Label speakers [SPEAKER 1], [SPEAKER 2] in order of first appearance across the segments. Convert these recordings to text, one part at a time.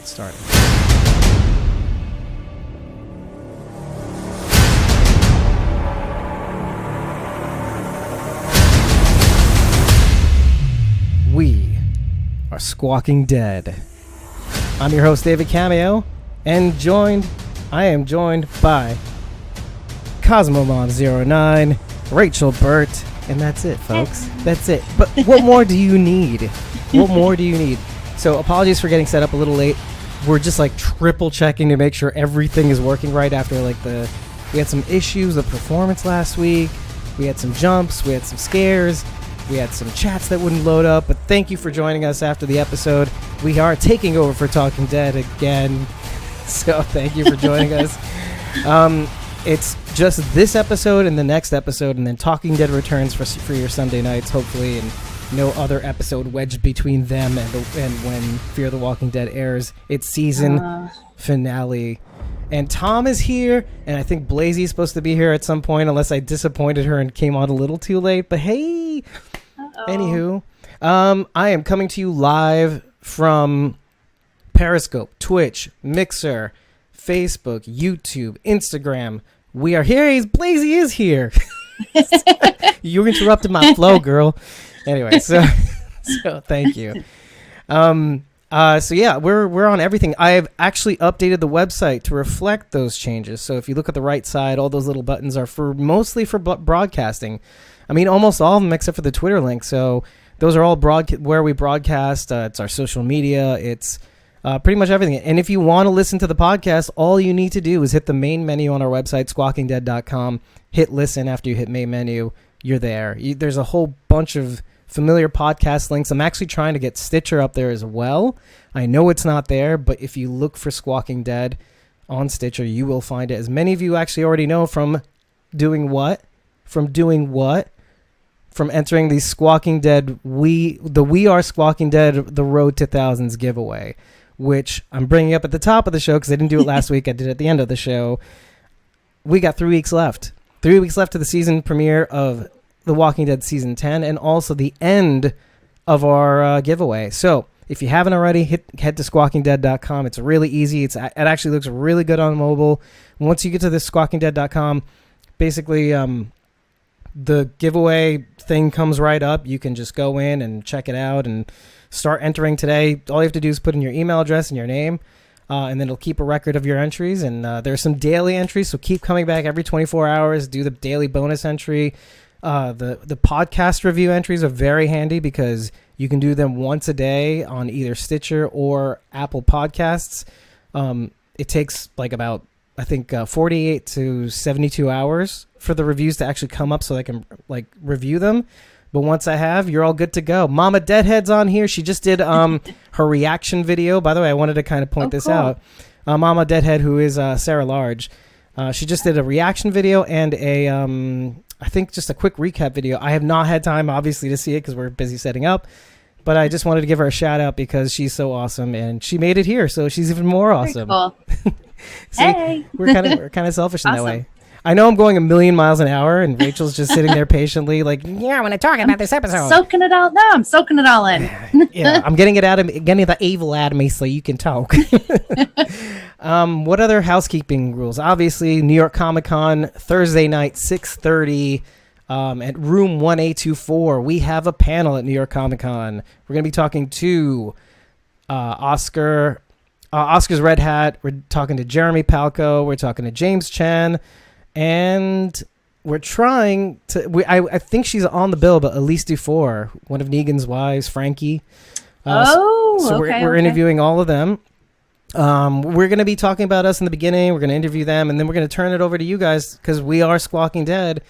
[SPEAKER 1] get started. We are Squawking Dead. I'm your host, David Cameo, and I am joined by CosmoMom09, Rachael Burt, and that's it, folks. That's it. But what more do you need? What more do you need? So apologies for getting set up a little late. We're just like triple checking to make sure everything is working right after we had some issues with performance last week. We had some jumps. We had some scares. We had some chats that wouldn't load up. But thank you for joining us after the episode. We are taking over for Talking Dead again. So thank you for joining us. It's just this episode and the next episode, and then Talking Dead returns for your Sunday nights, hopefully, and no other episode wedged between them and when Fear the Walking Dead airs its season finale. And Tom is here, and I think Blazy's supposed to be here at some point, unless I disappointed her and came on a little too late. But hey, anywho, I am coming to you live from Periscope, Twitch, Mixer, Facebook, YouTube, Instagram. We are here. Blazy is here. You interrupted my flow, girl. Anyway, so thank you. So yeah, we're on everything. I have actually updated the website to reflect those changes. So if you look at the right side, all those little buttons are mostly for broadcasting. I mean, almost all of them except for the Twitter link. So those are all where we broadcast. It's our social media. It's pretty much everything. And if you want to listen to the podcast, all you need to do is hit the main menu on our website, squawkingdead.com. Hit listen after you hit main menu. You're there. There's a whole bunch of familiar podcast links. I'm actually trying to get Stitcher up there as well. I know it's not there, but if you look for Squawking Dead on Stitcher, you will find it. As many of you actually already know from doing what? From entering the Squawking Dead, We Are Squawking Dead, The Road to Thousands giveaway, which I'm bringing up at the top of the show because I didn't do it last week. I did it at the end of the show. We got 3 weeks left. 3 weeks left to the season premiere of The Walking Dead Season 10, and also the end of our giveaway. So if you haven't already, head to squawkingdead.com. It's really easy. It actually looks really good on mobile. Once you get to this squawkingdead.com, basically the giveaway thing comes right up. You can just go in and check it out and start entering today. All you have to do is put in your email address and your name, and then it'll keep a record of your entries. And there's some daily entries, so keep coming back every 24 hours. Do the daily bonus entry. The podcast review entries are very handy because you can do them once a day on either Stitcher or Apple Podcasts. It takes about, I think, 48 to 72 hours for the reviews to actually come up so I can review them. But once I have, you're all good to go. Mama Deadhead's on here. She just did her reaction video. By the way, I wanted to kind of point this out. Mama Deadhead, who is Sarah Large, she just did a reaction video and I think just a quick recap video. I have not had time, obviously, to see it because we're busy setting up. But I just wanted to give her a shout out because she's so awesome, and she made it here, so she's even more awesome.
[SPEAKER 2] Cool.
[SPEAKER 1] See,
[SPEAKER 2] hey,
[SPEAKER 1] we're kind of selfish in
[SPEAKER 2] awesome.
[SPEAKER 1] that way. I know I'm going a million miles an hour, and Rachel's just sitting there patiently, yeah, I want to talk about this episode.
[SPEAKER 2] Soaking it all. No, I'm soaking it all in.
[SPEAKER 1] Yeah, I'm getting the evil out of me so you can talk. What other housekeeping rules? Obviously, New York Comic Con, Thursday night, 6:30, at room 1A24. We have a panel at New York Comic Con. We're going to be talking to Oscar's Red Hat. We're talking to Jeremy Palco. We're talking to James Chan. And we're trying to... I think she's on the bill, but Elise Dufour, one of Negan's wives, Frankie. So we're interviewing all of them. We're going to be talking about us in the beginning. We're going to interview them, and then we're going to turn it over to you guys because we are Squawking Dead.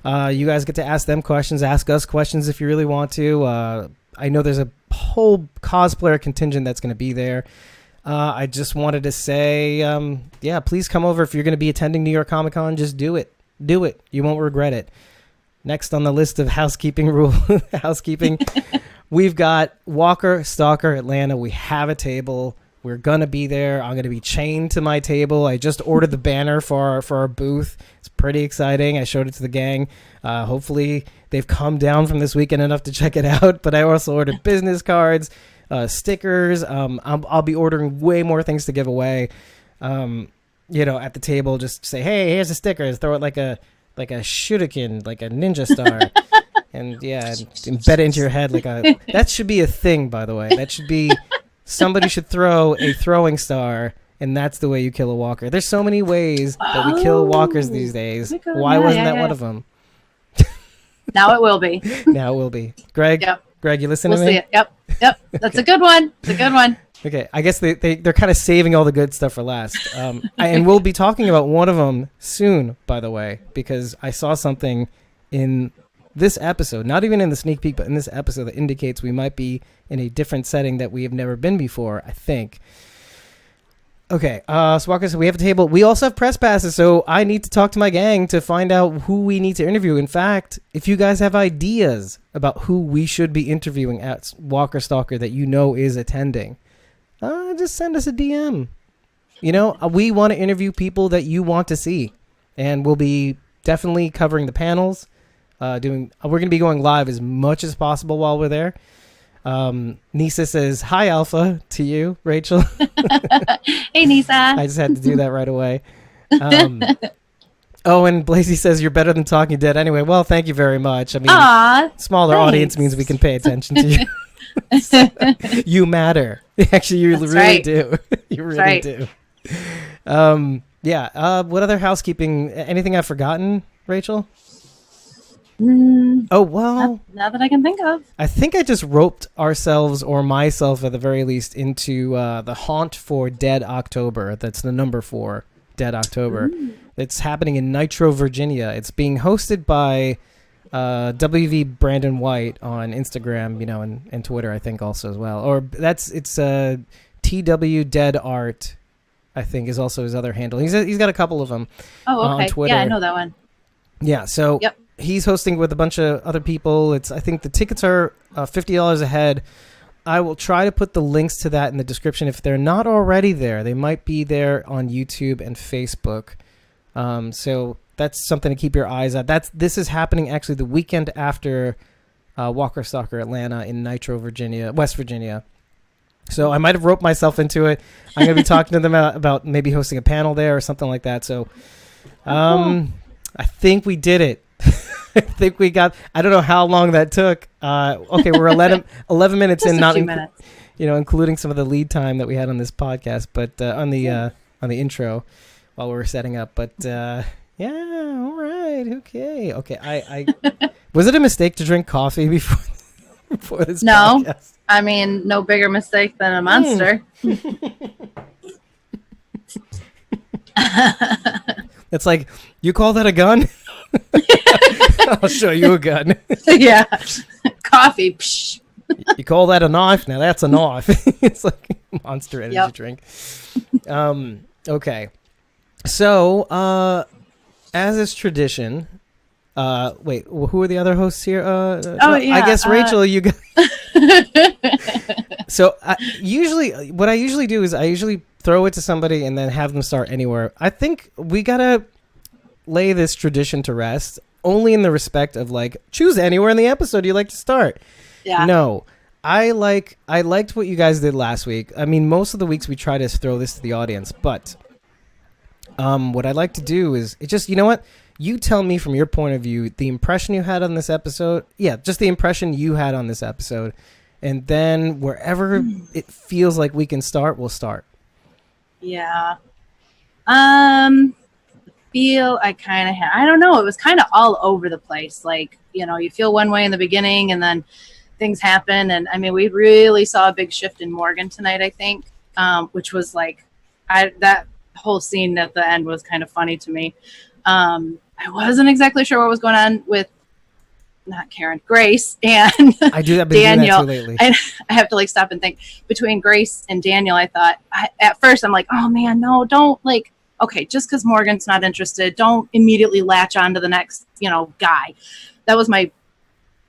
[SPEAKER 1] You guys get to ask them questions, ask us questions if you really want to. I know there's a whole cosplayer contingent that's going to be there. I just wanted to say, please come over. If you're going to be attending New York Comic Con, just do it. Do it. You won't regret it. Next on the list of housekeeping, we've got Walker Stalker Atlanta. We have a table. We're going to be there. I'm going to be chained to my table. I just ordered the banner for our booth. It's pretty exciting. I showed it to the gang. Hopefully they've come down from this weekend enough to check it out. But I also ordered business cards. stickers. I'll be ordering way more things to give away. At the table, just say, hey, here's a sticker. Throw it like a shuriken, like a ninja star. And embed it into your head that should be a thing, by the way. That should be, somebody should throw a throwing star, and that's the way you kill a walker. There's so many ways that we kill walkers these days. Why wasn't that one of them?
[SPEAKER 2] Now it will be.
[SPEAKER 1] Now it will be. Greg, you listening to me?
[SPEAKER 2] We'll see it. Yep. That's a good one. It's a good one.
[SPEAKER 1] Okay, I guess they're kind of saving all the good stuff for last. And we'll be talking about one of them soon, by the way, because I saw something in this episode, not even in the sneak peek, but in this episode that indicates we might be in a different setting that we have never been before, I think. Okay, so Walker said we have a table. We also have press passes, so I need to talk to my gang to find out who we need to interview. In fact, if you guys have ideas about who we should be interviewing at Walker Stalker that you know is attending, just send us a DM. We want to interview people that you want to see, and we'll be definitely covering the panels. We're going to be going live as much as possible while we're there. Nisa says, hi, Alpha, to you, Rachel.
[SPEAKER 2] Hey, Nisa.
[SPEAKER 1] I just had to do that right away. And Blazy says, you're better than Talking Dead anyway. Well, thank you very much. I mean, smaller audience means we can pay attention to you. So, you matter. Actually, you really do. You really do. What other housekeeping? Anything I've forgotten, Rachel? Oh, well.
[SPEAKER 2] Not that I can think of. I
[SPEAKER 1] think I just roped ourselves, or myself at the very least, into the haunt for Dead October. That's the number 4, Dead October. Ooh. It's happening in Nitro, Virginia. It's being hosted by WV Brandon White on Instagram, and Twitter, I think, also as well. Or it's TW Dead Art, I think, is also his other handle. He's got a couple of them on Twitter.
[SPEAKER 2] Yeah, I know that one.
[SPEAKER 1] Yeah, so... Yep. He's hosting with a bunch of other people. I think the tickets are $50 a head. I will try to put the links to that in the description. If they're not already there, they might be there on YouTube and Facebook. So that's something to keep your eyes on. This is happening actually the weekend after Walker Stalker Atlanta in Nitro, Virginia, West Virginia. So I might have roped myself into it. I'm going to be talking to them about maybe hosting a panel there or something like that. So I think we did it. I think we got, I don't know how long that took. Okay, we're 11 minutes in, not including some of the lead time that we had on this podcast, but on the intro while we were setting up. But all right, okay. I was it a mistake to drink coffee before this
[SPEAKER 2] No,
[SPEAKER 1] podcast?
[SPEAKER 2] I mean, no bigger mistake than a monster.
[SPEAKER 1] It's like, you call that a gun? I'll show you a gun.
[SPEAKER 2] Yeah. Coffee. Psh.
[SPEAKER 1] You call that a knife? Now that's a knife. It's like Monster Energy drink. Okay. So, as is tradition, wait, who are the other hosts here? I guess Rachel, you got... So, what I usually do is I usually throw it to somebody and then have them start anywhere. I think we gotta lay this tradition to rest, only in the respect of choose anywhere in the episode you like to start. Yeah. No, I liked what you guys did last week. I mean, most of the weeks we try to throw this to the audience, but what I'd like to do is you know what? You tell me from your point of view the impression you had on this episode. Yeah, just the impression you had on this episode, and then wherever it feels like we can start, we'll start.
[SPEAKER 2] Yeah. Feel I kind of had, I don't know, it was kind of all over the place. You feel one way in the beginning and then things happen. And I mean, we really saw a big shift in Morgan tonight, I think, which was that whole scene at the end was kind of funny to me. I wasn't exactly sure what was going on with Grace and
[SPEAKER 1] I do that,
[SPEAKER 2] Daniel.
[SPEAKER 1] That too lately.
[SPEAKER 2] I have to stop and think. Between Grace and Daniel, I thought at first I'm like, oh man, no, don't okay, just because Morgan's not interested, don't immediately latch on to the next, guy. That was my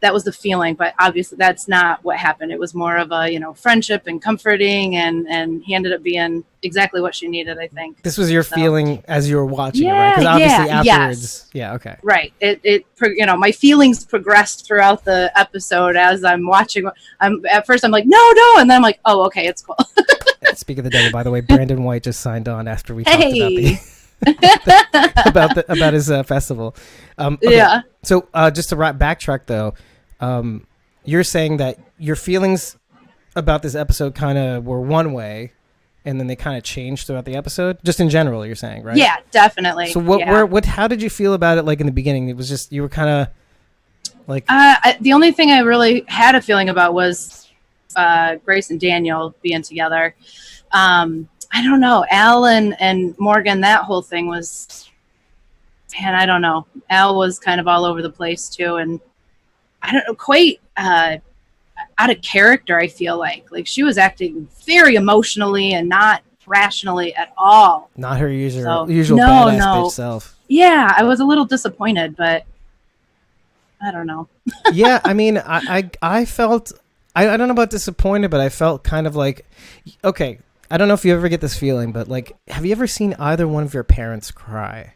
[SPEAKER 2] that was the feeling, but obviously that's not what happened. It was more of a, you know, friendship and comforting, and he ended up being exactly what she needed, I think.
[SPEAKER 1] This was your feeling as you were watching it, right?
[SPEAKER 2] Yeah,
[SPEAKER 1] Because obviously
[SPEAKER 2] yeah,
[SPEAKER 1] afterwards,
[SPEAKER 2] yes.
[SPEAKER 1] yeah, okay.
[SPEAKER 2] Right. You know, my feelings progressed throughout the episode as I'm watching. At first I'm like, no, and then I'm like, oh, okay, it's cool.
[SPEAKER 1] Speak of the devil, by the way, Brandon White just signed on after we talked
[SPEAKER 2] Hey.
[SPEAKER 1] about his festival. Okay.
[SPEAKER 2] Yeah.
[SPEAKER 1] So just to backtrack though, you're saying that your feelings about this episode kind of were one way, and then they kind of changed throughout the episode. Just in general, you're saying, right?
[SPEAKER 2] Yeah, definitely.
[SPEAKER 1] So what?
[SPEAKER 2] Yeah.
[SPEAKER 1] How did you feel about it? Like in the beginning, it was just you were kind of like.
[SPEAKER 2] The only thing I really had a feeling about was Grace and Daniel being together. I don't know. Al and Morgan, that whole thing was, man, I don't know. Al was kind of all over the place too, and I don't know, quite out of character, I feel like. Like, she was acting very emotionally and not rationally at all.
[SPEAKER 1] Not her usual
[SPEAKER 2] No,
[SPEAKER 1] badass
[SPEAKER 2] no.
[SPEAKER 1] bitch self.
[SPEAKER 2] Yeah, I was a little disappointed, but I don't know.
[SPEAKER 1] Yeah, I mean, I felt, I don't know about disappointed, but I felt kind of like, okay, I don't know if you ever get this feeling, but like, have you ever seen either one of your parents cry?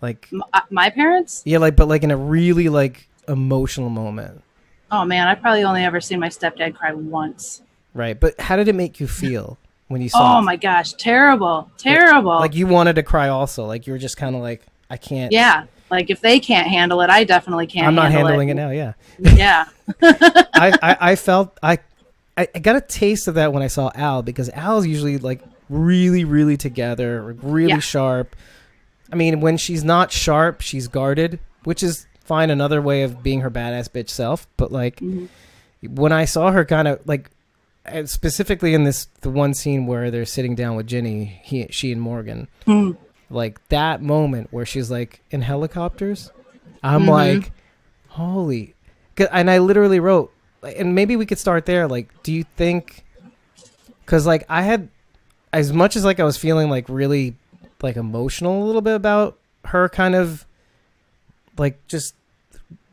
[SPEAKER 1] Like
[SPEAKER 2] My parents?
[SPEAKER 1] Yeah, like, but like in a really like emotional moment.
[SPEAKER 2] Oh man, I've probably only ever seen my stepdad cry once.
[SPEAKER 1] Right, but how did it make you feel when you saw it?
[SPEAKER 2] Oh my gosh, terrible.
[SPEAKER 1] Like you wanted to cry also, like you were just kind of like, I can't.
[SPEAKER 2] Yeah, like if they can't handle it, I definitely can't.
[SPEAKER 1] I'm not
[SPEAKER 2] handle
[SPEAKER 1] handling it now. Yeah.
[SPEAKER 2] Yeah.
[SPEAKER 1] I felt I got a taste of that when I saw Al, because Al's usually like really, really together, really sharp. I mean, when she's not sharp, she's guarded, which is fine. Another way of being her badass bitch self. But like when I saw her kind of like, specifically in the one scene where they're sitting down with Ginny, she and Morgan, like that moment where she's like in helicopters, I'm like, holy, and I literally wrote, and maybe we could start there. Like, do you think, because like I had, as much as like I was feeling like really like emotional a little bit about her kind of like just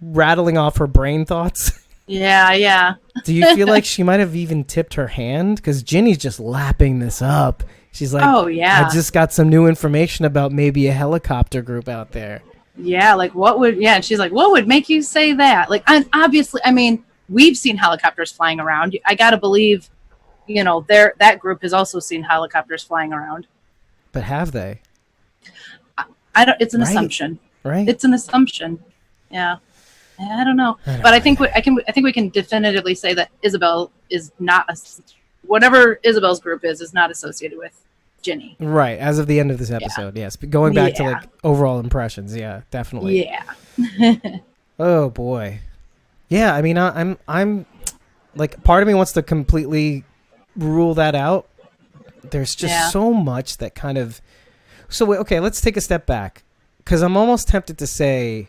[SPEAKER 1] rattling off her brain thoughts.
[SPEAKER 2] Yeah.
[SPEAKER 1] Do you feel like she might have even tipped her hand? Because Ginny's just lapping this up. She's like,
[SPEAKER 2] oh yeah,
[SPEAKER 1] I just got some new information about maybe a helicopter group out there.
[SPEAKER 2] Yeah, like what would, and she's like, what would make you say that? Like, obviously, I mean, we've seen helicopters flying around. I gotta believe, you know, that group has also seen helicopters flying around.
[SPEAKER 1] But have they?
[SPEAKER 2] I don't. It's an assumption.
[SPEAKER 1] Right.
[SPEAKER 2] It's an assumption. Yeah. I don't know. But I think I think we can definitively say that Isabelle is not whatever Isabelle's group is not associated with Ginny.
[SPEAKER 1] Right. As of the end of this episode, yes. But going back to like overall impressions, yeah, definitely.
[SPEAKER 2] Yeah.
[SPEAKER 1] Oh boy. Yeah, I mean, I'm like, part of me wants to completely rule that out. There's just so much that kind of. So wait, okay, let's take a step back, because I'm almost tempted to say.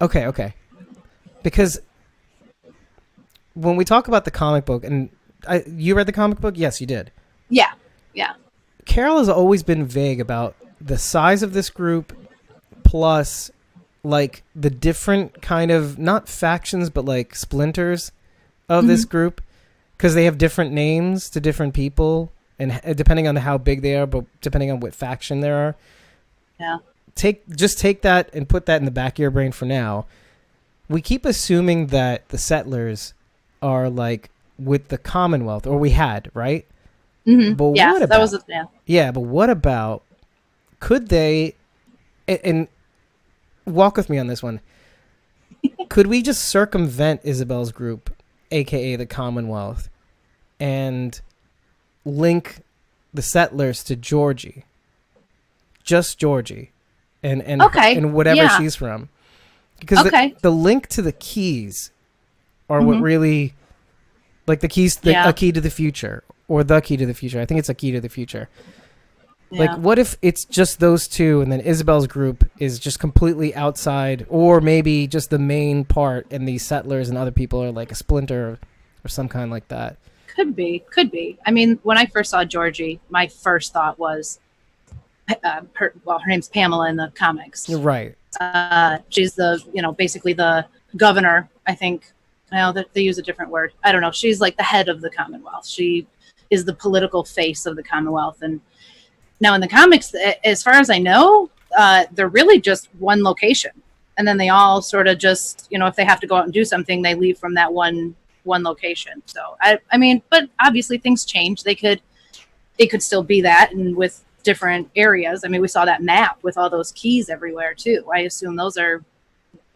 [SPEAKER 1] Okay. Because when we talk about the comic book, and you read the comic book? Yes, you did.
[SPEAKER 2] Yeah.
[SPEAKER 1] Carol has always been vague about the size of this group, plus like the different kind of, not factions, but like splinters of this group, because they have different names to different people, and depending on how big they are, but depending on what faction there are.
[SPEAKER 2] Yeah.
[SPEAKER 1] Take that and put that in the back of your brain for now. We keep assuming that the settlers are like with the Commonwealth, or we had, right?
[SPEAKER 2] Mm-hmm.
[SPEAKER 1] But
[SPEAKER 2] yeah,
[SPEAKER 1] what about,
[SPEAKER 2] that was
[SPEAKER 1] but what about, could they, and walk with me on this one, could we just circumvent Isabelle's group, aka the Commonwealth, and link the settlers to Georgie, just Georgie, and whatever she's from, because the link to the keys are what really, like the keys, a key to the future, or the key to the future. I think it's a key to the future. Yeah. Like, what if it's just those two, and then Isabelle's group is just completely outside, or maybe just the main part, and these settlers and other people are like a splinter or some kind like that?
[SPEAKER 2] Could be. I mean, when I first saw Georgie, my first thought was, her name's Pamela in the comics.
[SPEAKER 1] You're right.
[SPEAKER 2] She's the, basically the governor, I think. Well, they use a different word. I don't know. She's like the head of the Commonwealth. She is the political face of the Commonwealth. And now in the comics, as far as I know, they're really just one location. And then they all sort of just, if they have to go out and do something, they leave from that one location. So I mean, but obviously things change. It could still be that, and with different areas. I mean, we saw that map with all those keys everywhere too. I assume those are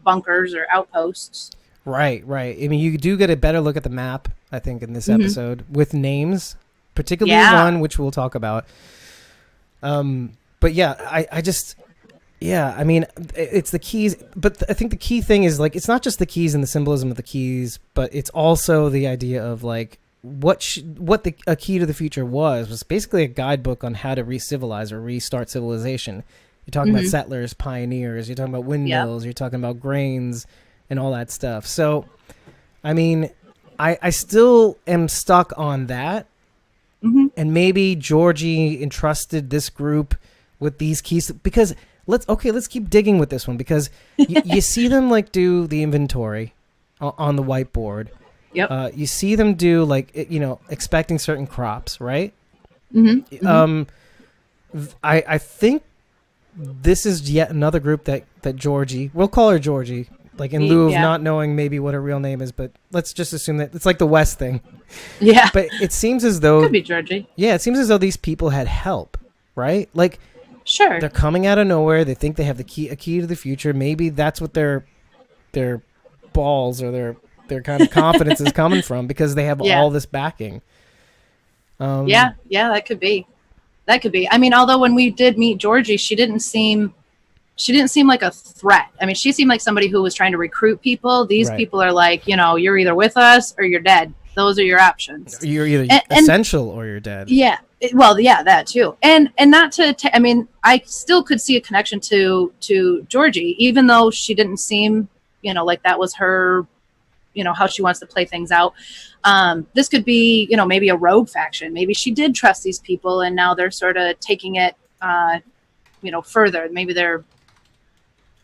[SPEAKER 2] bunkers or outposts.
[SPEAKER 1] Right. I mean, you do get a better look at the map, I think, in this episode with names, particularly one which we'll talk about. But yeah, I mean, it's the keys, but I think the key thing is like, it's not just the keys and the symbolism of the keys, but it's also the idea of like a key to the future was basically a guidebook on how to re-civilize or restart civilization. You're talking about settlers, pioneers, you're talking about windmills, you're talking about grains and all that stuff. So, I mean, I still am stuck on that. And maybe Georgie entrusted this group with these keys because let's keep digging with this one, because you see them like do the inventory on the whiteboard. Yep. You see them do like, expecting certain crops, right? I think this is yet another group that Georgie, we'll call her Georgie, like in lieu of not knowing maybe what her real name is, but let's just assume that it's like the West thing. Yeah. But it seems as though
[SPEAKER 2] could be Georgie.
[SPEAKER 1] Yeah, it seems as though these people had help, right? Like,
[SPEAKER 2] sure,
[SPEAKER 1] they're coming out of nowhere. They think they have a key to the future. Maybe that's what their balls or their kind of confidence is coming from, because they have all this backing.
[SPEAKER 2] Yeah, that could be. I mean, although when we did meet Georgie, she didn't seem like a threat. I mean, she seemed like somebody who was trying to recruit people. These people are like, you're either with us or you're dead. Those are your options.
[SPEAKER 1] You're either essential or you're dead.
[SPEAKER 2] Yeah. Well, yeah, that too. And not to, I mean, I still could see a connection to Georgie, even though she didn't seem, like that was her, how she wants to play things out. This could be, maybe a rogue faction. Maybe she did trust these people and now they're sort of taking it, further. Maybe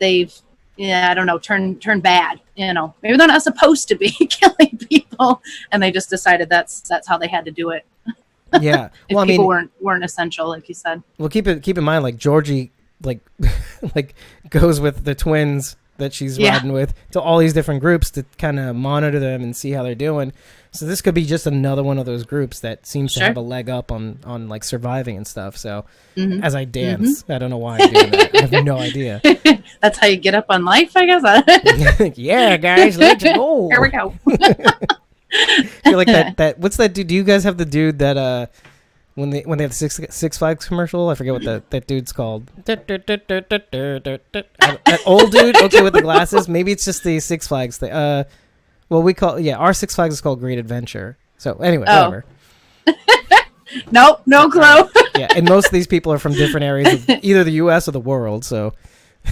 [SPEAKER 2] they've I don't know, turn bad, maybe they're not supposed to be killing people and they just decided that's how they had to do it.
[SPEAKER 1] Yeah.
[SPEAKER 2] If
[SPEAKER 1] well,
[SPEAKER 2] people weren't essential, like you said.
[SPEAKER 1] Well, keep in mind, like Georgie, like goes with the twins that she's riding with to all these different groups to kind of monitor them and see how they're doing. So this could be just another one of those groups that seems to have a leg up on like surviving and stuff. So as I dance, I don't know why I'm doing that. I have no idea.
[SPEAKER 2] That's how you get up on life, I guess.
[SPEAKER 1] Yeah, guys, let's go.
[SPEAKER 2] Here we go.
[SPEAKER 1] I feel like that. What's that dude? Do you guys have the dude that when they have the Six Flags commercial? I forget what that dude's called. That old dude, okay, with the glasses. Maybe it's just the Six Flags thing. Well, we call our Six Flags is called Great Adventure. So anyway, whatever.
[SPEAKER 2] Nope, no clue.
[SPEAKER 1] Yeah, and most of these people are from different areas of either the U.S. or the world. So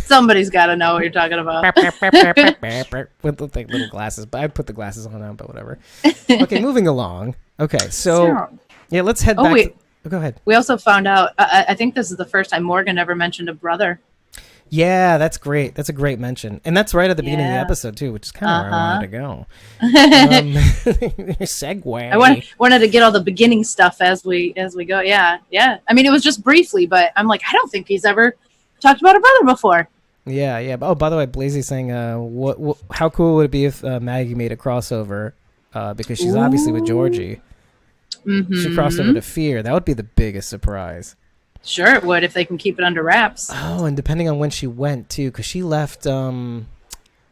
[SPEAKER 2] somebody's got to know what you're talking about.
[SPEAKER 1] With the little glasses, but I put the glasses on now, but whatever. Okay, moving along. Okay, so yeah, let's head back. Go ahead.
[SPEAKER 2] We also found out, I think this is the first time Morgan ever mentioned a brother.
[SPEAKER 1] Yeah, that's great. That's a great mention. And that's right at the beginning of the episode, too, which is kind of where I wanted to go. Segue.
[SPEAKER 2] I wanted to get all the beginning stuff as we go. Yeah. I mean, it was just briefly, but I'm like, I don't think he's ever talked about a brother before.
[SPEAKER 1] Yeah. Oh, by the way, Blazy's saying, how cool would it be if Maggie made a crossover? Because she's obviously with Georgie. She crossed over to Fear. That would be the biggest surprise.
[SPEAKER 2] Sure it would if they can keep it under wraps.
[SPEAKER 1] Oh, and depending on when she went, too, because she left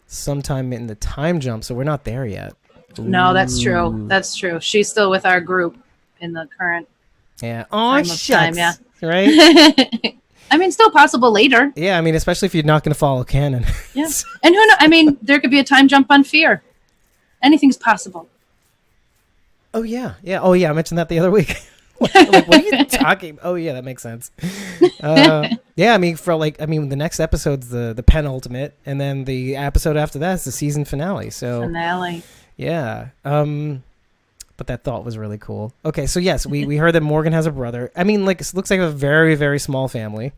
[SPEAKER 1] sometime in the time jump, so we're not there yet.
[SPEAKER 2] No, that's true. That's true. She's still with our group in the current
[SPEAKER 1] time of time, yeah. Right?
[SPEAKER 2] I mean, still possible later.
[SPEAKER 1] Yeah, I mean, especially if you're not going to follow canon.
[SPEAKER 2] Yeah. And who knows? I mean, there could be a time jump on Fear. Anything's possible.
[SPEAKER 1] Oh, yeah. Oh, yeah, I mentioned that the other week. Like, what are you talking? Oh, yeah, that makes sense. Yeah, I mean, the next episode's the penultimate, and then the episode after that is the season finale. So
[SPEAKER 2] finale.
[SPEAKER 1] Yeah. But that thought was really cool. Okay, so yes, we heard that Morgan has a brother. I mean, like, it looks like a very, very small family.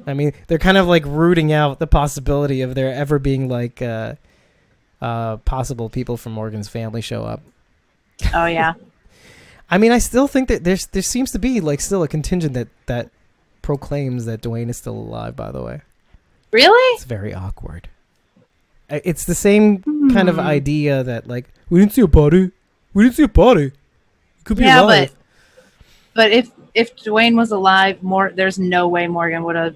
[SPEAKER 1] I mean, they're kind of like rooting out the possibility of there ever being like possible people from Morgan's family show up.
[SPEAKER 2] Oh yeah.
[SPEAKER 1] I mean, I still think that there seems to be like still a contingent that proclaims that Dwayne is still alive. By the way,
[SPEAKER 2] Really?
[SPEAKER 1] it's very awkward. It's the same kind of idea that like we didn't see a body. We didn't see a body. It could be alive.
[SPEAKER 2] But if Dwayne was alive, there's no way Morgan would have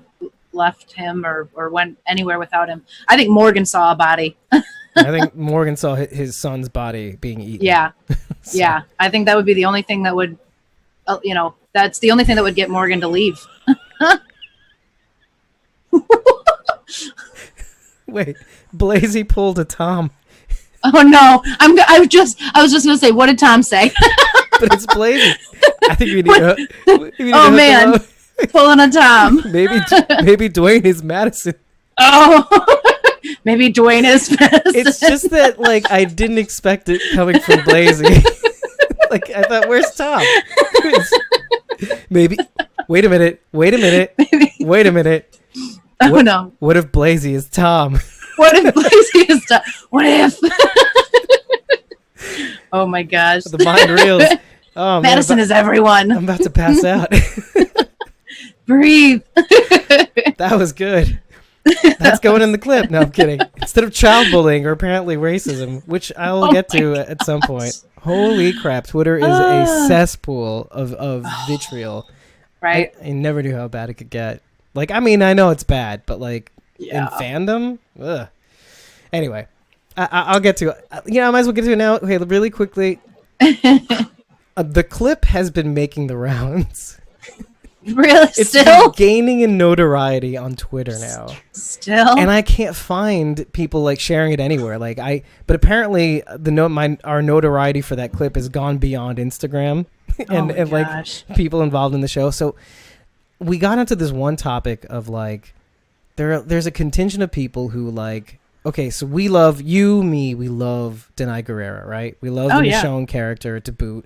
[SPEAKER 2] left him or went anywhere without him. I think Morgan saw a body.
[SPEAKER 1] I think Morgan saw his son's body being eaten.
[SPEAKER 2] Yeah.
[SPEAKER 1] So-
[SPEAKER 2] Yeah. I think that would be the only thing that would, that's the only thing that would get Morgan to leave.
[SPEAKER 1] Wait, Blasey pulled a Tom,
[SPEAKER 2] Oh no! I was just gonna say, what did Tom say?
[SPEAKER 1] but it's Blasey. I think we need to.
[SPEAKER 2] Oh man, pulling a Tom.
[SPEAKER 1] Maybe Dwayne is Madison.
[SPEAKER 2] Oh, maybe Dwayne is pissed.
[SPEAKER 1] It's just that like I didn't expect it coming from Blasey. Like I thought, where's Tom? Maybe. Wait a minute.
[SPEAKER 2] Oh no!
[SPEAKER 1] What if Blasey is Tom?
[SPEAKER 2] What if Blasey is Tom? What if? Oh my gosh!
[SPEAKER 1] The mind reels. Oh, man,
[SPEAKER 2] Madison is everyone.
[SPEAKER 1] I'm about to pass out.
[SPEAKER 2] Breathe.
[SPEAKER 1] That was good. That's going in the clip. No, I'm kidding. Instead of child bullying or apparently racism, which I'll get to at some point. Holy crap. Twitter is a cesspool of vitriol.
[SPEAKER 2] Right.
[SPEAKER 1] I never knew how bad it could get. Like, I mean, I know it's bad, but like in fandom? Ugh. Anyway, I'll get to it. I might as well get to it now. Okay, really quickly. The clip has been making the rounds.
[SPEAKER 2] Really?
[SPEAKER 1] It's
[SPEAKER 2] Still?
[SPEAKER 1] been gaining in notoriety on Twitter now.
[SPEAKER 2] Still?
[SPEAKER 1] And I can't find people like sharing it anywhere. But apparently our notoriety for that clip has gone beyond Instagram and like people involved in the show. So we got into this one topic of like there's a contingent of people who like, okay, so we love we love Denai Guerrera, right? We love the Michonne character to boot.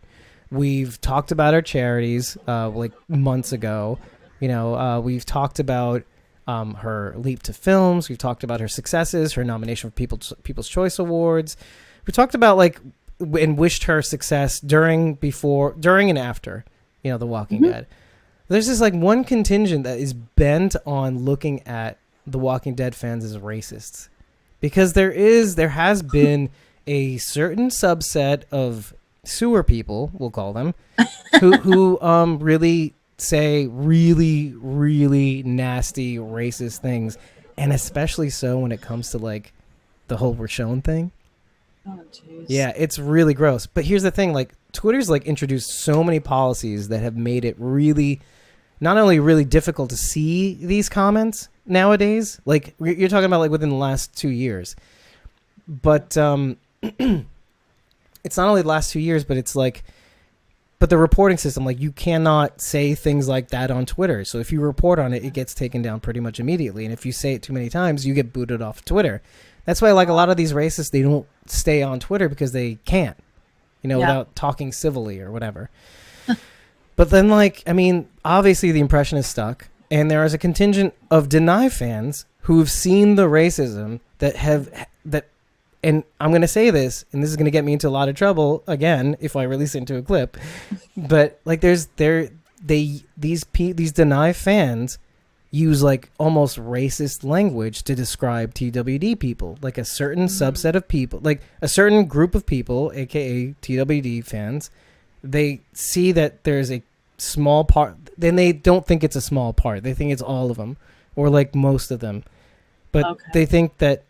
[SPEAKER 1] We've talked about our charities like months ago. We've talked about her leap to films. We've talked about her successes, her nomination for People's Choice Awards. We talked about like and wished her success during and after, The Walking Dead. There's this like one contingent that is bent on looking at The Walking Dead fans as racists, because there has been a certain subset of sewer people, we'll call them, who really say really, really nasty racist things, and especially so when it comes to like the whole Rochelle thing.
[SPEAKER 2] Oh, jeez.
[SPEAKER 1] Yeah, it's really gross. But here's the thing, like Twitter's like introduced so many policies that have made it really not only really difficult to see these comments nowadays, like you're talking about like within the last 2 years, but it's not only the last 2 years, but it's like, but the reporting system, like you cannot say things like that on Twitter. So if you report on it, it gets taken down pretty much immediately. And if you say it too many times, you get booted off Twitter. That's why like a lot of these racists, they don't stay on Twitter because they can't, without talking civilly or whatever. But then like, I mean, obviously the impression is stuck. And there is a contingent of Denai fans who've seen the racism and I'm going to say this, and this is going to get me into a lot of trouble again if I release it into a clip. But like, these Denai fans use like almost racist language to describe TWD people, like a certain subset of people, like a certain group of people, aka TWD fans. They see that there's a small part, then they don't think it's a small part. They think it's all of them, or like most of them. But they think that,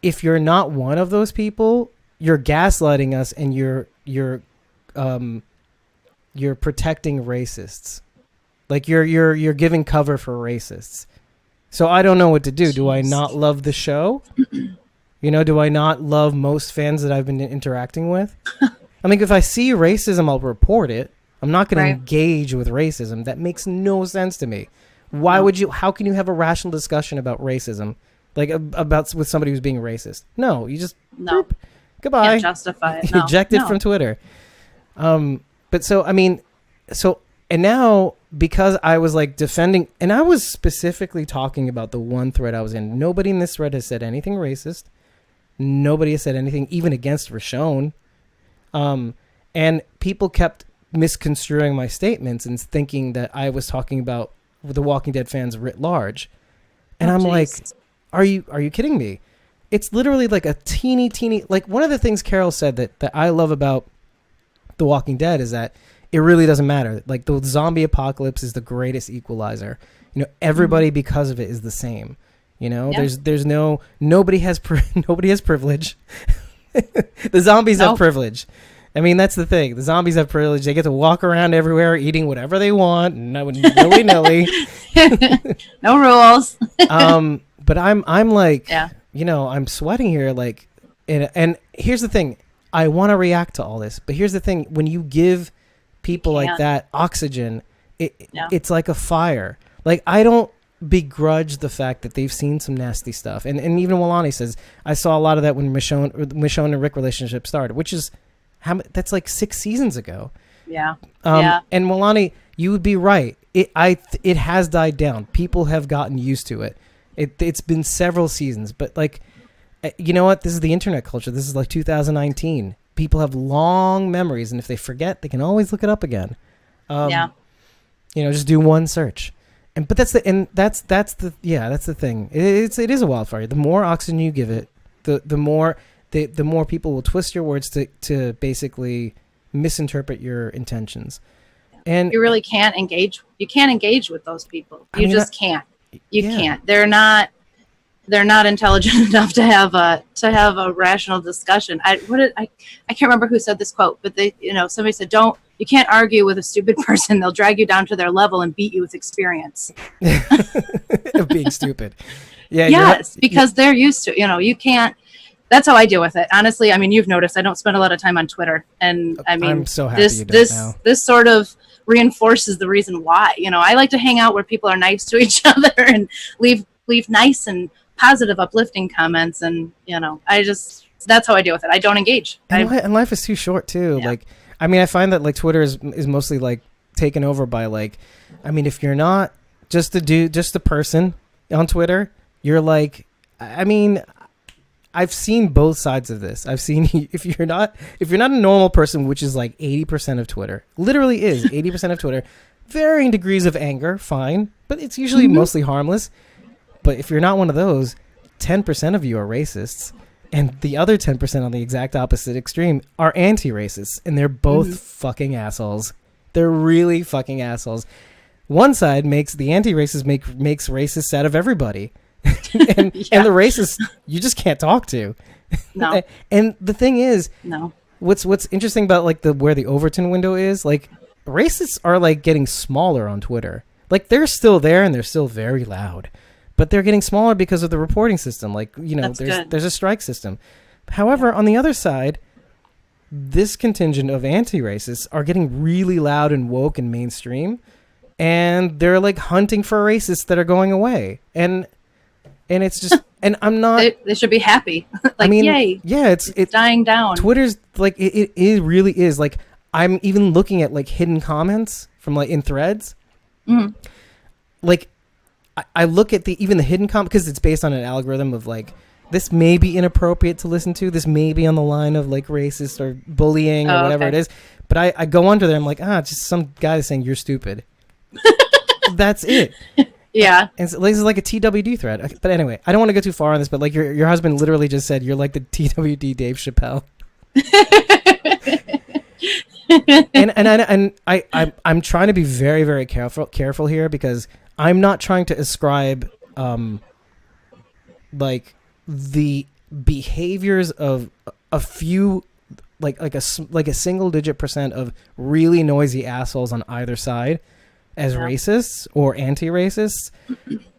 [SPEAKER 1] if you're not one of those people, you're gaslighting us and you're protecting racists. Like you're giving cover for racists. So I don't know what to do. Do I not love the show? Do I not love most fans that I've been interacting with? I mean, if I see racism, I'll report it. I'm not going to engage with racism. That makes no sense to me. How can you have a rational discussion about racism? Like with somebody who's being racist? No, you just boop, goodbye.
[SPEAKER 2] Can't justify it. No.
[SPEAKER 1] Ejected from Twitter. But so I mean, and now because I was like defending, and I was specifically talking about the one thread I was in. Nobody in this thread has said anything racist. Nobody has said anything, even against Rachael. And people kept misconstruing my statements and thinking that I was talking about the Walking Dead fans writ large. And I'm like, are you kidding me? It's literally like a teeny, like one of the things Carol said that I love about The Walking Dead is that it really doesn't matter. Like the zombie apocalypse is the greatest equalizer. You know, everybody because of it is the same. You know, there's nobody has privilege. The zombies have privilege. I mean, that's the thing. The zombies have privilege. They get to walk around everywhere eating whatever they want, willy-nilly.
[SPEAKER 2] No rules.
[SPEAKER 1] But I'm like, you know, I'm sweating here. Like, and here's the thing. I want to react to all this, but here's the thing. When you give people like that oxygen, it's like a fire. Like, I don't begrudge the fact that they've seen some nasty stuff. And even Walani says, I saw a lot of that when Michonne and Rick relationship started, which is, that's like 6 seasons ago.
[SPEAKER 2] Yeah.
[SPEAKER 1] And Walani, you would be right. It has died down. People have gotten used to it. It's been several seasons, but like, you know what? This is the internet culture. This is like 2019. People have long memories, and if they forget, they can always look it up again. You know, just do one search. But that's the thing. It is a wildfire. The more oxygen you give it, the more people will twist your words to basically misinterpret your intentions. And
[SPEAKER 2] you really can't engage. You can't engage with those people. You just can't. You can't. They're not intelligent enough to have a rational discussion. I can't remember who said this quote, but somebody said, you can't argue with a stupid person. They'll drag you down to their level and beat you with experience.
[SPEAKER 1] Of being stupid. Yeah.
[SPEAKER 2] Yes, because they're used to, you can't. That's how I deal with it. Honestly, I mean, you've noticed I don't spend a lot of time on Twitter. And I mean,
[SPEAKER 1] I'm so happy you don't now.
[SPEAKER 2] This sort of reinforces the reason why. I like to hang out where people are nice to each other and leave nice and positive, uplifting comments. And, that's how I deal with it. I don't engage.
[SPEAKER 1] And life is too short too. Yeah. Like, I mean, I find that like Twitter is mostly like taken over by like, I mean, if you're not just a person on Twitter, you're like, I mean, I've seen both sides of this. I've seen if you're not a normal person, which is like 80% of Twitter, literally is 80% of Twitter, varying degrees of anger, fine, but it's usually mostly harmless. But if you're not one of those, 10% of you are racists. And the other 10% on the exact opposite extreme are anti-racists. And they're both fucking assholes. They're really fucking assholes. One side makes the anti-racists makes racists out of everybody. and the racists you just can't talk to.
[SPEAKER 2] No.
[SPEAKER 1] And the thing is,
[SPEAKER 2] no.
[SPEAKER 1] What's interesting about like where the Overton window is, like racists are like getting smaller on Twitter. Like they're still there and they're still very loud. But they're getting smaller because of the reporting system. Like, there's a strike system. However, on the other side, this contingent of anti-racists are getting really loud and woke and mainstream. And they're like hunting for racists that are going away. And it's just, and I'm not.
[SPEAKER 2] They should be happy. Like,
[SPEAKER 1] I mean,
[SPEAKER 2] yay.
[SPEAKER 1] Yeah, it's
[SPEAKER 2] dying down.
[SPEAKER 1] Twitter's like, it really is. Like, I'm even looking at like hidden comments from like in threads. Mm-hmm. Like, I look at even the hidden comment because it's based on an algorithm of like, this may be inappropriate to listen to. This may be on the line of like racist or bullying or whatever it is. But I go under there. I'm like, it's just some guy saying you're stupid. That's it.
[SPEAKER 2] Yeah.
[SPEAKER 1] And so, this is like a TWD thread. But anyway, I don't want to go too far on this, but like your husband literally just said you're like the TWD Dave Chappelle. and I'm trying to be very, very careful here because I'm not trying to ascribe like the behaviors of a few like a single digit % of really noisy assholes on either side as racists or anti-racists,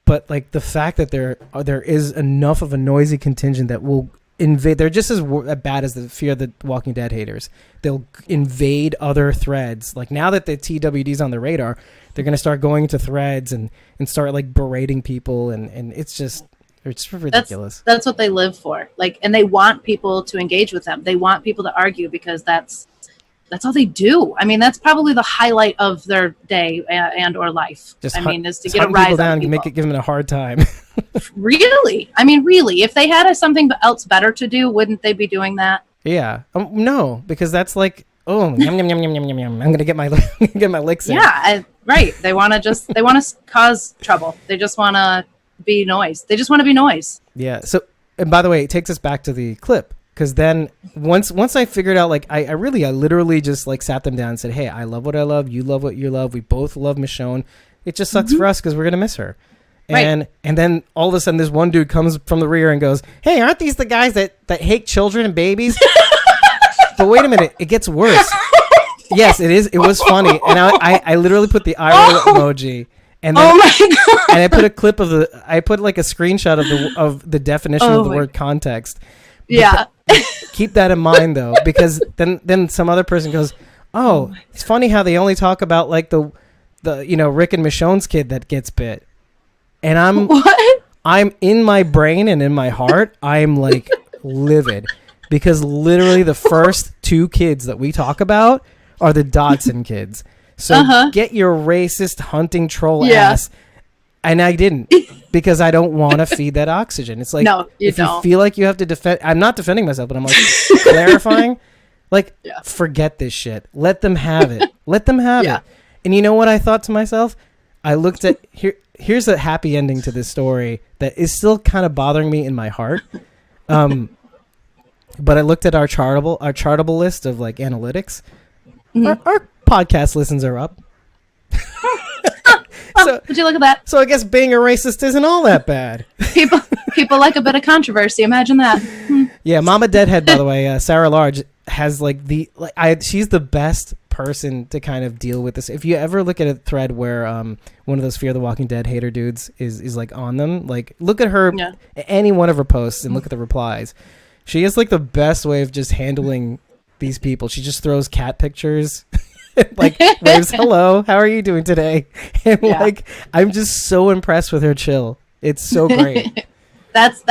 [SPEAKER 1] but like the fact that there is enough of a noisy contingent that will invade. They're just as bad as the Fear the Walking Dead haters. They'll invade other threads. Like now that the TWD's on the radar, they're going to start going into threads and start like berating people. And it's just ridiculous.
[SPEAKER 2] That's what they live for. Like, and they want people to engage with them. They want people to argue because that's that's all they do. I mean, that's probably the highlight of their day and or life. Is to get a rise out of people.
[SPEAKER 1] Give them a hard time.
[SPEAKER 2] Really? I mean, really, if they had something else better to do, wouldn't they be doing that?
[SPEAKER 1] Yeah. No, because that's like, oh, yum, yum, yum, yum, yum, yum. I'm gonna get my licks in.
[SPEAKER 2] Yeah, right. They want to cause trouble. They just want to be noise. They just want to be noise.
[SPEAKER 1] Yeah. So, and by the way, it takes us back to the clip. Because then once I figured out, like, I literally just like sat them down and said, hey, I love what I love. You love what you love. We both love Michonne. It just sucks for us because we're going to miss her. And then all of a sudden this one dude comes from the rear and goes, hey, aren't these the guys that hate children and babies? But wait a minute. It gets worse. Yes, it is. It was funny. And I literally put the eye roll emoji. And then, my God. And I put a clip of I put like a screenshot of the definition of the word context.
[SPEAKER 2] Yeah.
[SPEAKER 1] Keep that in mind though, because then some other person goes, oh, it's funny how they only talk about like the Rick and Michonne's kid that gets bit. And I'm in my brain and in my heart, I'm like livid because literally the first two kids that we talk about are the Dodson kids. So get your racist hunting troll ass. And I didn't, because I don't want to feed that oxygen. It's like, no, if you feel like you have to defend, I'm not defending myself, but I'm like clarifying, like, forget this shit. Let them have it. Let them have it. And you know what I thought to myself? I looked at, here's a happy ending to this story that is still kind of bothering me in my heart. But I looked at our chartable list of like analytics. Our podcast listens are up. So,
[SPEAKER 2] would you look at that?
[SPEAKER 1] So I guess being a racist isn't all that bad.
[SPEAKER 2] People like a bit of controversy. Imagine that.
[SPEAKER 1] Yeah, Mama Deadhead, by the way, Sarah Large has like she's the best person to kind of deal with this. If you ever look at a thread where one of those Fear the Walking Dead hater dudes is like on them, like look at her, any one of her posts and look at the replies. She has like the best way of just handling these people. She just throws cat pictures. Like waves, hello, how are you doing today? And like I'm just so impressed with her chill. It's so great.
[SPEAKER 2] That's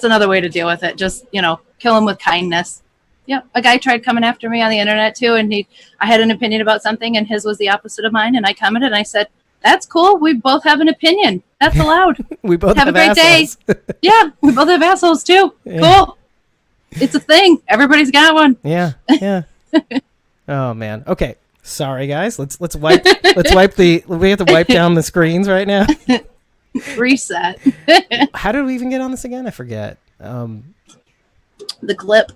[SPEAKER 2] another way to deal with it. Just, kill him with kindness. Yeah, a guy tried coming after me on the internet too, and I had an opinion about something and his was the opposite of mine, and I commented and I said, that's cool, we both have an opinion, that's allowed.
[SPEAKER 1] We both
[SPEAKER 2] have a great
[SPEAKER 1] assholes.
[SPEAKER 2] Day. Yeah, we both have assholes too. Cool. It's a thing, everybody's got one.
[SPEAKER 1] Yeah. Oh man. Okay, sorry guys, let's wipe we have to wipe down the screens right now.
[SPEAKER 2] Reset.
[SPEAKER 1] How did we even get on this again? I forget.
[SPEAKER 2] The clip.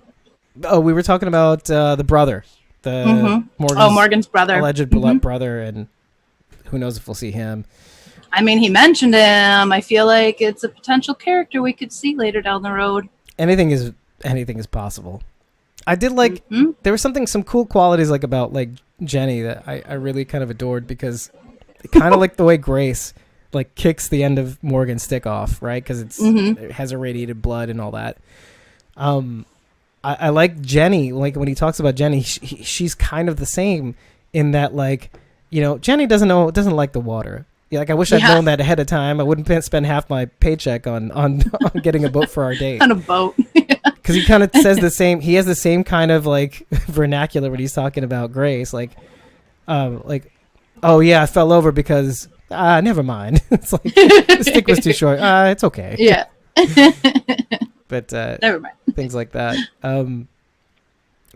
[SPEAKER 1] Oh, we were talking about the brother,
[SPEAKER 2] Morgan's brother,
[SPEAKER 1] alleged brother, and who knows if we'll see him.
[SPEAKER 2] I mean, he mentioned him. I feel like it's a potential character we could see later down the road.
[SPEAKER 1] Anything is possible. I did like there was some cool qualities like about like Jenny that I really kind of adored, because it kind of like the way Grace like kicks the end of Morgan's stick off, right? Because it has irradiated blood and all that. I like Jenny, like when he talks about Jenny, she's kind of the same in that, like, Jenny doesn't like the water. Yeah, like I wish I'd known that ahead of time. I wouldn't spend half my paycheck on getting a boat for our date.
[SPEAKER 2] On a boat.
[SPEAKER 1] Because he kind of says the same. He has the same kind of like vernacular when he's talking about Grace, like, oh yeah, I fell over because never mind. It's like the stick was too short. It's okay.
[SPEAKER 2] Yeah.
[SPEAKER 1] But
[SPEAKER 2] never mind.
[SPEAKER 1] Things like that.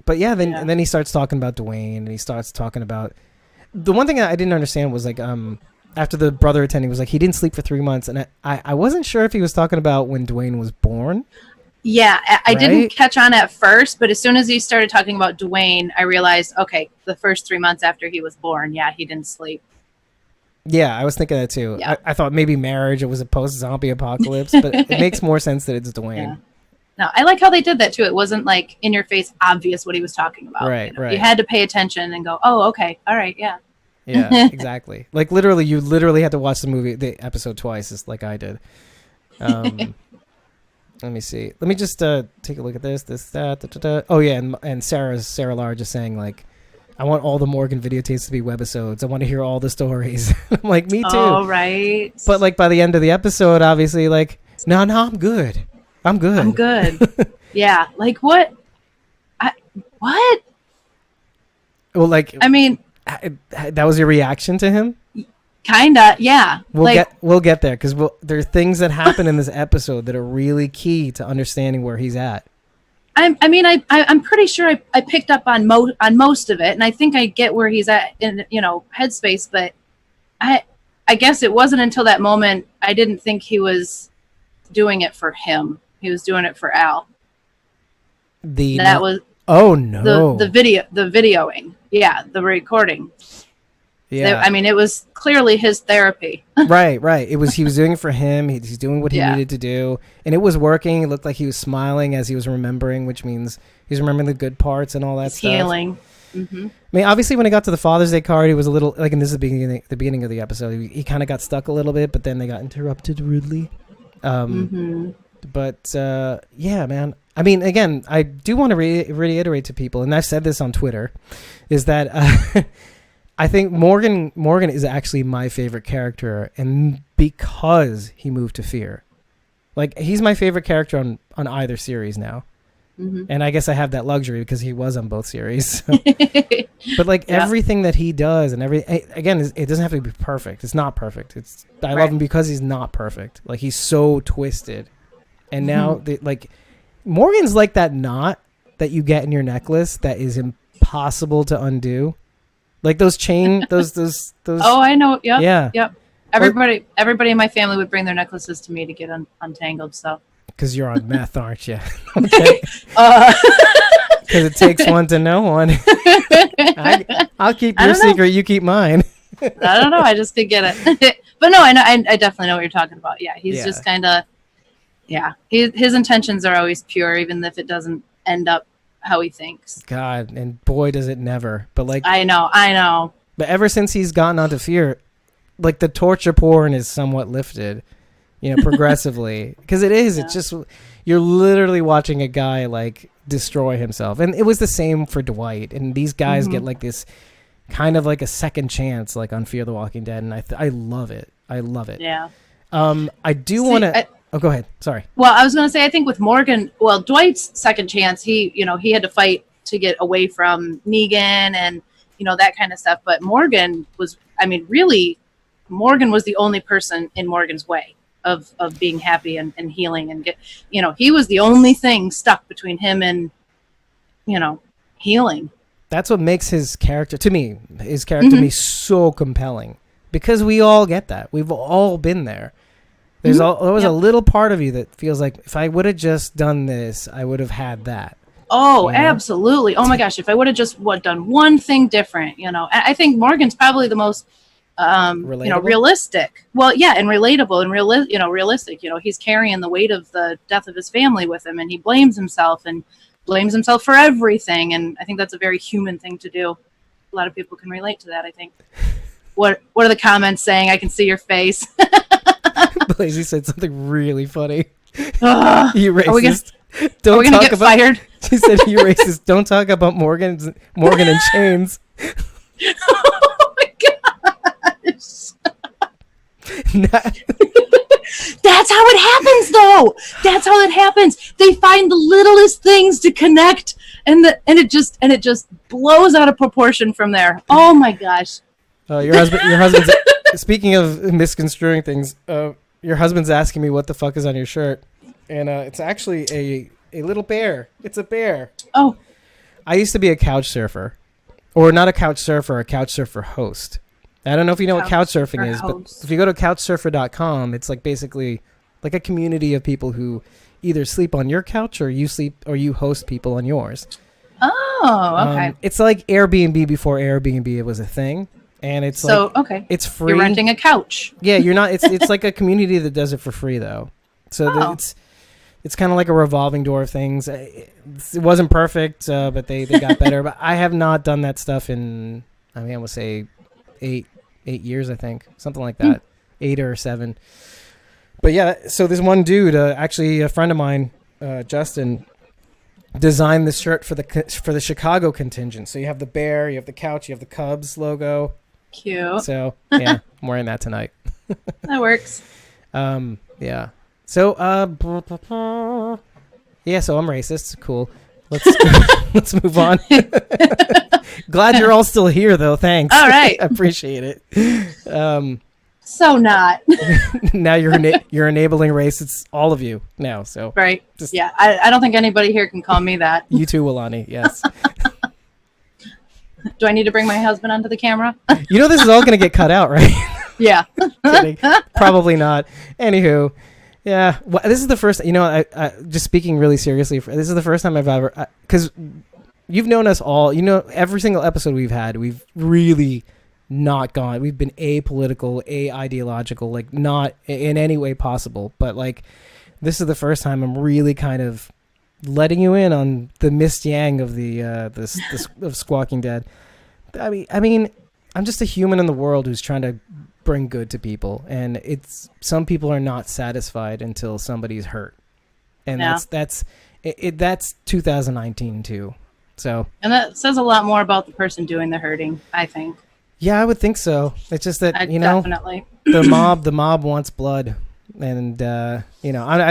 [SPEAKER 1] But yeah, and then he starts talking about Dwayne, and he starts talking about the one thing that I didn't understand was like after the brother attending was like he didn't sleep for 3 months, and I wasn't sure if he was talking about when Dwayne was born.
[SPEAKER 2] Yeah, I didn't catch on at first, but as soon as he started talking about Dwayne, I realized, okay, the first 3 months after he was born, he didn't sleep.
[SPEAKER 1] Yeah, I was thinking that too. Yeah. I thought maybe marriage, it was a post-zombie apocalypse, but it makes more sense that it's Dwayne. Yeah.
[SPEAKER 2] No, I like how they did that too. It wasn't like in your face obvious what he was talking about.
[SPEAKER 1] Right.
[SPEAKER 2] You had to pay attention and go, oh, okay, all right, yeah.
[SPEAKER 1] Yeah, exactly. Like you literally had to watch the episode twice, just like I did. Let me see. Let me just take a look at this. Oh yeah, and Sarah Large is saying like, I want all the Morgan videotapes to be webisodes. I want to hear all the stories. I'm like, me too.
[SPEAKER 2] Oh, right.
[SPEAKER 1] But like by the end of the episode, obviously, like, no, I'm good.
[SPEAKER 2] Yeah. Like what? What?
[SPEAKER 1] Well, like,
[SPEAKER 2] I mean,
[SPEAKER 1] that was your reaction to him?
[SPEAKER 2] kinda, yeah.
[SPEAKER 1] We'll get there because there are things that happen in this episode that are really key to understanding where he's at.
[SPEAKER 2] I'm pretty sure I picked up on most of it, and I think I get where he's at in headspace. But I guess it wasn't until that moment I didn't think he was doing it for him. He was doing it for Al.
[SPEAKER 1] Oh no!
[SPEAKER 2] The videoing, yeah, the recording.
[SPEAKER 1] Yeah,
[SPEAKER 2] I mean, it was clearly his therapy.
[SPEAKER 1] right. He was doing it for him. He's doing what he needed to do, and it was working. It looked like he was smiling as he was remembering, which means he's remembering the good parts and all that stuff.
[SPEAKER 2] Healing. Mm-hmm.
[SPEAKER 1] I mean, obviously, when he got to the Father's Day card, he was a little like, and this is the beginning of the episode. He kind of got stuck a little bit, but then they got interrupted rudely. But yeah, man. I mean, again, I do want to reiterate to people, and I've said this on Twitter, is that I think Morgan is actually my favorite character, and because he moved to Fear. Like, he's my favorite character on either series now. Mm-hmm. And I guess I have that luxury because he was on both series. So. But like everything that he does and again, it doesn't have to be perfect. It's not perfect. I love him because he's not perfect. Like, he's so twisted. And now Morgan's like that knot that you get in your necklace that is impossible to undo. Like those those.
[SPEAKER 2] Oh, I know. Yep.
[SPEAKER 1] Yeah.
[SPEAKER 2] Yep. Everybody in my family would bring their necklaces to me to get untangled. So.
[SPEAKER 1] Because you're on meth, aren't you? Okay. Because it takes one to know one. I'll keep your secret. You keep mine.
[SPEAKER 2] I don't know. I just could get it. But no, I know. I definitely know what you're talking about. Yeah, he's just kind of. Yeah, his intentions are always pure, even if it doesn't end up how he thinks. God,
[SPEAKER 1] and boy, does it never. But like,
[SPEAKER 2] I know.
[SPEAKER 1] But ever since he's gotten onto Fear, like the torture porn is somewhat lifted, progressively. Because it is. Yeah. It's just you're literally watching a guy like destroy himself, and it was the same for Dwight. And these guys get like this kind of like a second chance, like on Fear the Walking Dead, and I love it. I love it.
[SPEAKER 2] Yeah.
[SPEAKER 1] I do want to. Oh, go ahead. Sorry.
[SPEAKER 2] Well, I was going to say, I think with Morgan, Dwight's second chance, he had to fight to get away from Negan and, that kind of stuff. But Morgan was the only person in Morgan's way of being happy and healing and he was the only thing stuck between him and, healing.
[SPEAKER 1] That's what makes his character to me so compelling, because we all get that. We've all been there. There was a little part of you that feels like, if I would have just done this, I would have had that.
[SPEAKER 2] Oh, absolutely. Oh my gosh. If I would have just done one thing different, I think Morgan's probably the most, realistic. Well, yeah. And relatable and realistic, he's carrying the weight of the death of his family with him, and he blames himself for everything. And I think that's a very human thing to do. A lot of people can relate to that, I think. What are the comments saying? I can see your face.
[SPEAKER 1] Blazy said something really funny.
[SPEAKER 2] You
[SPEAKER 1] racist.
[SPEAKER 2] Are we gonna get fired?
[SPEAKER 1] She said, "You racist. Don't talk about Morgan and chains."
[SPEAKER 2] Oh my gosh. That's how it happens, though. That's how it happens. They find the littlest things to connect, and it just blows out of proportion from there. Oh my gosh.
[SPEAKER 1] Your husband's speaking of misconstruing things, your husband's asking me what the fuck is on your shirt, and it's actually a little bear. It's a bear.
[SPEAKER 2] Oh.
[SPEAKER 1] I used to be a couch surfer, or not a couch surfer, a couch surfer host. I don't know if you know what couch surfing is, but if you go to couchsurfer.com, it's like basically like a community of people who either sleep on your couch or you host people on yours.
[SPEAKER 2] Oh, okay.
[SPEAKER 1] It's like Airbnb before Airbnb was a thing. And it's it's free.
[SPEAKER 2] You're renting a couch.
[SPEAKER 1] Yeah, you're not. It's like a community that does it for free though. So it's kind of like a revolving door of things. It wasn't perfect, but they got better. But I have not done that stuff in, I would say 8 years, I think, something like that, 8 or 7. But yeah, so this one dude, actually a friend of mine, Justin, designed this shirt for the Chicago contingent. So you have the bear, you have the couch, you have the Cubs logo.
[SPEAKER 2] Cute.
[SPEAKER 1] So yeah, I'm wearing that tonight.
[SPEAKER 2] That works.
[SPEAKER 1] Yeah. So so I'm racist. Cool. Let's move on. Glad you're all still here, though. Thanks.
[SPEAKER 2] All right.
[SPEAKER 1] I appreciate it.
[SPEAKER 2] So not.
[SPEAKER 1] Now you're enabling race. It's all of you now. So
[SPEAKER 2] Right. Yeah. I don't think anybody here can call me that.
[SPEAKER 1] You too, Wilani. Yes.
[SPEAKER 2] Do I need to bring my husband onto the camera?
[SPEAKER 1] You know this is all going to get cut out, right?
[SPEAKER 2] Yeah.
[SPEAKER 1] Kidding. Probably not. Anywho, yeah. Well, this is the first. I just speaking really seriously. This is the first time I've ever, because you've known us all. Every single episode we've had, we've really not gone. We've been apolitical, ideological, like not in any way possible. But like, this is the first time I'm really kind of letting you in on the Miss Yang of the of Squawking Dead. I mean, I'm just a human in the world who's trying to bring good to people, and some people are not satisfied until somebody's hurt, and that's 2019 too. So, and
[SPEAKER 2] that says a lot more about the person doing the hurting, I think.
[SPEAKER 1] Yeah, I would think so. It's just that
[SPEAKER 2] definitely
[SPEAKER 1] the mob wants blood, and I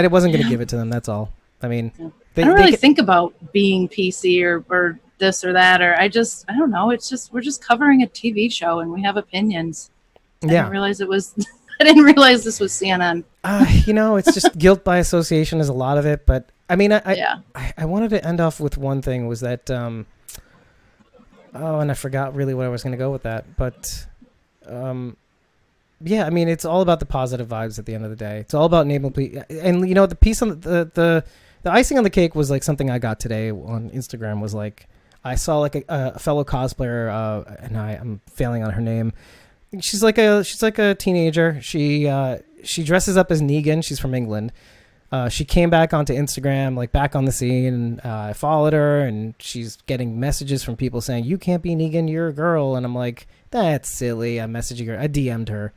[SPEAKER 1] wasn't going to give it to them. That's all. I mean,
[SPEAKER 2] I don't really think about being PC or this or that, or I don't know. It's just we're just covering a TV show and we have opinions. I didn't realize it was. I didn't realize this was CNN.
[SPEAKER 1] It's just guilt by association is a lot of it. But I mean, I wanted to end off with one thing was that. And I forgot really what I was going to go with that. But I mean, it's all about the positive vibes at the end of the day. It's all about enabling people. And the piece on the icing on the cake was like something I got today on Instagram was like I saw like a fellow cosplayer and I'm failing on her name. She's like a teenager. She dresses up as Negan. She's from England. She came back onto Instagram, like back on the scene, and I followed her, and she's getting messages from people saying, "You can't be Negan, you're a girl." And I'm like, "That's silly." I'm messaging her. I DM'd her,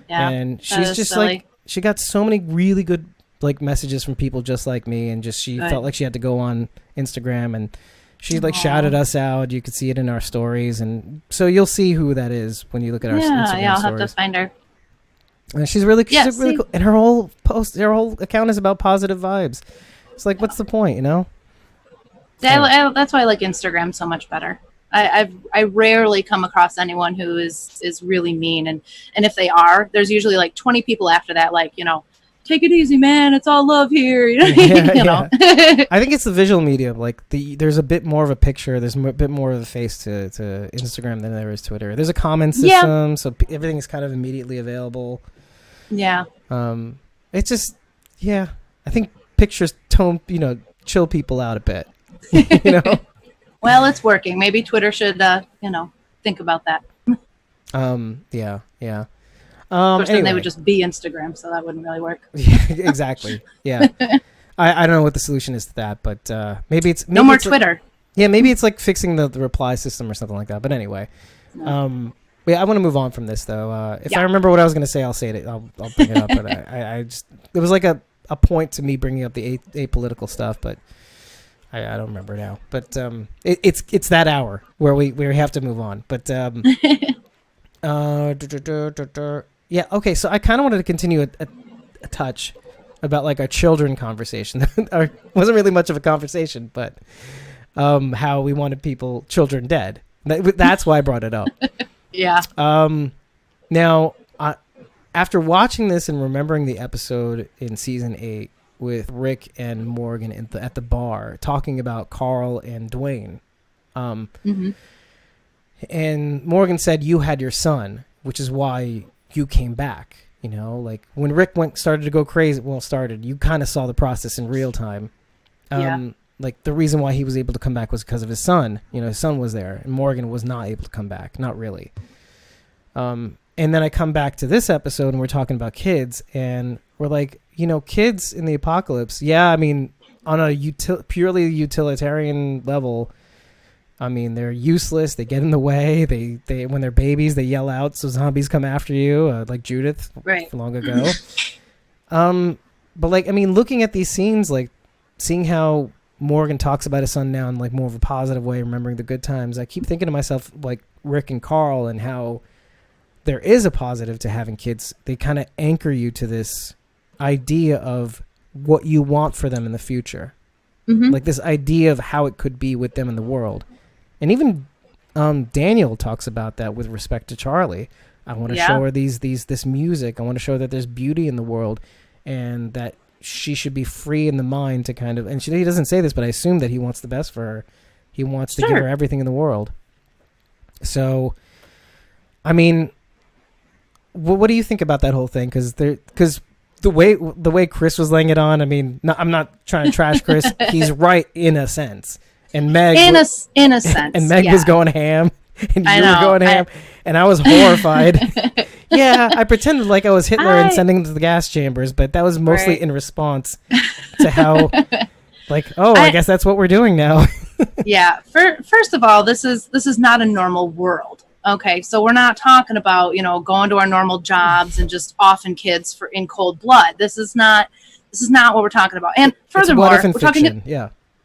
[SPEAKER 1] and she's just silly. Like, she got so many really good like messages from people just like me, and just she felt like she had to go on Instagram, and she like shouted us out. You could see it in our stories, and so you'll see who that is when you look at our Instagram stories.
[SPEAKER 2] Yeah, I'll have to find her.
[SPEAKER 1] And she's really cool. And her whole account is about positive vibes. It's like, what's the point, Yeah,
[SPEAKER 2] that's why I like Instagram so much better. I rarely come across anyone who is really mean, and if they are, there's usually like 20 people after that, like take it easy, man. It's all love here.
[SPEAKER 1] I think it's the visual medium. Like there's a bit more of a picture. There's a bit more of a face to Instagram than there is Twitter. There's a comment system, so everything is kind of immediately available.
[SPEAKER 2] Yeah.
[SPEAKER 1] It's just, I think pictures chill people out a bit.
[SPEAKER 2] Well, it's working. Maybe Twitter should, think about that.
[SPEAKER 1] Yeah.
[SPEAKER 2] Of course, then they would just be Instagram, so that wouldn't really work.
[SPEAKER 1] Yeah, exactly. Yeah. I don't know what the solution is to that, but maybe it's...
[SPEAKER 2] No more Twitter.
[SPEAKER 1] Maybe it's like fixing the reply system or something like that. But anyway. No. I want to move on from this, though. If I remember what I was going to say, I'll say it. I'll bring it up. But I just... It was like a point to me bringing up the apolitical stuff, but I don't remember now. But it's that hour where we have to move on. But... Yeah, okay, so I kind of wanted to continue a touch about like our children conversation. Wasn't really much of a conversation, but how we wanted children dead. That's why I brought it up.
[SPEAKER 2] Yeah.
[SPEAKER 1] Now, after watching this and remembering the episode in season 8 with Rick and Morgan at the bar talking about Carl and Dwayne, and Morgan said, "You had your son, which is why you came back." Like when Rick started to go crazy. Well, you kind of saw the process in real time. Like the reason why he was able to come back was because of his son. His son was there, and Morgan was not able to come back. Not really. And then I come back to this episode, and we're talking about kids, and we're like, kids in the apocalypse. Yeah, I mean, on a purely utilitarian level. I mean, they're useless. They get in the way. They when they're babies, they yell out, so zombies come after you, like Judith long ago. But like, I mean, looking at these scenes, like seeing how Morgan talks about his son now in like more of a positive way, remembering the good times, I keep thinking to myself, like Rick and Carl, and how there is a positive to having kids. They kind of anchor you to this idea of what you want for them in the future. Like this idea of how it could be with them in the world. And even Daniel talks about that with respect to Charlie. I want to show her this music. I want to show her that there's beauty in the world, and that she should be free in the mind to kind of. And he doesn't say this, but I assume that he wants the best for her. He wants to give her everything in the world. So, I mean, what do you think about that whole thing? Because the way Chris was laying it on, I mean, I'm not trying to trash Chris. He's right in a sense, and Meg
[SPEAKER 2] in a sense,
[SPEAKER 1] and Meg was going ham, and you were going ham, and I was horrified. Yeah, I pretended like I was Hitler and sending them to the gas chambers, but that was mostly in response to how, like, I guess that's what we're doing now.
[SPEAKER 2] Yeah. First of all, this is not a normal world. Okay, so we're not talking about, going to our normal jobs and just offing kids in cold blood. This is not what we're talking about. And furthermore, we're talking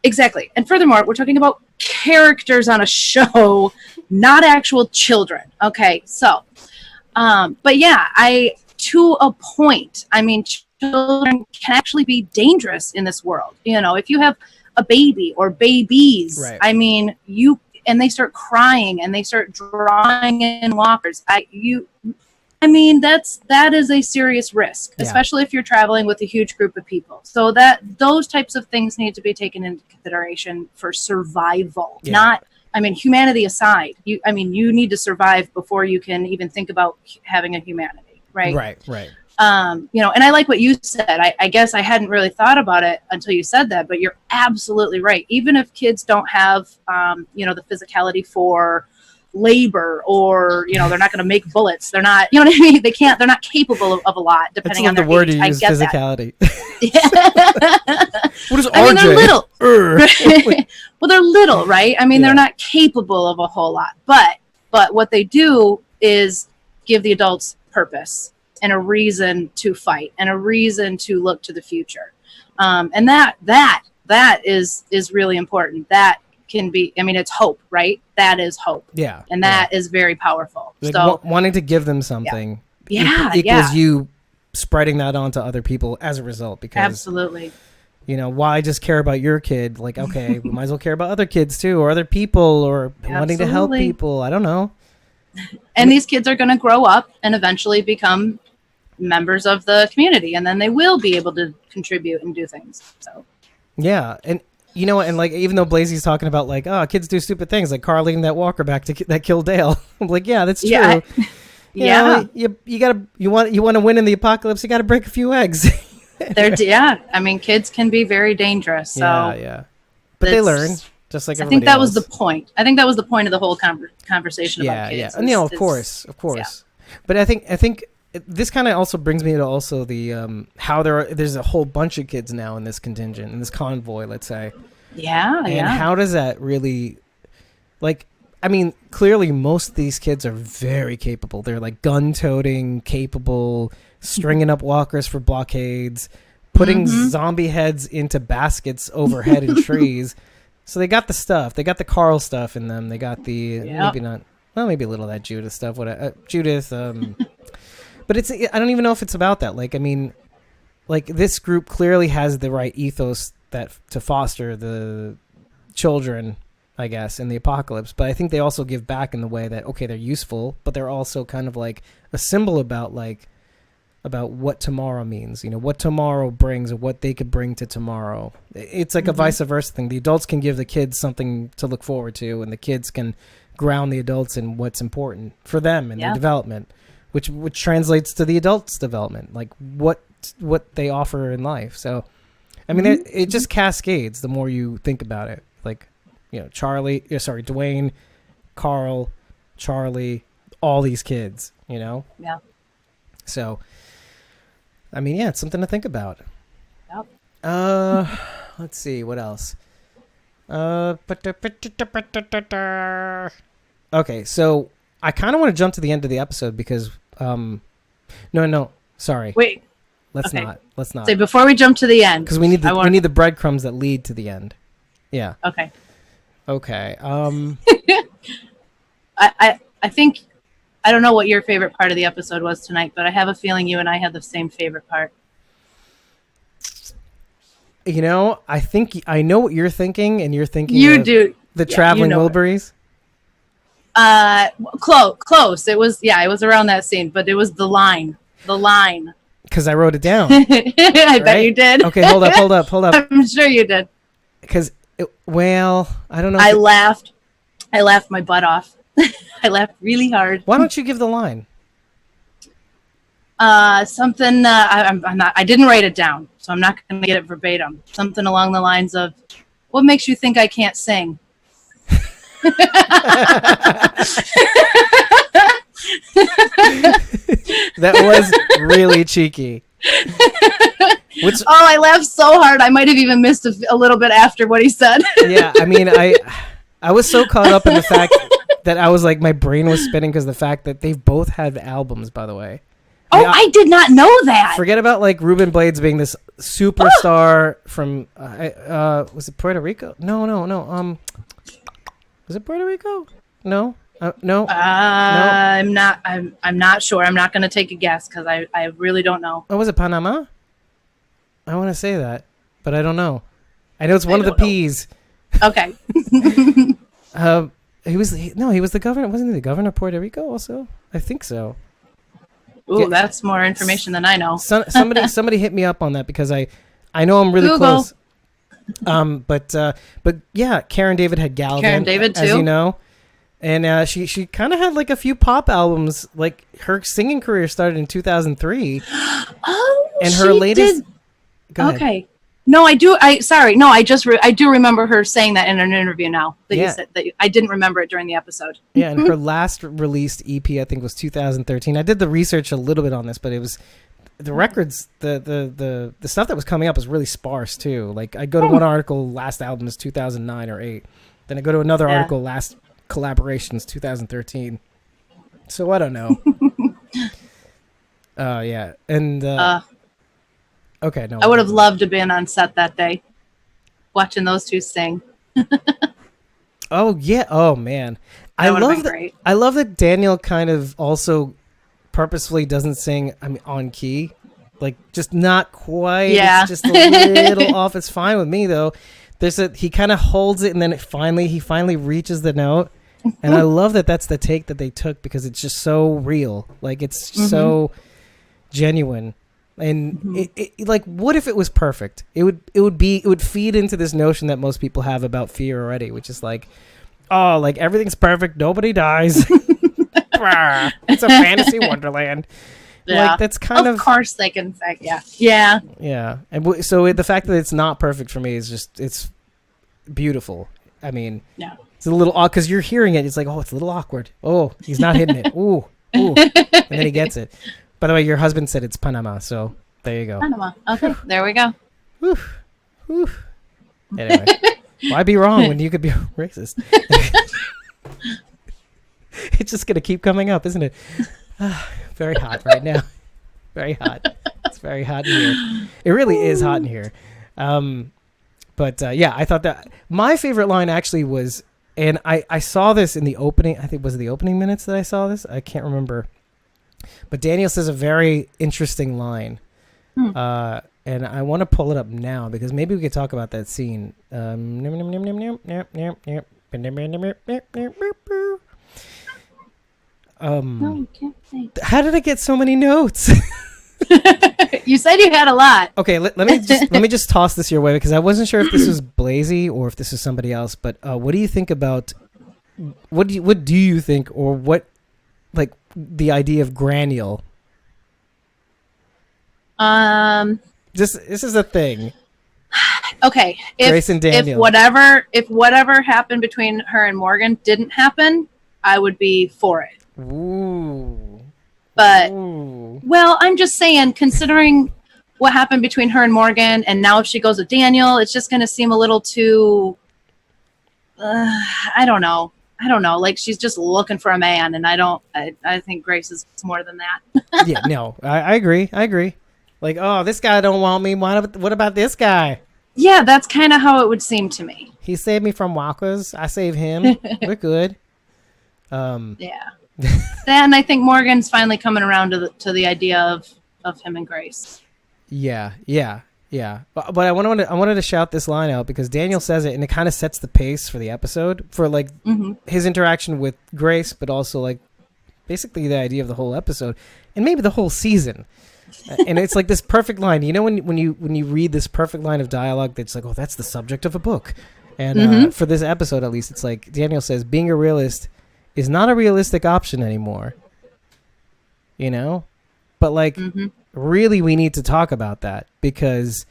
[SPEAKER 2] exactly. And furthermore, we're talking about characters on a show, not actual children. Okay, so, but yeah, to a point. I mean, children can actually be dangerous in this world. If you have a baby or babies, right. I mean, and they start crying and they start drawing in walkers. That is a serious risk, especially if you're traveling with a huge group of people. So those types of things need to be taken into consideration for survival. Humanity aside, you need to survive before you can even think about having a humanity, right? Right. And I like what you said. I guess I hadn't really thought about it until you said that, but you're absolutely right. Even if kids don't have, the physicality for labor, or, they're not going to make bullets. They're not, you know what I mean? They're not capable of a lot, depending on their
[SPEAKER 1] word
[SPEAKER 2] age.
[SPEAKER 1] You use, physicality. What is RJ?
[SPEAKER 2] I mean, they're little. Well, they're little, right? I mean, they're not capable of a whole lot, but what they do is give the adults purpose and a reason to fight and a reason to look to the future. And that is really important. That can be, it's hope, right? That is hope. Yeah. And that is very powerful.
[SPEAKER 1] Like
[SPEAKER 2] so
[SPEAKER 1] wanting to give them something equals you spreading that on to other people as a result, because
[SPEAKER 2] absolutely.
[SPEAKER 1] Why just care about your kid? Like, okay, we might as well care about other kids too, or other people, or wanting to help people. I don't know.
[SPEAKER 2] And these kids are going to grow up and eventually become members of the community, and then they will be able to contribute and do things. So, yeah.
[SPEAKER 1] And and like, even though Blazey's talking about like, kids do stupid things, like carling that walker back that killed Dale. I'm like, yeah, that's true.
[SPEAKER 2] Yeah.
[SPEAKER 1] You want to win in the apocalypse, you got to break a few eggs.
[SPEAKER 2] Kids can be very dangerous. So
[SPEAKER 1] but they learn. Just like
[SPEAKER 2] I think that was the point. I think that was the point of the whole conversation about kids.
[SPEAKER 1] Yeah, of course. Yeah. But I think this kind of also brings me to also the how there's a whole bunch of kids now in this contingent, in this convoy, let's say.
[SPEAKER 2] Yeah,
[SPEAKER 1] and how does that really, like, clearly most of these kids are very capable. They're like gun-toting, capable, stringing up walkers for blockades, putting zombie heads into baskets overhead in trees. So they got the stuff. They got the Carl stuff in them. They got the maybe a little of that Judith stuff. Judith. But I don't even know if it's about that. Like this group clearly has the right ethos to foster the children, I guess, in the apocalypse. But I think they also give back in the way that, okay, they're useful, but they're also kind of like a symbol about what tomorrow means, what tomorrow brings or what they could bring to tomorrow. It's like a vice versa thing. The adults can give the kids something to look forward to, and the kids can ground the adults in what's important for them and their development, which translates to the adults' development, like what they offer in life. So, it just cascades the more you think about it. Like, Dwayne, Carl, Charlie, all these kids, Yeah. So, it's something to think about. Yep. Let's see, what else? Okay, so I kind of want to jump to the end of the episode because, no, sorry.
[SPEAKER 2] Wait.
[SPEAKER 1] Let's not.
[SPEAKER 2] So before we jump to the end,
[SPEAKER 1] because we need the breadcrumbs that lead to the end. Yeah.
[SPEAKER 2] Okay.
[SPEAKER 1] I
[SPEAKER 2] think. I don't know what your favorite part of the episode was tonight, but I have a feeling you and I had the same favorite part.
[SPEAKER 1] I think I know what you're thinking, and you're thinking
[SPEAKER 2] you do
[SPEAKER 1] the traveling Wilburys.
[SPEAKER 2] Close. It was around that scene, but it was the line.
[SPEAKER 1] Because I wrote it down.
[SPEAKER 2] I bet you did.
[SPEAKER 1] Okay, hold up.
[SPEAKER 2] I'm sure you did.
[SPEAKER 1] Because, I don't know.
[SPEAKER 2] I laughed my butt off. I laughed really hard.
[SPEAKER 1] Why don't you give the line?
[SPEAKER 2] Something. I'm not. I didn't write it down, so I'm not going to get it verbatim. Something along the lines of, "What makes you think I can't sing?"
[SPEAKER 1] That was really cheeky.
[SPEAKER 2] I laughed so hard I might have even missed a little bit after what he said.
[SPEAKER 1] Yeah, I mean, I was so caught up in the fact that I was like, my brain was spinning because the fact that they've both had albums, by the way.
[SPEAKER 2] I did not know that.
[SPEAKER 1] Forget about like Ruben Blades being this superstar from was it Puerto Rico? No. Was it Puerto Rico? No. No.
[SPEAKER 2] I'm not sure. I'm not going to take a guess because I really don't know.
[SPEAKER 1] Oh, was it Panama? I want to say that, but I don't know. I know it's one of the P's.
[SPEAKER 2] Okay.
[SPEAKER 1] He was the governor. Wasn't he the governor of Puerto Rico also? I think so.
[SPEAKER 2] Ooh,
[SPEAKER 1] Yeah.
[SPEAKER 2] That's more information than I know.
[SPEAKER 1] Somebody hit me up on that because I know I'm really
[SPEAKER 2] Google.
[SPEAKER 1] close. But yeah, Karen David had Galvin.
[SPEAKER 2] Karen David,
[SPEAKER 1] as
[SPEAKER 2] too?
[SPEAKER 1] you know, and she kind of had like a few pop albums. Like her singing career started in 2003.
[SPEAKER 2] Oh,
[SPEAKER 1] and her latest.
[SPEAKER 2] Did.
[SPEAKER 1] Go ahead.
[SPEAKER 2] Okay. No, I do. I do remember her saying that in an interview now. You said that I didn't remember it during the episode.
[SPEAKER 1] Yeah, and her last released EP, I think, was 2013. I did the research a little bit on this, but it was the records, the stuff that was coming up was really sparse too. Like I go to one article, last album is 2009 or 8. Then I go to another article, last collaboration is 2013. So I don't know. Yeah, and okay, no.
[SPEAKER 2] I would have loved to have been on set that day, watching those two sing.
[SPEAKER 1] Oh yeah. Oh man. I love that Daniel kind of also purposefully doesn't sing, on key. Like just not quite.
[SPEAKER 2] Yeah.
[SPEAKER 1] It's just a little off. It's fine with me though. He kind of holds it and then he finally reaches the note. And I love that that's the take that they took because it's just so real. Like it's so genuine. And it like, what if it was perfect? It would feed into this notion that most people have about fear already, which is like, oh, like everything's perfect, nobody dies. It's a fantasy wonderland.
[SPEAKER 2] Yeah.
[SPEAKER 1] Like that's kind
[SPEAKER 2] of course they can say, yeah.
[SPEAKER 1] And so the fact that it's not perfect for me is just, it's beautiful. I mean, it's a little odd because you're hearing it. It's like, oh, it's a little awkward. Oh, he's not hitting it. Ooh, and then he gets it. By the way, your husband said it's Panama, so there you go.
[SPEAKER 2] Panama. Okay, there we go.
[SPEAKER 1] Whew. Anyway, why be wrong when you could be racist? It's just going to keep coming up, isn't it? Very hot right now. Very hot. It's very hot in here. It really is hot in here. But I thought that my favorite line actually was, and I saw this in the opening, I think was it the opening minutes that I saw this? I can't remember. But Daniel says a very interesting line. And I want to pull it up now because maybe we could talk about that scene. How did I get so many notes?
[SPEAKER 2] You said you had a lot.
[SPEAKER 1] Okay, let me just toss this your way because I wasn't sure if this was Blasey or if this is somebody else. But what do you think about what do you think or what like the idea of granule? This is a thing.
[SPEAKER 2] Okay,
[SPEAKER 1] Grace and Daniel.
[SPEAKER 2] if whatever happened between her and Morgan didn't happen, I would be for it.
[SPEAKER 1] Ooh.
[SPEAKER 2] But well, I'm just saying, considering what happened between her and Morgan, and now if she goes with Daniel, it's just going to seem a little too. I don't know. Like she's just looking for a man, and I think Grace is more than that.
[SPEAKER 1] Yeah, no, I agree. Like, oh, this guy don't want me. What about this guy?
[SPEAKER 2] Yeah, that's kind of how it would seem to me.
[SPEAKER 1] He saved me from walkers. I saved him. We're good.
[SPEAKER 2] Yeah. Then I think Morgan's finally coming around to the idea of him and Grace.
[SPEAKER 1] Yeah. Yeah, but I wanted to shout this line out because Daniel says it, and it kind of sets the pace for the episode, for like his interaction with Grace, but also like basically the idea of the whole episode and maybe the whole season. And it's like this perfect line. You know, when you read this perfect line of dialogue, that's like, oh, that's the subject of a book. And for this episode, at least, it's like Daniel says, being a realist is not a realistic option anymore. You know, but like. Really, we need to talk about that because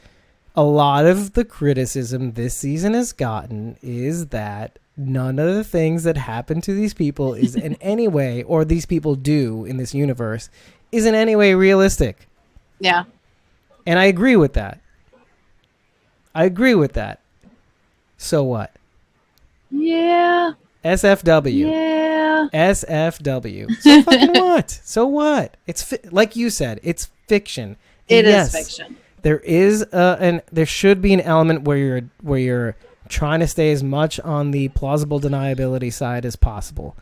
[SPEAKER 1] a lot of the criticism this season has gotten is that none of the things that happen to these people is in any way, or these people do in this universe, is in any way realistic.
[SPEAKER 2] Yeah.
[SPEAKER 1] And I agree with that. So what?
[SPEAKER 2] Yeah.
[SPEAKER 1] SFW.
[SPEAKER 2] Yeah.
[SPEAKER 1] SFW. So fucking what? So what? It's like you said, it's fiction.
[SPEAKER 2] It is fiction.
[SPEAKER 1] There is and there should be an element where you're trying to stay as much on the plausible deniability side as possible.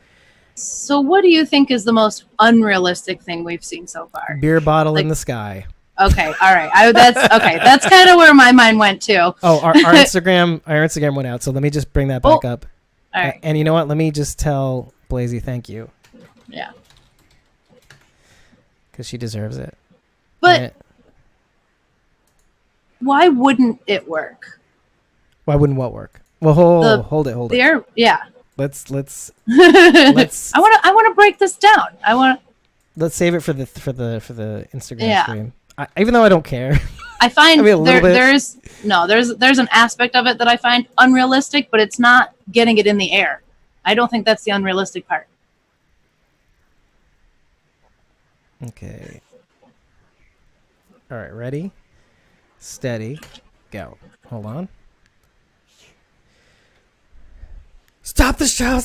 [SPEAKER 2] So what do you think is the most unrealistic thing we've seen so far?
[SPEAKER 1] Beer bottle in the sky.
[SPEAKER 2] Okay, all right. That's kind of where my mind went too.
[SPEAKER 1] Oh, our Instagram went out, so let me just bring that back up.
[SPEAKER 2] All right.
[SPEAKER 1] And you know what? Let me just tell Blazy thank you.
[SPEAKER 2] Yeah.
[SPEAKER 1] Because she deserves it.
[SPEAKER 2] But why wouldn't it work?
[SPEAKER 1] Why wouldn't what work? Well, hold it.
[SPEAKER 2] Yeah.
[SPEAKER 1] Let's
[SPEAKER 2] I want to break this down.
[SPEAKER 1] Let's save it for the Instagram stream. Even though I don't care.
[SPEAKER 2] I find there's an aspect of it that I find unrealistic, but it's not getting it in the air. I don't think that's the unrealistic part.
[SPEAKER 1] Okay. All right, ready? Steady. Go. Hold on. Stop the show.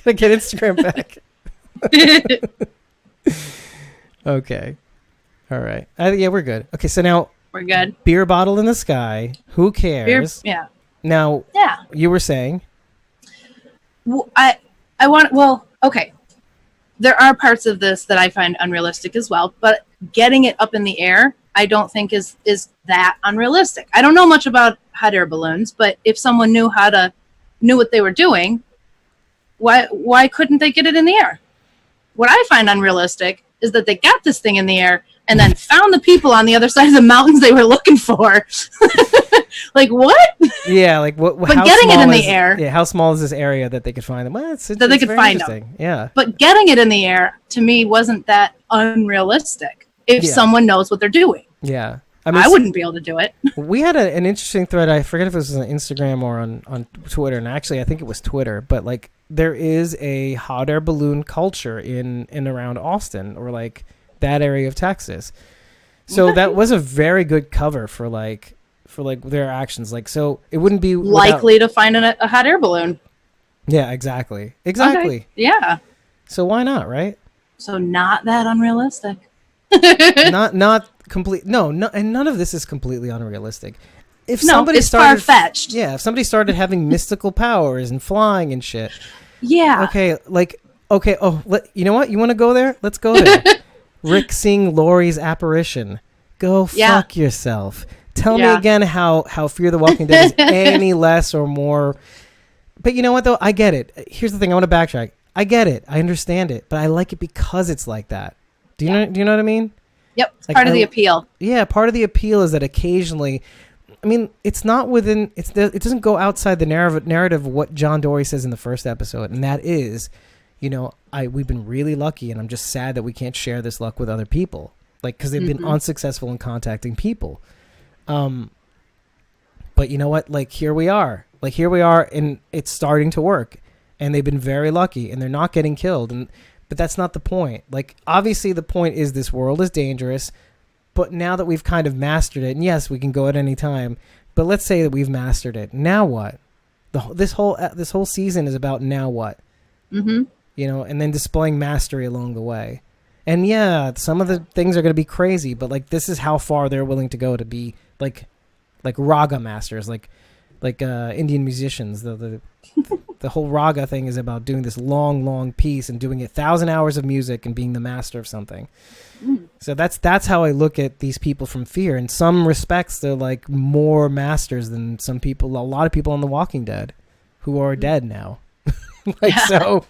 [SPEAKER 1] Gotta get Instagram back. Okay. All right. Yeah, we're good. Okay, so now
[SPEAKER 2] we're good.
[SPEAKER 1] Beer bottle in the sky. Who cares?
[SPEAKER 2] Yeah.
[SPEAKER 1] Now, you were saying?
[SPEAKER 2] Okay. There are parts of this that I find unrealistic as well, but getting it up in the air, I don't think is that unrealistic. I don't know much about hot air balloons, but if someone knew what they were doing, why couldn't they get it in the air? What I find unrealistic is that they got this thing in the air and then found the people on the other side of the mountains they were looking for. Like, what?
[SPEAKER 1] Yeah, like what?
[SPEAKER 2] But getting it in the air.
[SPEAKER 1] Yeah, how small is this area that they could find them? Well,
[SPEAKER 2] that they could find them.
[SPEAKER 1] Yeah.
[SPEAKER 2] But getting it in the air, to me, wasn't that unrealistic if someone knows what they're doing.
[SPEAKER 1] Yeah.
[SPEAKER 2] I wouldn't be able to do it.
[SPEAKER 1] We had an interesting thread. I forget if it was on Instagram or on Twitter. And actually, I think it was Twitter. But like, there is a hot air balloon culture in around Austin or like that area of Texas. So that was a very good cover for their actions. Like, so it wouldn't be
[SPEAKER 2] likely to find a hot air balloon.
[SPEAKER 1] Yeah, exactly.
[SPEAKER 2] Okay. Yeah.
[SPEAKER 1] So why not, right?
[SPEAKER 2] So not that unrealistic.
[SPEAKER 1] not complete. No, and none of this is completely unrealistic.
[SPEAKER 2] It's far-fetched.
[SPEAKER 1] Yeah, if somebody started having mystical powers and flying and shit.
[SPEAKER 2] Yeah.
[SPEAKER 1] Okay. Oh, you know what? You want to go there? Let's go there. Rick seeing Laurie's apparition. Go fuck yourself. Tell me again how Fear the Walking Dead is any less or more. But you know what, though? I get it. Here's the thing. I want to backtrack. I get it. I understand it. But I like it because it's like that. Do you know what I mean?
[SPEAKER 2] Yep. It's part of the appeal.
[SPEAKER 1] Yeah. Part of the appeal is that occasionally, I mean, it's not within, it doesn't go outside the narrative of what John Dory says in the first episode. And that is, we've been really lucky and I'm just sad that we can't share this luck with other people. Like, because they've been unsuccessful in contacting people. But you know what? Like, here we are and it's starting to work and they've been very lucky and they're not getting killed. But that's not the point. Like, obviously the point is this world is dangerous, but now that we've kind of mastered it, and yes, we can go at any time, but let's say that we've mastered it. Now what? This whole season is about now what? Mm-hmm. And then displaying mastery along the way. And yeah, some of the things are going to be crazy, but like this is how far they're willing to go to be like Raga masters, like Indian musicians. The whole raga thing is about doing this long piece and doing 1,000 hours of music and being the master of something. So that's how I look at these people from Fear. In some respects, they're like more masters than some people. A lot of people on The Walking Dead, who are dead now. So,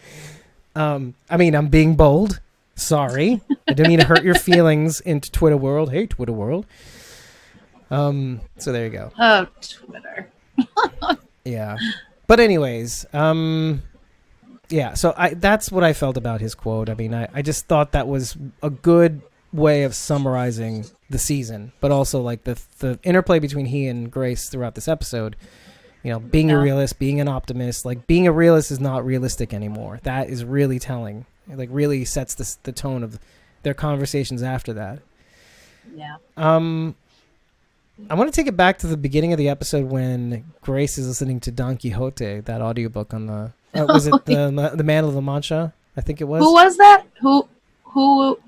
[SPEAKER 1] I mean, I'm being bold. Sorry, I don't mean to hurt your feelings into Twitter world. Hey, Twitter world. So there you go.
[SPEAKER 2] Oh, Twitter.
[SPEAKER 1] Yeah, but anyways, yeah. So that's what I felt about his quote. I mean, I just thought that was a good way of summarizing the season, but also like the interplay between he and Grace throughout this episode. You know, being a realist, being an optimist. Like, being a realist is not realistic anymore. That is really telling. It, like, really sets the tone of their conversations after that.
[SPEAKER 2] Yeah.
[SPEAKER 1] I want to take it back to the beginning of the episode when Grace is listening to Don Quixote, that audiobook on the was it the Man of La Mancha? I think it was.
[SPEAKER 2] Who was that? Who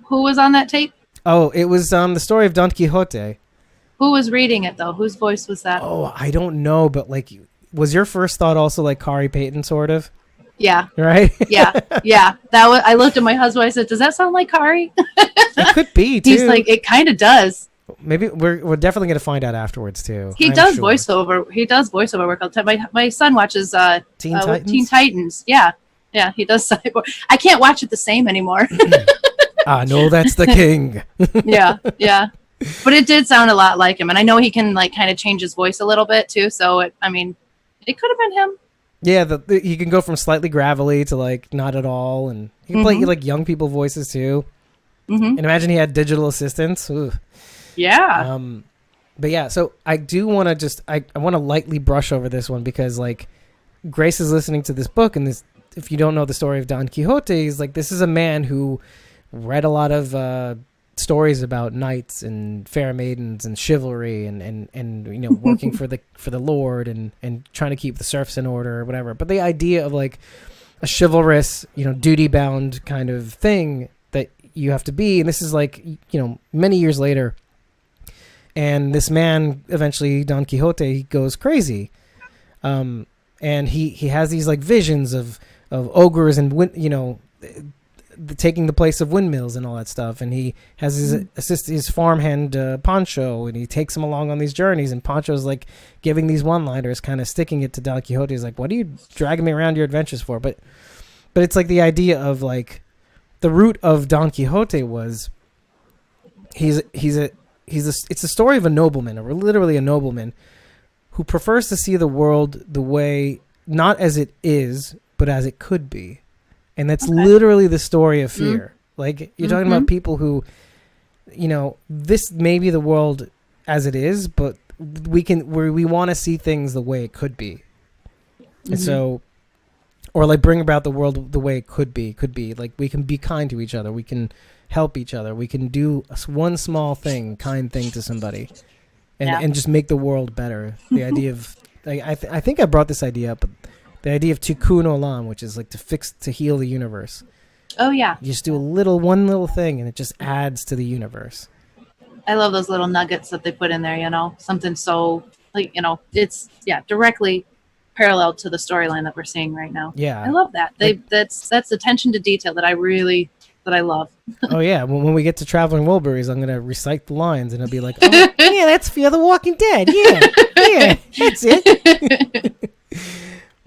[SPEAKER 2] was on that tape?
[SPEAKER 1] Oh, it was the story of Don Quixote.
[SPEAKER 2] Who was reading it though? Whose voice was that?
[SPEAKER 1] Oh, I don't know, but like, was your first thought also like Khary Payton, sort of?
[SPEAKER 2] Yeah.
[SPEAKER 1] Right?
[SPEAKER 2] Yeah. That was. I looked at my husband. I said, "Does that sound like Khary?"
[SPEAKER 1] It could be too.
[SPEAKER 2] He's like, "It kind of does."
[SPEAKER 1] Maybe we're definitely going to find out afterwards too.
[SPEAKER 2] He does voiceover. He does voiceover work all the time. My son watches
[SPEAKER 1] Teen Titans.
[SPEAKER 2] Teen Titans. Yeah. He does cyborg. I can't watch it the same anymore.
[SPEAKER 1] I know that's the king.
[SPEAKER 2] Yeah. But it did sound a lot like him, and I know he can like kind of change his voice a little bit too. So it could have been him.
[SPEAKER 1] Yeah, he can go from slightly gravelly to like not at all, and he can play like young people voices too. And imagine he had digital assistants. Ooh.
[SPEAKER 2] Yeah.
[SPEAKER 1] But yeah, so I do want to I want to lightly brush over this one because like Grace is listening to this book, and this, if you don't know the story of Don Quixote, is like, this is a man who read a lot of stories about knights and fair maidens and chivalry and you know, working for the Lord and trying to keep the serfs in order or whatever. But the idea of like a chivalrous, you know, duty bound kind of thing that you have to be, and this is like, you know, many years later. And this man, eventually, Don Quixote, he goes crazy. And he has these like visions of ogres and, taking the place of windmills and all that stuff. And he has his farmhand, Pancho, and he takes him along on these journeys. And Pancho's like giving these one-liners, kind of sticking it to Don Quixote. He's like, what are you dragging me around your adventures for? But it's like the idea of like, the root of Don Quixote was it's a story of a nobleman, or literally a nobleman, who prefers to see the world the way, not as it is, but as it could be. And that's literally the story of Fear. Like, you're talking about people who, you know, this may be the world as it is, but we want to see things the way it could be. And so, or like bring about the world the way it could be. Like, we can be kind to each other. We can help each other. We can do one small thing, kind thing to somebody, and just make the world better. The idea of, like, I think I brought this idea up, but the idea of Tikkun Olam, which is like to heal the universe. Oh yeah. You just do one little thing, and it just adds to the universe.
[SPEAKER 2] I love those little nuggets that they put in there. You know, something so like, you know, it's directly parallel to the storyline that we're seeing right now.
[SPEAKER 1] Yeah,
[SPEAKER 2] I love that. That's attention to detail that I love.
[SPEAKER 1] Oh yeah, when we get to Traveling Wilburys, I'm gonna recite the lines, and it'll be like, oh, yeah, that's Fear the Walking Dead. Yeah, that's it.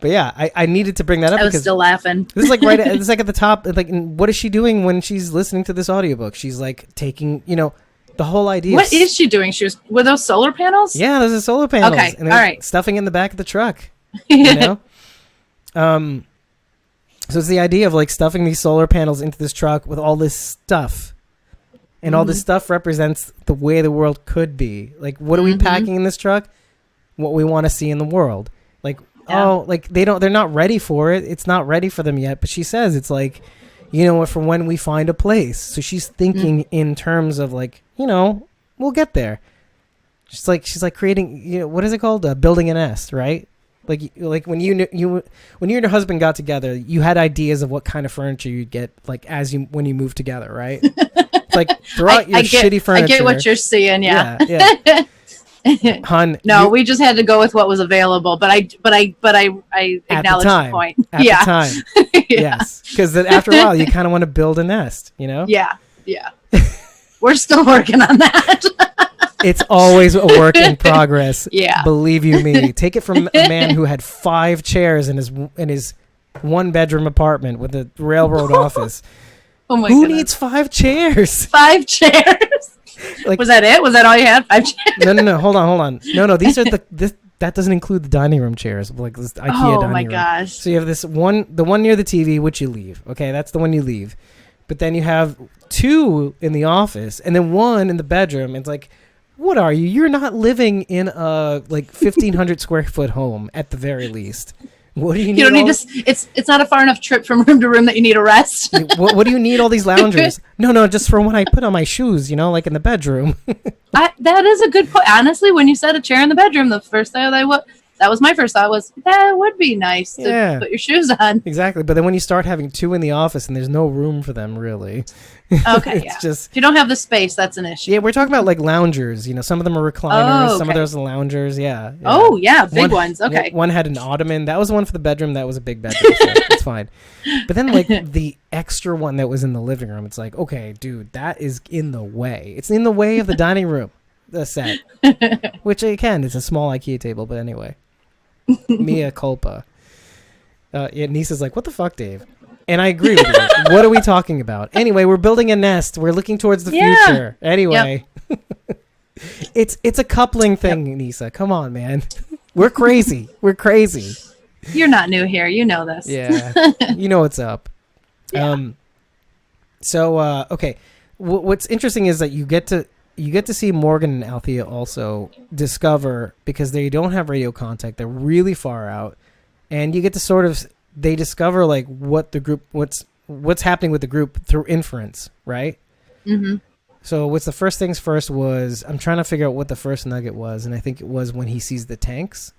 [SPEAKER 1] But yeah, I needed to bring that up.
[SPEAKER 2] I was still laughing.
[SPEAKER 1] This is like it's like at the top. Like, what is she doing when she's listening to this audiobook? She's like taking, you know, the whole idea.
[SPEAKER 2] What is she doing? Were those solar panels?
[SPEAKER 1] Yeah, those are solar panels.
[SPEAKER 2] Okay,
[SPEAKER 1] and
[SPEAKER 2] all right.
[SPEAKER 1] Stuffing in the back of the truck. You know. So it's the idea of like stuffing these solar panels into this truck with all this stuff. And all this stuff represents the way the world could be. Like, what are we packing in this truck? What we want to see in the world. Like, like they're not ready for it. It's not ready for them yet. But she says it's like, you know, from when we find a place. So she's thinking in terms of like, you know, we'll get there. She's like creating, you know, what is it called? Building a nest, right? Like when you and your husband got together, you had ideas of what kind of furniture you'd get, like when you moved together, right? Like throughout your shitty furniture.
[SPEAKER 2] I get what you're seeing, yeah.
[SPEAKER 1] Yeah. Hun,
[SPEAKER 2] No, we just had to go with what was available. But I acknowledge the point.
[SPEAKER 1] At the time. Yes. Because after a while, you kind of want to build a nest, you know?
[SPEAKER 2] Yeah. We're still working on that.
[SPEAKER 1] It's always a work in progress.
[SPEAKER 2] Yeah.
[SPEAKER 1] Believe you me. Take it from a man who had 5 chairs in his 1-bedroom apartment with a railroad office.
[SPEAKER 2] Oh my
[SPEAKER 1] Who
[SPEAKER 2] goodness.
[SPEAKER 1] needs 5 chairs?
[SPEAKER 2] 5 chairs.
[SPEAKER 1] Like,
[SPEAKER 2] was that it? Was that all you had? 5 chairs?
[SPEAKER 1] No. Hold on. No. These are that doesn't include the dining room chairs, like this IKEA dining room.
[SPEAKER 2] Oh my gosh.
[SPEAKER 1] So you have the one near the TV, which you leave. Okay, that's the one you leave. But then you have 2 in the office, and then 1 in the bedroom. It's like, what are you? You're not living in a 1,500 square foot home at the very least. What do you need?
[SPEAKER 2] You don't need to. It's not a far enough trip from room to room that you need a rest.
[SPEAKER 1] What do you need all these loungers? No, just for when I put on my shoes, like in the bedroom.
[SPEAKER 2] That is a good point. Honestly, when you said a chair in the bedroom, the first thing that was my first thought was that would be nice to put your shoes on.
[SPEAKER 1] Exactly, but then when you start having 2 in the office and there's no room for them, really.
[SPEAKER 2] Okay,
[SPEAKER 1] it's just
[SPEAKER 2] if you don't have the space, that's an issue.
[SPEAKER 1] Yeah, we're talking about loungers. Some of them are recliners,
[SPEAKER 2] okay.
[SPEAKER 1] some of those are loungers. Yeah.
[SPEAKER 2] Oh yeah, big ones. Okay.
[SPEAKER 1] One had an ottoman. That was one for the bedroom. That was a big bedroom. So it's fine. But then the extra one that was in the living room, it's like, okay, dude, that is in the way. It's in the way of the dining room, the set. Which again, it's a small IKEA table, but anyway. Mea culpa. Nisa's like, what the fuck, Dave? And I agree with you. What are we talking about? Anyway, we're building a nest. We're looking towards the future. Anyway. Yep. It's a coupling thing, Nisa. Come on, man. We're crazy.
[SPEAKER 2] You're not new here. You know this.
[SPEAKER 1] Yeah. You know what's up. Yeah. Okay. What's interesting is that you get to see Morgan and Althea also discover, because they don't have radio contact. They're really far out. And you get to they discover what the group, what's happening with the group through inference, right?
[SPEAKER 2] Mm-hmm.
[SPEAKER 1] So what's the first things first was, I'm trying to figure out what the first nugget was. And I think it was when he sees the tankers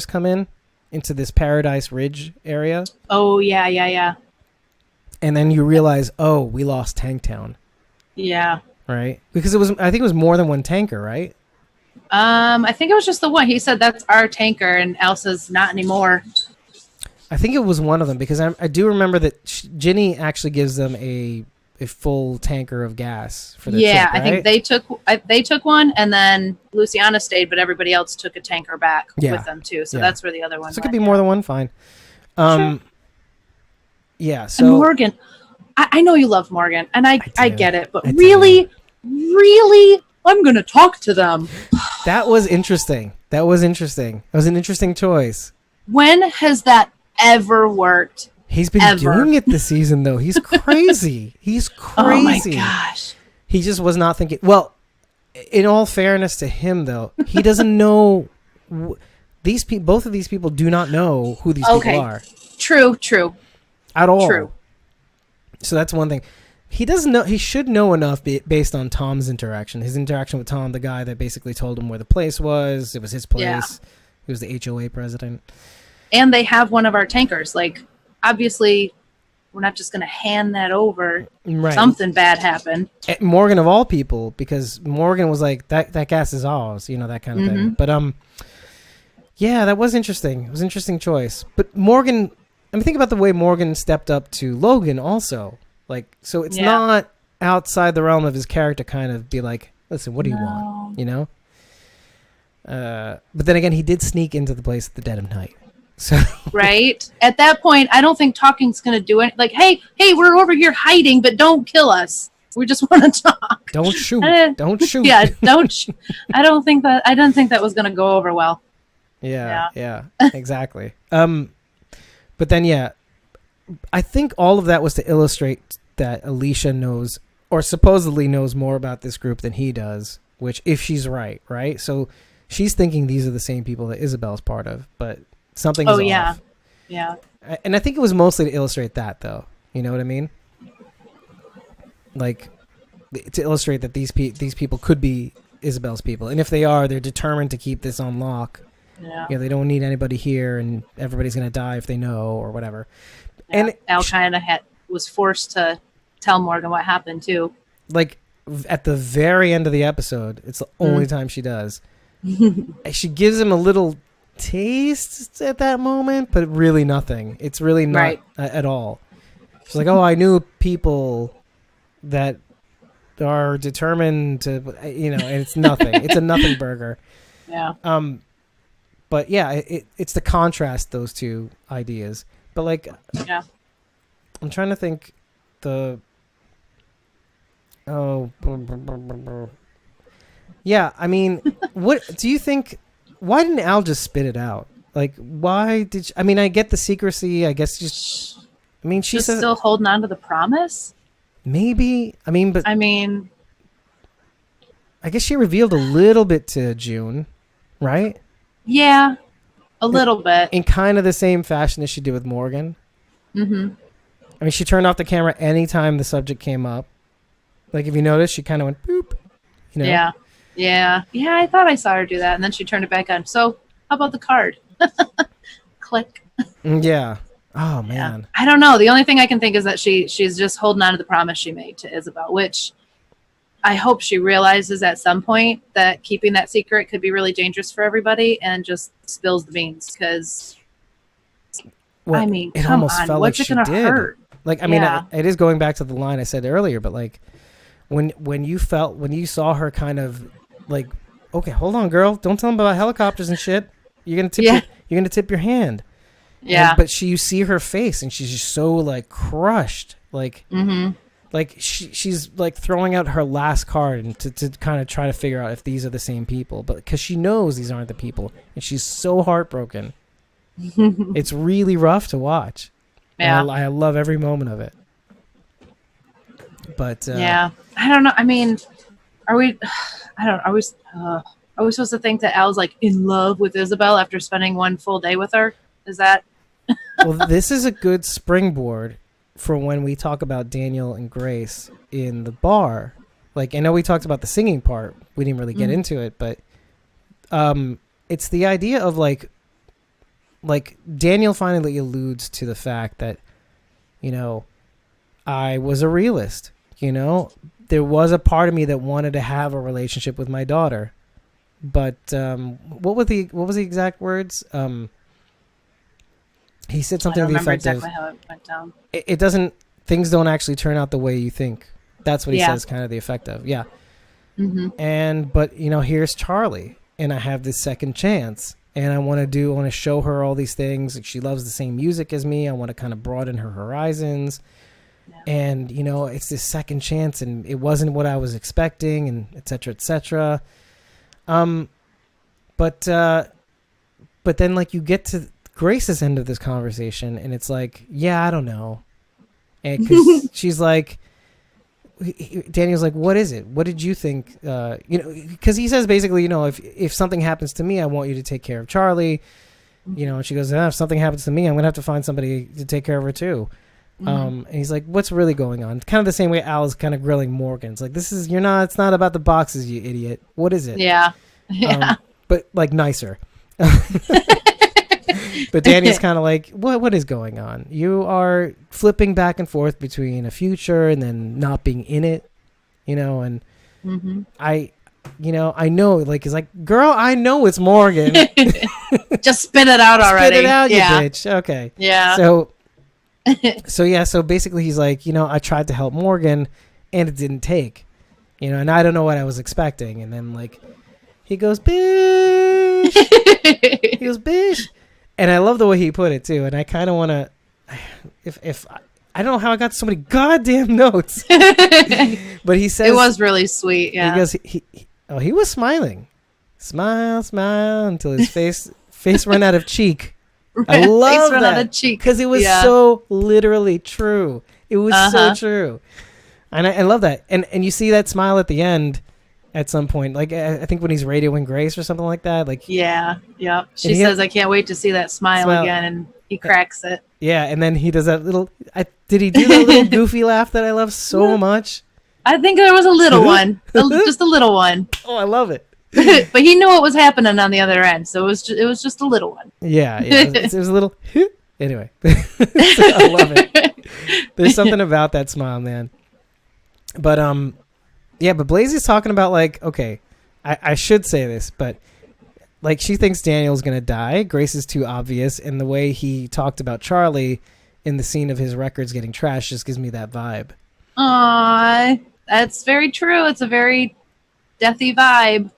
[SPEAKER 1] come into this Paradise Ridge area.
[SPEAKER 2] Oh yeah.
[SPEAKER 1] And then you realize, oh, we lost Tank Town.
[SPEAKER 2] Yeah.
[SPEAKER 1] Right? Because I think it was more than one tanker, right?
[SPEAKER 2] I think it was just the one. He said that's our tanker, and Al says not anymore.
[SPEAKER 1] I think it was one of them, because I do remember that Ginny actually gives them a full tanker of gas for their trip, right?
[SPEAKER 2] I think they took one, and then Luciana stayed, but everybody else took a tanker back with them too. So that's where the other one.
[SPEAKER 1] So it could be more than one. Fine.
[SPEAKER 2] Sure.
[SPEAKER 1] Yeah. So
[SPEAKER 2] and Morgan, I know you love Morgan, and I get it, but really, I'm gonna talk to them.
[SPEAKER 1] That was interesting. That was an interesting choice.
[SPEAKER 2] When has that ever worked?
[SPEAKER 1] He's been doing it this season, though. He's crazy.
[SPEAKER 2] Oh my gosh.
[SPEAKER 1] He just was not thinking. Well, in all fairness to him, though, he doesn't know. Both of these people do not know who these people are.
[SPEAKER 2] True.
[SPEAKER 1] At all.
[SPEAKER 2] True.
[SPEAKER 1] So that's one thing. He doesn't know. He should know enough based on Tom's interaction. His interaction with Tom, the guy that basically told him where the place was. It was his place. Yeah. He was the HOA president.
[SPEAKER 2] And they have one of our tankers. Obviously, we're not just going to hand that over. Right. Something bad happened.
[SPEAKER 1] Morgan of all people, because Morgan was like, that gas is ours, that kind of thing. But yeah, that was interesting. It was an interesting choice. But Morgan, think about the way Morgan stepped up to Logan also. So it's not outside the realm of his character kind of be like, listen, what do you want? But then again, he did sneak into the place at the dead of night. So
[SPEAKER 2] right at that point, I don't think talking's going to do it. Hey, we're over here hiding, but don't kill us. We just want to talk.
[SPEAKER 1] Don't shoot. Don't shoot.
[SPEAKER 2] Yeah, don't. I didn't think that was going to go over well.
[SPEAKER 1] Yeah, exactly. But then I think all of that was to illustrate that Alicia knows, or supposedly knows, more about this group than he does. Which, if she's right? So she's thinking these are the same people that Isabelle's part of, but something is off. Yeah. And I think it was mostly to illustrate that, though. You know what I mean? To illustrate that these people could be Isabelle's people, and if they are, they're determined to keep this on lock. Yeah. They don't need anybody here, and everybody's gonna die if they know or whatever. Yeah. And
[SPEAKER 2] Al kind of was forced to tell Morgan what happened too.
[SPEAKER 1] At the very end of the episode, it's the only time she does. she gives him a little taste at that moment, but really nothing. It's really not at all. She's like, oh, I knew people that are determined to, and it's nothing. It's a nothing burger.
[SPEAKER 2] Yeah.
[SPEAKER 1] But yeah, it's the contrast, those two ideas. But like,
[SPEAKER 2] yeah,
[SPEAKER 1] I'm trying to think yeah, I mean, what do you think? Why didn't Al just spit it out? Like, why did she, I mean, I get the secrecy. I guess just, I mean, she's
[SPEAKER 2] still holding on to the promise.
[SPEAKER 1] Maybe. I mean, but
[SPEAKER 2] I mean,
[SPEAKER 1] I guess she revealed a little bit to June, right?
[SPEAKER 2] Yeah, a little bit.
[SPEAKER 1] In kind of the same fashion as she did with Morgan. Mm-hmm. I mean, she turned off the camera anytime the subject came up. Like, if you notice, she kind of went boop.
[SPEAKER 2] Yeah. Yeah. Yeah, I thought I saw her do that, and then she turned it back on. So, how about the card? Click.
[SPEAKER 1] Yeah. Oh, man.
[SPEAKER 2] Yeah. I don't know. The only thing I can think is that she's just holding on to the promise she made to Isabelle, which I hope she realizes at some point that keeping that secret could be really dangerous for everybody and just spills the beans. Because, I mean, come on. What's it going to hurt?
[SPEAKER 1] Like, I mean, it is going back to the line I said earlier, but like, when you saw her kind of like, okay, hold on, girl, don't tell them about helicopters and shit. You're gonna tip your hand.
[SPEAKER 2] Yeah.
[SPEAKER 1] But you see her face, and she's just so like crushed, like, like she's like throwing out her last card and to kind of try to figure out if these are the same people, but because she knows these aren't the people, and she's so heartbroken. It's really rough to watch. Yeah, I love every moment of it. But
[SPEAKER 2] yeah, I don't know. I mean, are we? I don't. Are we supposed to think that Al's like in love with Isabelle after spending one full day with her? Is that?
[SPEAKER 1] Well, this is a good springboard for when we talk about Daniel and Grace in the bar. Like, I know we talked about the singing part. We didn't really get into it, but it's the idea of like Daniel finally alludes to the fact that, I was a realist. There was a part of me that wanted to have a relationship with my daughter, but what was the exact words? He said something to the effect of,
[SPEAKER 2] exactly how it went down.
[SPEAKER 1] It doesn't. Things don't actually turn out the way you think. That's what he says. Kind of the effect of, yeah. Mm-hmm. But here's Charlie, and I have this second chance, and I want to show her all these things. She loves the same music as me. I want to kind of broaden her horizons. And, it's this second chance, and it wasn't what I was expecting, and et cetera, et cetera. But then, like, you get to Grace's end of this conversation, and it's like, yeah, I don't know. And because she's like, Daniel's like, what is it? What did you think? Because he says basically, if something happens to me, I want you to take care of Charlie. And she goes, if something happens to me, I'm going to have to find somebody to take care of her too. And he's like, what's really going on? Kind of the same way Al is kind of grilling Morgan. It's like, it's not about the boxes, you idiot. What is it?
[SPEAKER 2] Yeah. Yeah.
[SPEAKER 1] But like nicer. But Danny's kind of like, what is going on? You are flipping back and forth between a future and then not being in it, and I know, like, it's like, girl, I know it's Morgan.
[SPEAKER 2] Just spit it out already.
[SPEAKER 1] Spit it out, you bitch. Okay.
[SPEAKER 2] Yeah.
[SPEAKER 1] So basically he's like, I tried to help Morgan and it didn't take, and I don't know what I was expecting. And then like, he goes, bish. He goes, bish. And I love the way he put it too. And I kind of want to, if I don't know how I got so many goddamn notes, but he says
[SPEAKER 2] it was really sweet. Yeah.
[SPEAKER 1] He goes, he was smiling, smile until his face ran out of cheek. I love that because it was so literally true. It was so true, and I love that. And you see that smile at the end. At some point, like I think when he's radioing Grace or something like that, like
[SPEAKER 2] She says, "I can't wait to see that smile again," and he cracks it.
[SPEAKER 1] Yeah, and then he does that little. Did he do that little goofy laugh that I love so much?
[SPEAKER 2] I think there was a little one, just a little one.
[SPEAKER 1] Oh, I love it.
[SPEAKER 2] But he knew what was happening on the other end, so it was just a little one.
[SPEAKER 1] Yeah, it was a little. Anyway, I love it. There's something about that smile, man. But yeah, but Blazy's talking about like, okay, I should say this, but like she thinks Daniel's gonna die. Grace is too obvious, and the way he talked about Charlie in the scene of his records getting trashed just gives me that vibe.
[SPEAKER 2] Aww, that's very true. It's a very deathy vibe.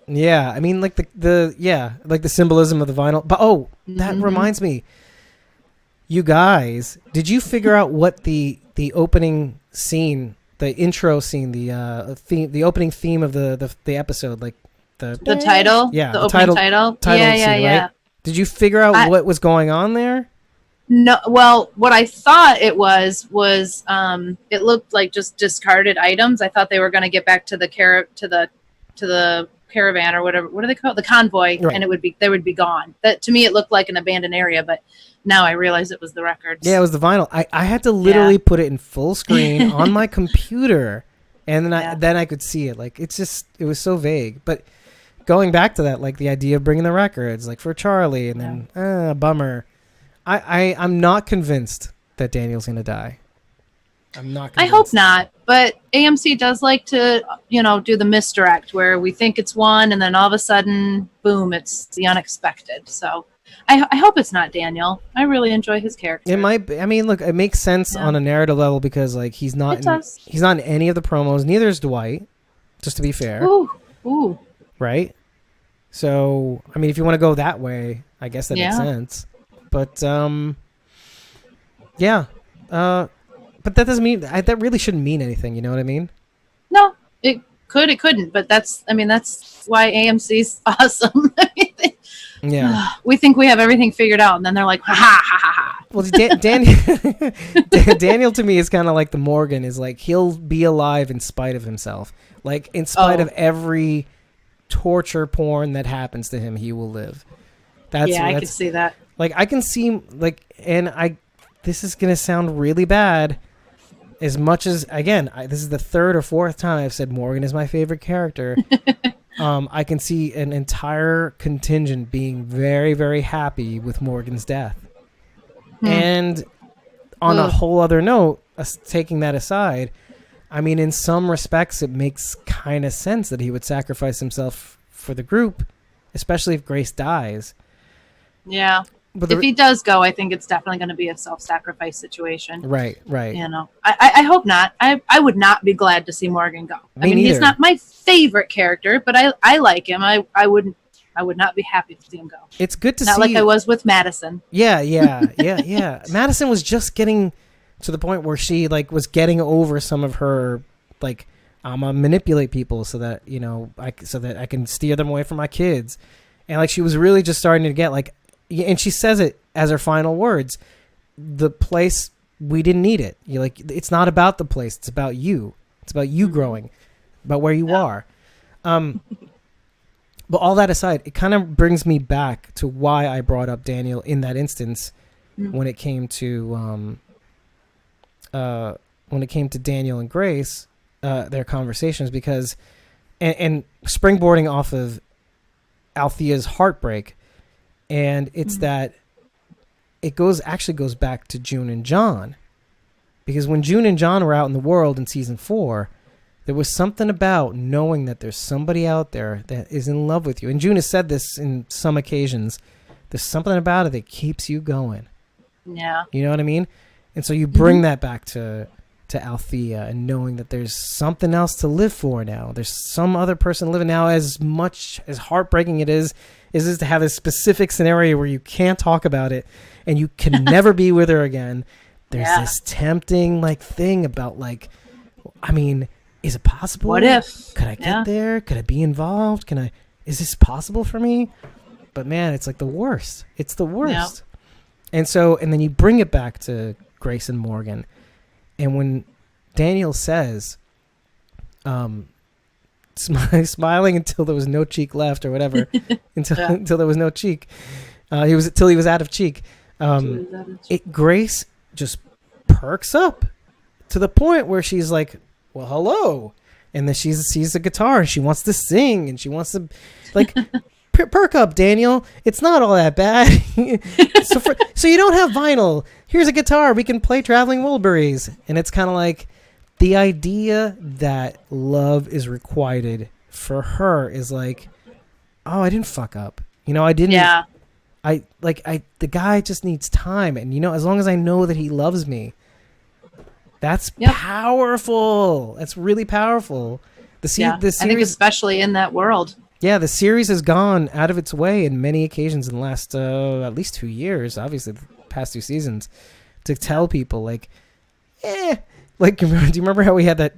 [SPEAKER 1] Yeah, I mean, like like the symbolism of the vinyl. But that reminds me, you guys, did you figure out what the opening scene, the intro scene, the opening theme of the episode, like the
[SPEAKER 2] title,
[SPEAKER 1] yeah,
[SPEAKER 2] the opening title,
[SPEAKER 1] yeah. Right? Did you figure out what was going on there?
[SPEAKER 2] No, well, what I thought it was it looked like just discarded items. I thought they were going to get back to the caravan or whatever. What do they call it? The convoy, right. And they would be gone. That to me, it looked like an abandoned area, but now I realize it was the records.
[SPEAKER 1] Yeah, it was the vinyl. I had to literally put it in full screen on my computer, and then I could see it. Like it was so vague. But going back to that, like the idea of bringing the records, like for Charlie, and then bummer. I'm not convinced that Daniel's gonna die. I'm not convinced.
[SPEAKER 2] I hope not, but AMC does like to, do the misdirect where we think it's one and then all of a sudden, boom, it's the unexpected. So I hope it's not Daniel. I really enjoy his character.
[SPEAKER 1] It might be. I mean, look, it makes sense on a narrative level because like he's not in any of the promos, neither is Dwight, just to be fair.
[SPEAKER 2] Ooh. Right?
[SPEAKER 1] So, I mean, if you want to go that way, I guess that makes sense. But but that doesn't mean that really shouldn't mean anything. You know what I mean?
[SPEAKER 2] No, it couldn't. But that's why AMC's awesome.
[SPEAKER 1] Yeah,
[SPEAKER 2] we think we have everything figured out, and then they're like, ha ha ha ha ha.
[SPEAKER 1] Well, Daniel to me is kind of like the Morgan. Is like he'll be alive in spite of himself. Like in spite of every torture porn that happens to him, he will live. I can see that. Like I can see this is gonna sound really bad. As much as this is the third or fourth time I've said Morgan is my favorite character. I can see an entire contingent being very, very happy with Morgan's death. And on a whole other note, taking that aside, I mean, in some respects, it makes kind of sense that he would sacrifice himself for the group, especially if Grace dies. Yeah. But
[SPEAKER 2] if he does go, I think it's definitely going to be a self-sacrifice situation.
[SPEAKER 1] Right.
[SPEAKER 2] I hope not. I would not be glad to see Morgan go. He's not my favorite character, but I like him. I would not be happy to see him go.
[SPEAKER 1] It's good to see.
[SPEAKER 2] Not like I was with Madison.
[SPEAKER 1] Yeah. Madison was just getting to the point where she was getting over some of her I'm gonna manipulate people so that I can steer them away from my kids, and she was really just starting to get and she says it as her final words. The place, we didn't need it. It's not about the place. It's about you. It's about you growing, about where you are. But all that aside, it kind of brings me back to why I brought up Daniel in that instance when it came to Daniel and Grace, their conversations, because and springboarding off of Althea's heartbreak. And it's that it actually goes back to June and John, because when June and John were out in the world in season 4, there was something about knowing that there's somebody out there that is in love with you. And June has said this in some occasions. There's something about it that keeps you going.
[SPEAKER 2] Yeah.
[SPEAKER 1] You know what I mean? And so you bring that back to Althea, and knowing that there's something else to live for now. There's some other person living now. As much as heartbreaking it is to have this specific scenario where you can't talk about it and you can never be with her again. There's this tempting thing about is it possible?
[SPEAKER 2] What if?
[SPEAKER 1] Could I get there? Could I be involved? Is this possible for me? But man, it's the worst. It's the worst. Yeah. And then you bring it back to Grace and Morgan. And when Daniel says, smiling until there was no cheek left, or whatever, until there was no cheek, he was out of cheek. Grace just perks up to the point where she's like, "Well, hello," and then she sees the guitar and she wants to sing and she wants to perk up, Daniel. It's not all that bad. So you don't have vinyl. Here's a guitar. We can play Traveling Wilburys. And it's kind of the idea that love is requited for her is oh, I didn't fuck up. I didn't.
[SPEAKER 2] Yeah.
[SPEAKER 1] The guy just needs time, and as long as I know that he loves me, that's powerful. That's really powerful. The series,
[SPEAKER 2] I think especially in that world.
[SPEAKER 1] Yeah, the series has gone out of its way in many occasions in the last at least 2 years, obviously the past 2 seasons, to tell people do you remember how we had that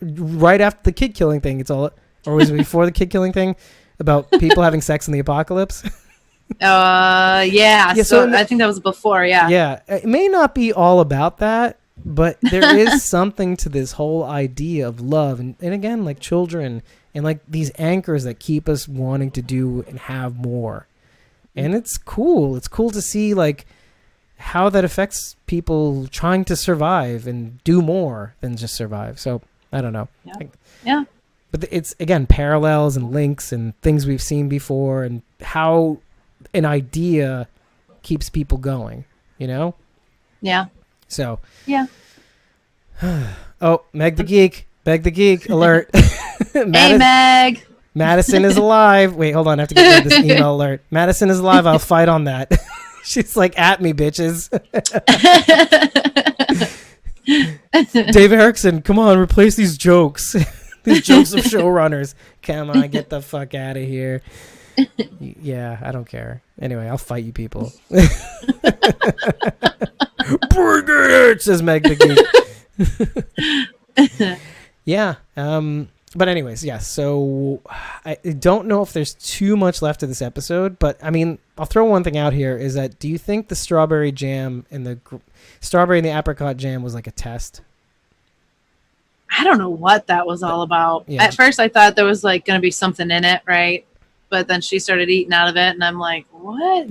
[SPEAKER 1] right after the kid killing thing? Or was it before the kid killing thing about people having sex in the apocalypse?
[SPEAKER 2] Yeah. So I think that was before. Yeah.
[SPEAKER 1] Yeah, it may not be all about that, but there is something to this whole idea of love, and again, like children, and these anchors that keep us wanting to do and have more. And it's cool. It's cool to see how that affects people trying to survive and do more than just survive. So I don't know.
[SPEAKER 2] Yeah.
[SPEAKER 1] But it's, again, parallels and links and things we've seen before, and how an idea keeps people going,
[SPEAKER 2] Yeah.
[SPEAKER 1] So.
[SPEAKER 2] Yeah.
[SPEAKER 1] Oh, Meg the Geek alert.
[SPEAKER 2] Hey, Meg.
[SPEAKER 1] Madison is alive. Wait, hold on. I have to get rid of this email alert. Madison is alive. I'll fight on that. She's at me, bitches. Dave Erickson, come on, replace these jokes. These jokes of showrunners. Come on, get the fuck out of here. Yeah, I don't care. Anyway, I'll fight you people. Bring it, says Meg the Geek. Yeah. But anyways, yeah. So I don't know if there's too much left of this episode, but I mean, I'll throw one thing out here: is that, do you think the strawberry jam and the strawberry and the apricot jam was a test?
[SPEAKER 2] I don't know what that was all about. Yeah. At first, I thought there was going to be something in it, right? But then she started eating out of it, and I'm like, what?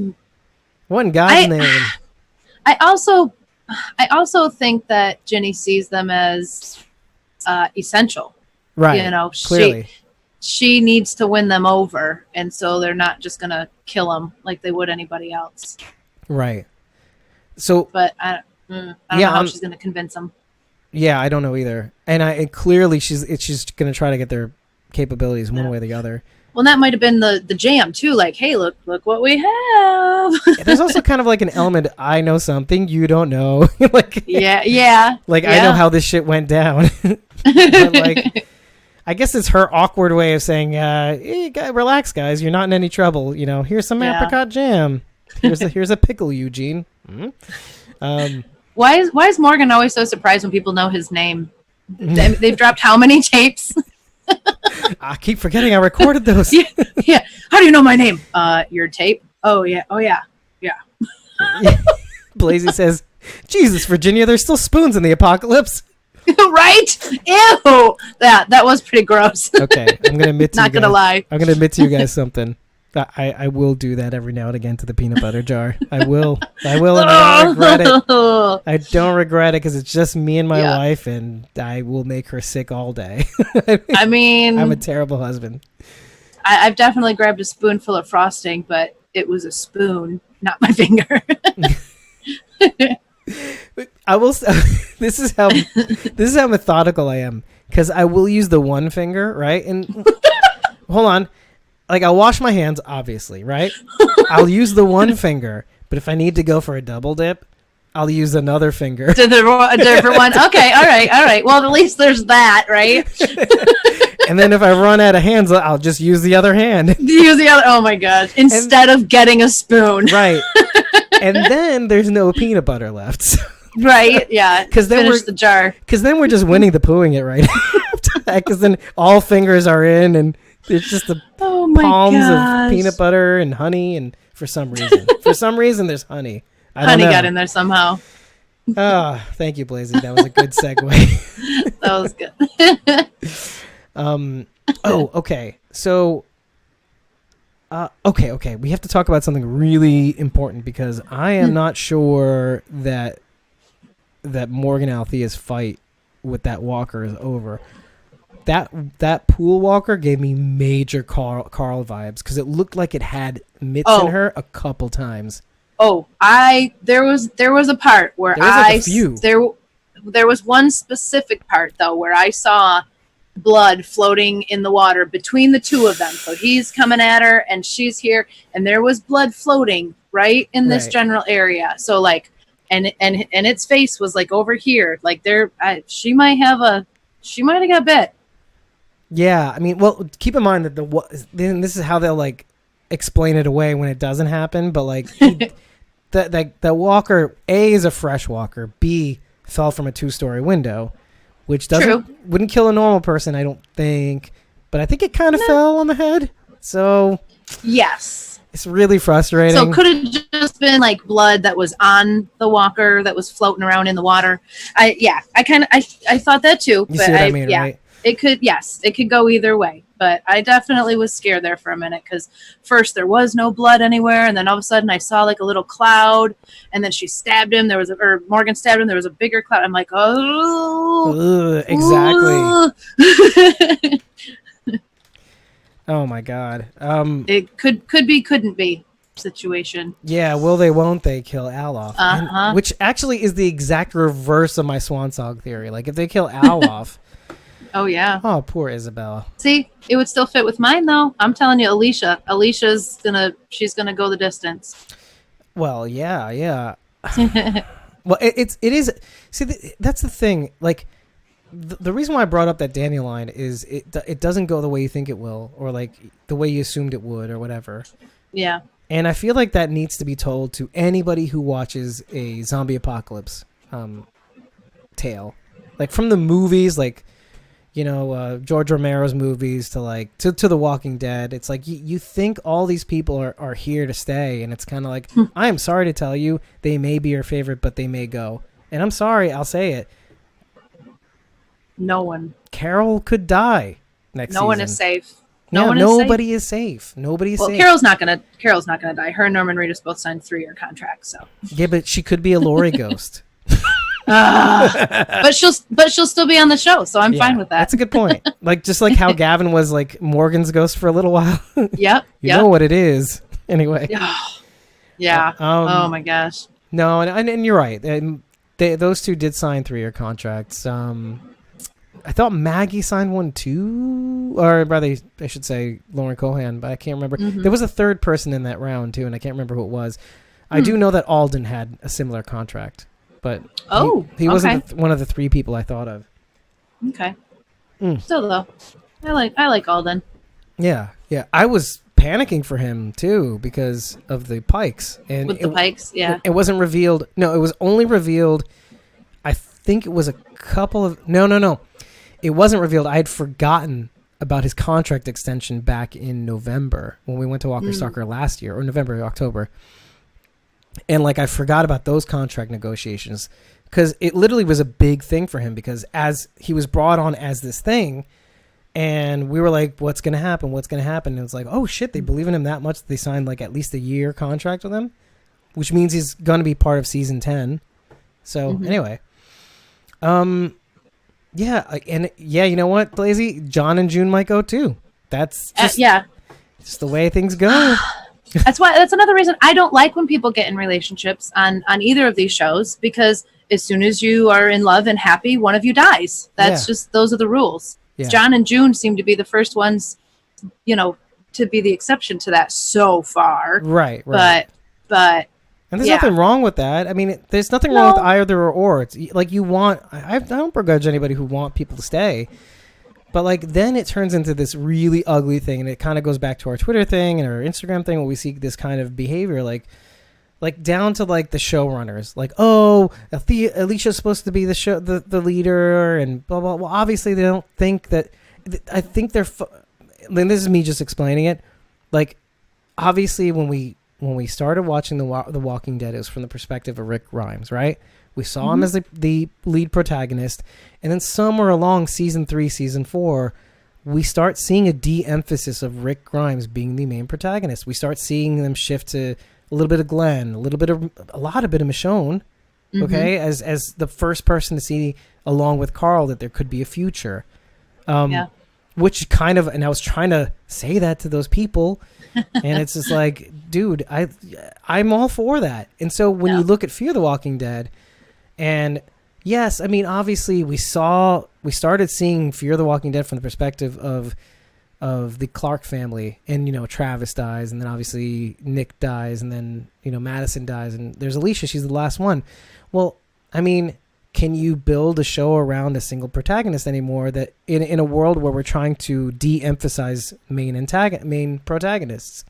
[SPEAKER 1] What in God's name?
[SPEAKER 2] I also think that Ginny sees them as essential.
[SPEAKER 1] Right. Clearly.
[SPEAKER 2] She needs to win them over, and so they're not just going to kill them like they would anybody else.
[SPEAKER 1] Right. So,
[SPEAKER 2] but I don't know how she's going to convince them.
[SPEAKER 1] Yeah, I don't know either. And clearly she's going to try to get their capabilities one way or the other.
[SPEAKER 2] Well, that might have been the jam too. Hey, look what we have.
[SPEAKER 1] There's also kind of an element. I know something you don't know.
[SPEAKER 2] Yeah.
[SPEAKER 1] I know how this shit went down. But I guess it's her awkward way of saying, hey, relax, guys. You're not in any trouble. Here's some apricot jam. Here's a pickle, Eugene. Mm-hmm.
[SPEAKER 2] Why is Morgan always so surprised when people know his name? They've dropped how many tapes?
[SPEAKER 1] I keep forgetting I recorded those.
[SPEAKER 2] Yeah. How do you know my name? Your tape? Oh yeah.
[SPEAKER 1] Blazy says, Jesus, Virginia, there's still spoons in the apocalypse.
[SPEAKER 2] Right? Ew. That was pretty gross.
[SPEAKER 1] Okay, I'm gonna admit to
[SPEAKER 2] Not
[SPEAKER 1] you guys,
[SPEAKER 2] gonna lie.
[SPEAKER 1] I'm gonna admit to you guys something. I will do that every now and again to the peanut butter jar. I will, and I don't regret it. I don't regret it because it's just me and my wife, and I will make her sick all day.
[SPEAKER 2] I mean,
[SPEAKER 1] I'm a terrible husband.
[SPEAKER 2] I've definitely grabbed a spoonful of frosting, but it was a spoon, not my finger.
[SPEAKER 1] I will. This is how methodical I am, because I will use the one finger, right? And hold on. I'll wash my hands, obviously, right? I'll use the one finger, but if I need to go for a double dip, I'll use another finger.
[SPEAKER 2] A different one? Okay, all right. Well, at least there's that, right?
[SPEAKER 1] And then if I run out of hands, I'll just use the other hand.
[SPEAKER 2] Use the other, oh my gosh. Instead of getting a spoon.
[SPEAKER 1] Right. And then there's no peanut butter left. So.
[SPEAKER 2] Right, yeah. Finish the jar.
[SPEAKER 1] Because then we're just winning the pooing it right after that, because then all fingers are in, and it's just the palms of peanut butter and honey, and for some reason there's honey.
[SPEAKER 2] Honey got in there somehow.
[SPEAKER 1] Oh, thank you, Blazy. That was a good segue.
[SPEAKER 2] That was good.
[SPEAKER 1] Okay. So, okay. We have to talk about something really important, because I am not sure that Morgan and Althea's fight with that walker is over. That pool walker gave me major Carl vibes, because it looked like it had mitts in her a couple times.
[SPEAKER 2] Oh, there was a part where there was one specific part though where I saw blood floating in the water between the two of them. So he's coming at her and she's here, and there was blood floating right in this general area. So like, and its face was like over here. Like she might have got bit.
[SPEAKER 1] Yeah, I mean, well, keep in mind that this is how they'll like explain it away when it doesn't happen. But like, the walker A is a fresh walker. B fell from a 2-story window, which wouldn't kill a normal person, I don't think. But I think it kind of fell on the head. So
[SPEAKER 2] yes,
[SPEAKER 1] it's really frustrating.
[SPEAKER 2] So could it just been like blood that was on the walker that was floating around in the water? I thought that too.
[SPEAKER 1] You see what I mean, right?
[SPEAKER 2] It could go either way, but I definitely was scared there for a minute because first there was no blood anywhere, and then all of a sudden I saw like a little cloud, and then she stabbed him. Morgan stabbed him. There was a bigger cloud. I'm like, oh,
[SPEAKER 1] exactly. Oh my God.
[SPEAKER 2] It couldn't be situation.
[SPEAKER 1] Yeah, will they, won't they kill Al off? Which actually is the exact reverse of my swan song theory. Like if they kill Al off.
[SPEAKER 2] Oh yeah.
[SPEAKER 1] Oh, poor Isabelle.
[SPEAKER 2] See, it would still fit with mine though. I'm telling you, Alicia's gonna go the distance.
[SPEAKER 1] Well, yeah. Well, it is. See, that's the thing. Like, the reason why I brought up that dandelion is it doesn't go the way you think it will, or like the way you assumed it would, or whatever.
[SPEAKER 2] Yeah.
[SPEAKER 1] And I feel like that needs to be told to anybody who watches a zombie apocalypse tale, like from the movies, like. George Romero's movies to like to The Walking Dead. It's like you think all these people are here to stay, and it's kind of like I am sorry to tell you they may be your favorite, but they may go. And I'm sorry, I'll say it.
[SPEAKER 2] No one.
[SPEAKER 1] Carol could die next season.
[SPEAKER 2] No one is safe.
[SPEAKER 1] Nobody is safe. Nobody is safe.
[SPEAKER 2] Carol's not gonna die. Her and Norman Reedus both signed 3-year contracts. So
[SPEAKER 1] yeah, but she could be a Lori ghost.
[SPEAKER 2] But she'll still be on the show, so I'm fine with that.
[SPEAKER 1] That's a good point. Like just like how Gavin was like Morgan's ghost for a little while.
[SPEAKER 2] Yep.
[SPEAKER 1] You know what it is anyway.
[SPEAKER 2] Yeah. Oh my gosh.
[SPEAKER 1] No, and you're right. And those two did sign 3-year contracts. I thought Maggie signed one too, or rather, I should say Lauren Cohan, but I can't remember. Mm-hmm. There was a third person in that round too, and I can't remember who it was. I do know that Alden had a similar contract. But he wasn't one of the 3 people I thought of.
[SPEAKER 2] Okay. Still though, I like Alden.
[SPEAKER 1] Yeah. I was panicking for him too because of the pikes and
[SPEAKER 2] the pikes. Yeah.
[SPEAKER 1] It wasn't revealed. No, it was only revealed. I think it was a couple of. No. It wasn't revealed. I had forgotten about his contract extension back in November when we went to Walker Stalker last year, or November, October. And like I forgot about those contract negotiations because it literally was a big thing for him because as he was brought on as this thing and we were like, what's going to happen? And it was like, oh shit, they believe in him that much. They signed like at least a year contract with him, which means he's going to be part of season 10. So anyway, you know what, Blazy? John and June might go too. That's just the way things go.
[SPEAKER 2] That's another reason I don't like when people get in relationships on either of these shows, because as soon as you are in love and happy, one of you dies. That's just, those are the rules. Yeah. John and June seem to be the first ones, to be the exception to that so far.
[SPEAKER 1] Right.
[SPEAKER 2] But
[SPEAKER 1] and there's nothing wrong with that. I mean, there's nothing wrong with either or. It's like you want, I don't begrudge anybody who want people to stay. But like then it turns into this really ugly thing, and it kind of goes back to our Twitter thing and our Instagram thing where we see this kind of behavior, like down to like the showrunners, like, oh, Alicia's supposed to be the leader and blah blah. Well, obviously they don't think that. I think they're. Then this is me just explaining it. Like, obviously when we started watching the Walking Dead, it was from the perspective of Rick Grimes, right? We saw him as the lead protagonist, and then somewhere along season 3, season 4, we start seeing a de-emphasis of Rick Grimes being the main protagonist. We start seeing them shift to a little bit of Glenn, a lot of Michonne, okay, as the first person to see, along with Carl, that there could be a future. Which kind of, and I was trying to say that to those people, and it's just like, dude, I'm all for that. And so when you look at Fear the Walking Dead. And yes, I mean, obviously we saw we started seeing Fear the Walking Dead from the perspective of the Clark family, and Travis dies, and then obviously Nick dies, and then Madison dies, and there's Alicia. She's the last one. Well, I mean, can you build a show around a single protagonist anymore? That in a world where we're trying to de-emphasize main protagonists.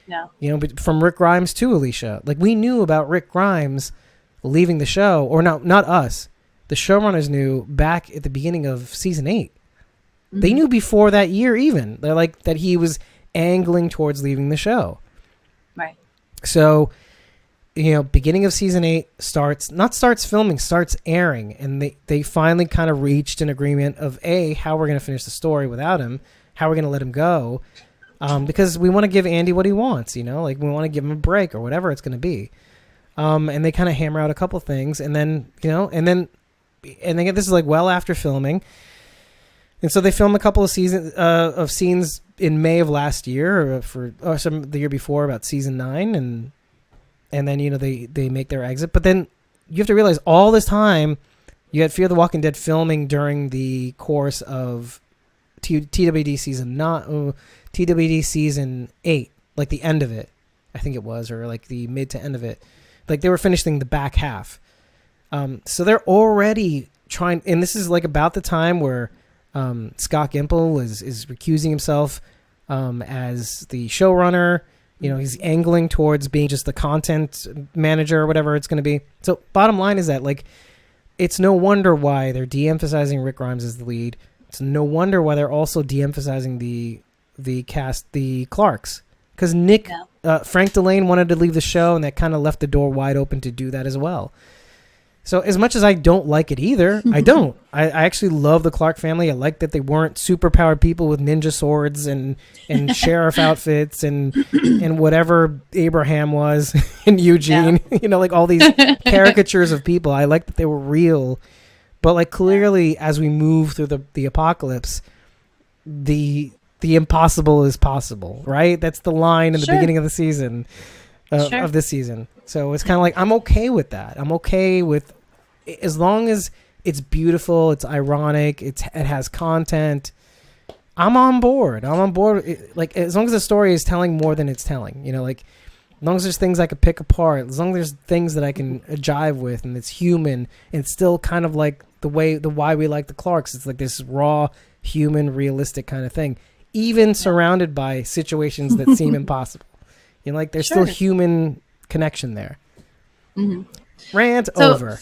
[SPEAKER 2] No.
[SPEAKER 1] But from Rick Grimes to Alicia, like we knew about Rick Grimes leaving the show, or not us. The showrunners knew back at the beginning of season 8. Mm-hmm. They knew before that year even. They're like that he was angling towards leaving the show.
[SPEAKER 2] Right.
[SPEAKER 1] So, beginning of season 8 starts filming, starts airing, and they finally kind of reached an agreement of how we're going to finish the story without him, how we're going to let him go, because we want to give Andy what he wants, like we want to give him a break or whatever it's going to be. And they kind of hammer out a couple things, and then this is like well after filming. And so they film a couple of scenes in May of last year, or the year before, about season 9, and then they make their exit. But then you have to realize all this time you had Fear the Walking Dead filming during the course of TWD season 8, like the end of it, I think it was, or like the mid to end of it. Like they were finishing the back half. So they're already trying, and this is like about the time where Scott Gimple is recusing himself as the showrunner. He's angling towards being just the content manager or whatever it's going to be. So bottom line is that, like, it's no wonder why they're de-emphasizing Rick Grimes as the lead. It's no wonder why they're also de-emphasizing the cast, the Clarks. Because Frank Delane wanted to leave the show, and that kind of left the door wide open to do that as well. So as much as I don't like it either, I don't. I actually love the Clark family. I like that they weren't superpowered people with ninja swords and sheriff outfits and whatever Abraham was and Eugene. Yeah. Like all these caricatures of people. I like that they were real. But like clearly as we move through the apocalypse, the impossible is possible, right? That's the line in the beginning of the season, of this season. So it's kind of like, I'm okay with that. I'm okay with, as long as it's beautiful, it's ironic, it has content, I'm on board. Like, as long as the story is telling more than it's telling, like, as long as there's things I could pick apart, as long as there's things that I can jive with, and it's human, and it's still kind of like why we like the Clarks. It's like this raw, human, realistic kind of thing, even surrounded by situations that seem impossible. Like, there's still human connection there. Mm-hmm. Rant over.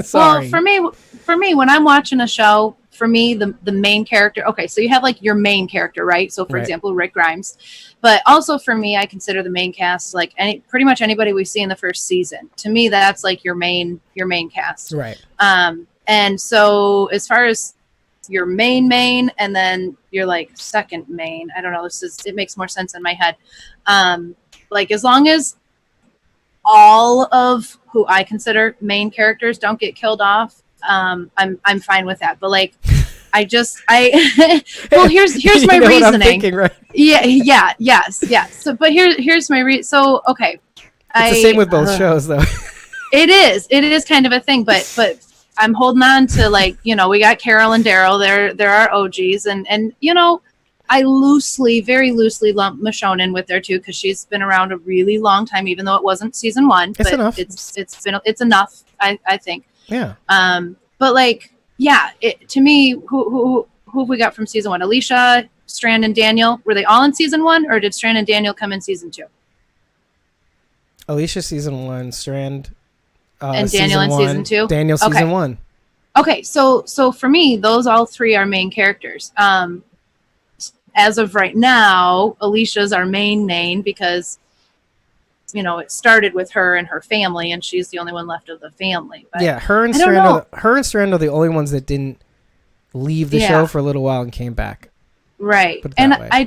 [SPEAKER 2] Sorry. Well, for me, when I'm watching a show, for me, the main character. Okay, so you have like your main character, right? So, for example, Rick Grimes. But also for me, I consider the main cast like pretty much anybody we see in the first season. To me, that's like your main cast,
[SPEAKER 1] right?
[SPEAKER 2] And so as far as your main, and then your like second main, I don't know. It makes more sense in my head. Like, as long as all of who I consider main characters don't get killed off, I'm fine with that. But like, well, here's my reasoning. What I'm thinking, right? Yes. So, but here's my So, okay,
[SPEAKER 1] it's the same with both shows, though.
[SPEAKER 2] It is kind of a thing, but I'm holding on to, like, we got Carol and Daryl. They're our OGs, and I very loosely lump Michonne in with there too, because she's been around a really long time, even though it wasn't season 1.
[SPEAKER 1] It's
[SPEAKER 2] but
[SPEAKER 1] enough.
[SPEAKER 2] It's enough, I think.
[SPEAKER 1] Yeah.
[SPEAKER 2] But like, to me, who have we got from season 1? Alicia, Strand, and Daniel. Were they all in season 1, or did Strand and Daniel come in season 2?
[SPEAKER 1] Alicia season 1, Strand,
[SPEAKER 2] and Daniel in season 2.
[SPEAKER 1] Daniel season 1.
[SPEAKER 2] Okay, so for me, those all three are main characters. As of right now, Alicia's our main because, it started with her and her family, and she's the only one left of the family. But
[SPEAKER 1] yeah, her and Strand are the only ones that didn't leave the show for a little while and came back.
[SPEAKER 2] Right. And I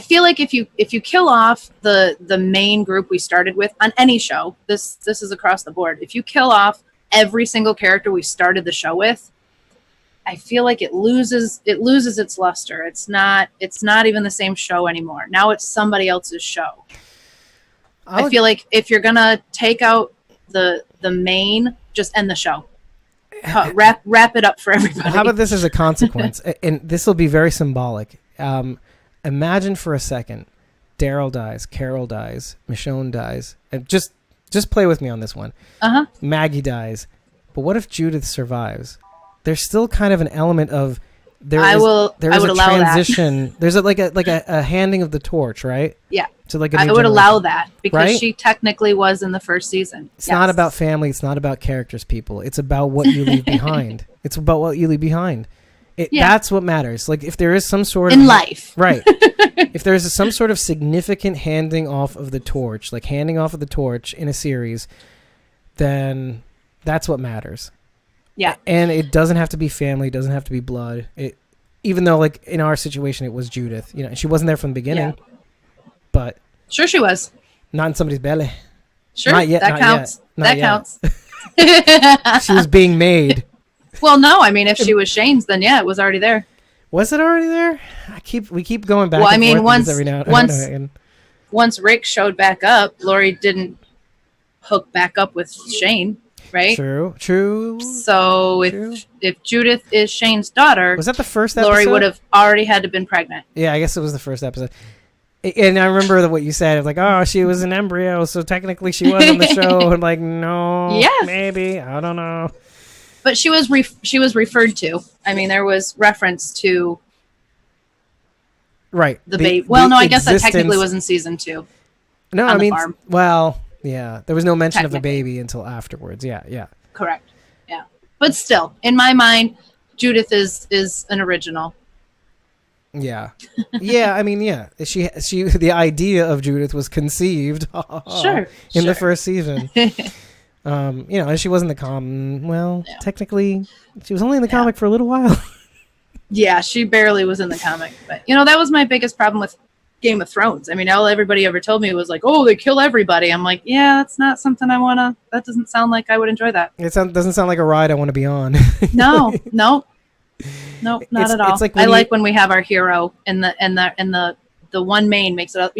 [SPEAKER 2] feel like if you kill off the main group we started with on any show, this is across the board. If you kill off every single character we started the show with, I feel like it loses its luster. It's not even the same show anymore. Now it's somebody else's show. I feel like if you're gonna take out the main, just end the show. wrap it up for everybody.
[SPEAKER 1] How about this as a consequence? And this will be very symbolic. Imagine for a second, Daryl dies, Carol dies, Michonne dies, and just play with me on this one. Maggie dies, but what if Judith survives? There's still kind of an element of there is a transition. That. There's a handing of the torch, right?
[SPEAKER 2] Yeah.
[SPEAKER 1] To like a
[SPEAKER 2] I would allow that because she technically was in the first season.
[SPEAKER 1] It's not about family. It's not about characters, people. It's about what you leave behind. It's about what you leave behind. That's what matters. Like if there is some sort of...
[SPEAKER 2] In life.
[SPEAKER 1] Right. If there's some sort of significant handing off of the torch in a series, then that's what matters.
[SPEAKER 2] Yeah.
[SPEAKER 1] And it doesn't have to be family. It doesn't have to be blood. Even though like in our situation, it was Judith. You know, she wasn't there from the beginning. Yeah. But...
[SPEAKER 2] Sure she was.
[SPEAKER 1] Not in somebody's belly.
[SPEAKER 2] Sure.
[SPEAKER 1] Not yet.
[SPEAKER 2] That counts.
[SPEAKER 1] That
[SPEAKER 2] counts.
[SPEAKER 1] She was being made.
[SPEAKER 2] Well, no, I mean, if she was Shane's, then yeah, it was already there.
[SPEAKER 1] Was it already there? We keep going back.
[SPEAKER 2] Well,
[SPEAKER 1] and
[SPEAKER 2] I mean,
[SPEAKER 1] forth
[SPEAKER 2] once Rick showed back up, Lori didn't hook back up with Shane, right?
[SPEAKER 1] True.
[SPEAKER 2] So if Judith is Shane's daughter,
[SPEAKER 1] was that the first episode?
[SPEAKER 2] Lori would have already had to have been pregnant.
[SPEAKER 1] Yeah, I guess it was the first episode. And I remember what you said. It was like, oh, she was an embryo, so technically she was on the show. And like, no, maybe, I don't know.
[SPEAKER 2] But she was referred to. I mean, there was reference to
[SPEAKER 1] the
[SPEAKER 2] baby. Well, no, I guess that technically was in season 2.
[SPEAKER 1] No, I mean, well, yeah, there was no mention of a baby until afterwards. Yeah.
[SPEAKER 2] Correct. Yeah, but still, in my mind, Judith is an original.
[SPEAKER 1] Yeah. I mean, yeah. She the idea of Judith was conceived in the first season. And she wasn't the technically she was only in the comic for a little while.
[SPEAKER 2] Yeah, she barely was in the comic, but that was my biggest problem with Game of Thrones. I mean, all everybody ever told me was like, "Oh, they kill everybody." I'm like, "Yeah, that's not something I want to that doesn't sound like I would enjoy that." Doesn't
[SPEAKER 1] sound like a ride I want to be on.
[SPEAKER 2] No, not at all. It's like I like when we have our hero and the one main makes it,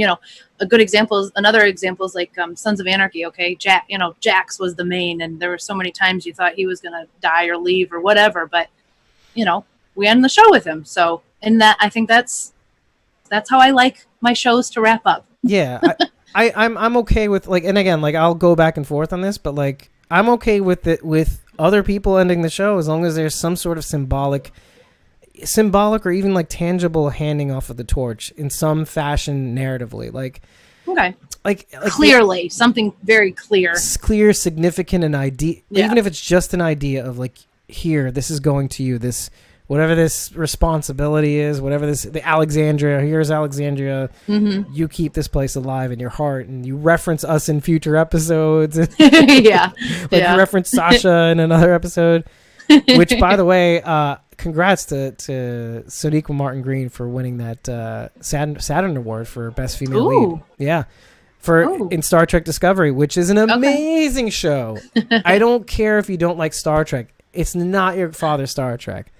[SPEAKER 2] a good example is another example is like Sons of Anarchy. Okay. Jax was the main, and there were so many times you thought he was going to die or leave or whatever, but we end the show with him. So in that, I think that's how I like my shows to wrap up.
[SPEAKER 1] Yeah. I'm okay with and again, I'll go back and forth on this, but I'm okay with it with other people ending the show as long as there's some sort of symbolic or even tangible handing off of the torch in some fashion narratively.
[SPEAKER 2] Okay. Clearly, something very clear.
[SPEAKER 1] Clear, significant, an idea. Yeah. Even if it's just an idea of here, this is going to you, this whatever this responsibility is, whatever the Alexandria, here's Alexandria, you keep this place alive in your heart, and you reference us in future episodes.
[SPEAKER 2] Yeah.
[SPEAKER 1] You reference Sasha in another episode, which, by the way, congrats to Sonequa Martin Green for winning that Saturn Award for Best Female Lead. Yeah. In Star Trek Discovery, which is an amazing show. I don't care if you don't like Star Trek. It's not your father's Star Trek.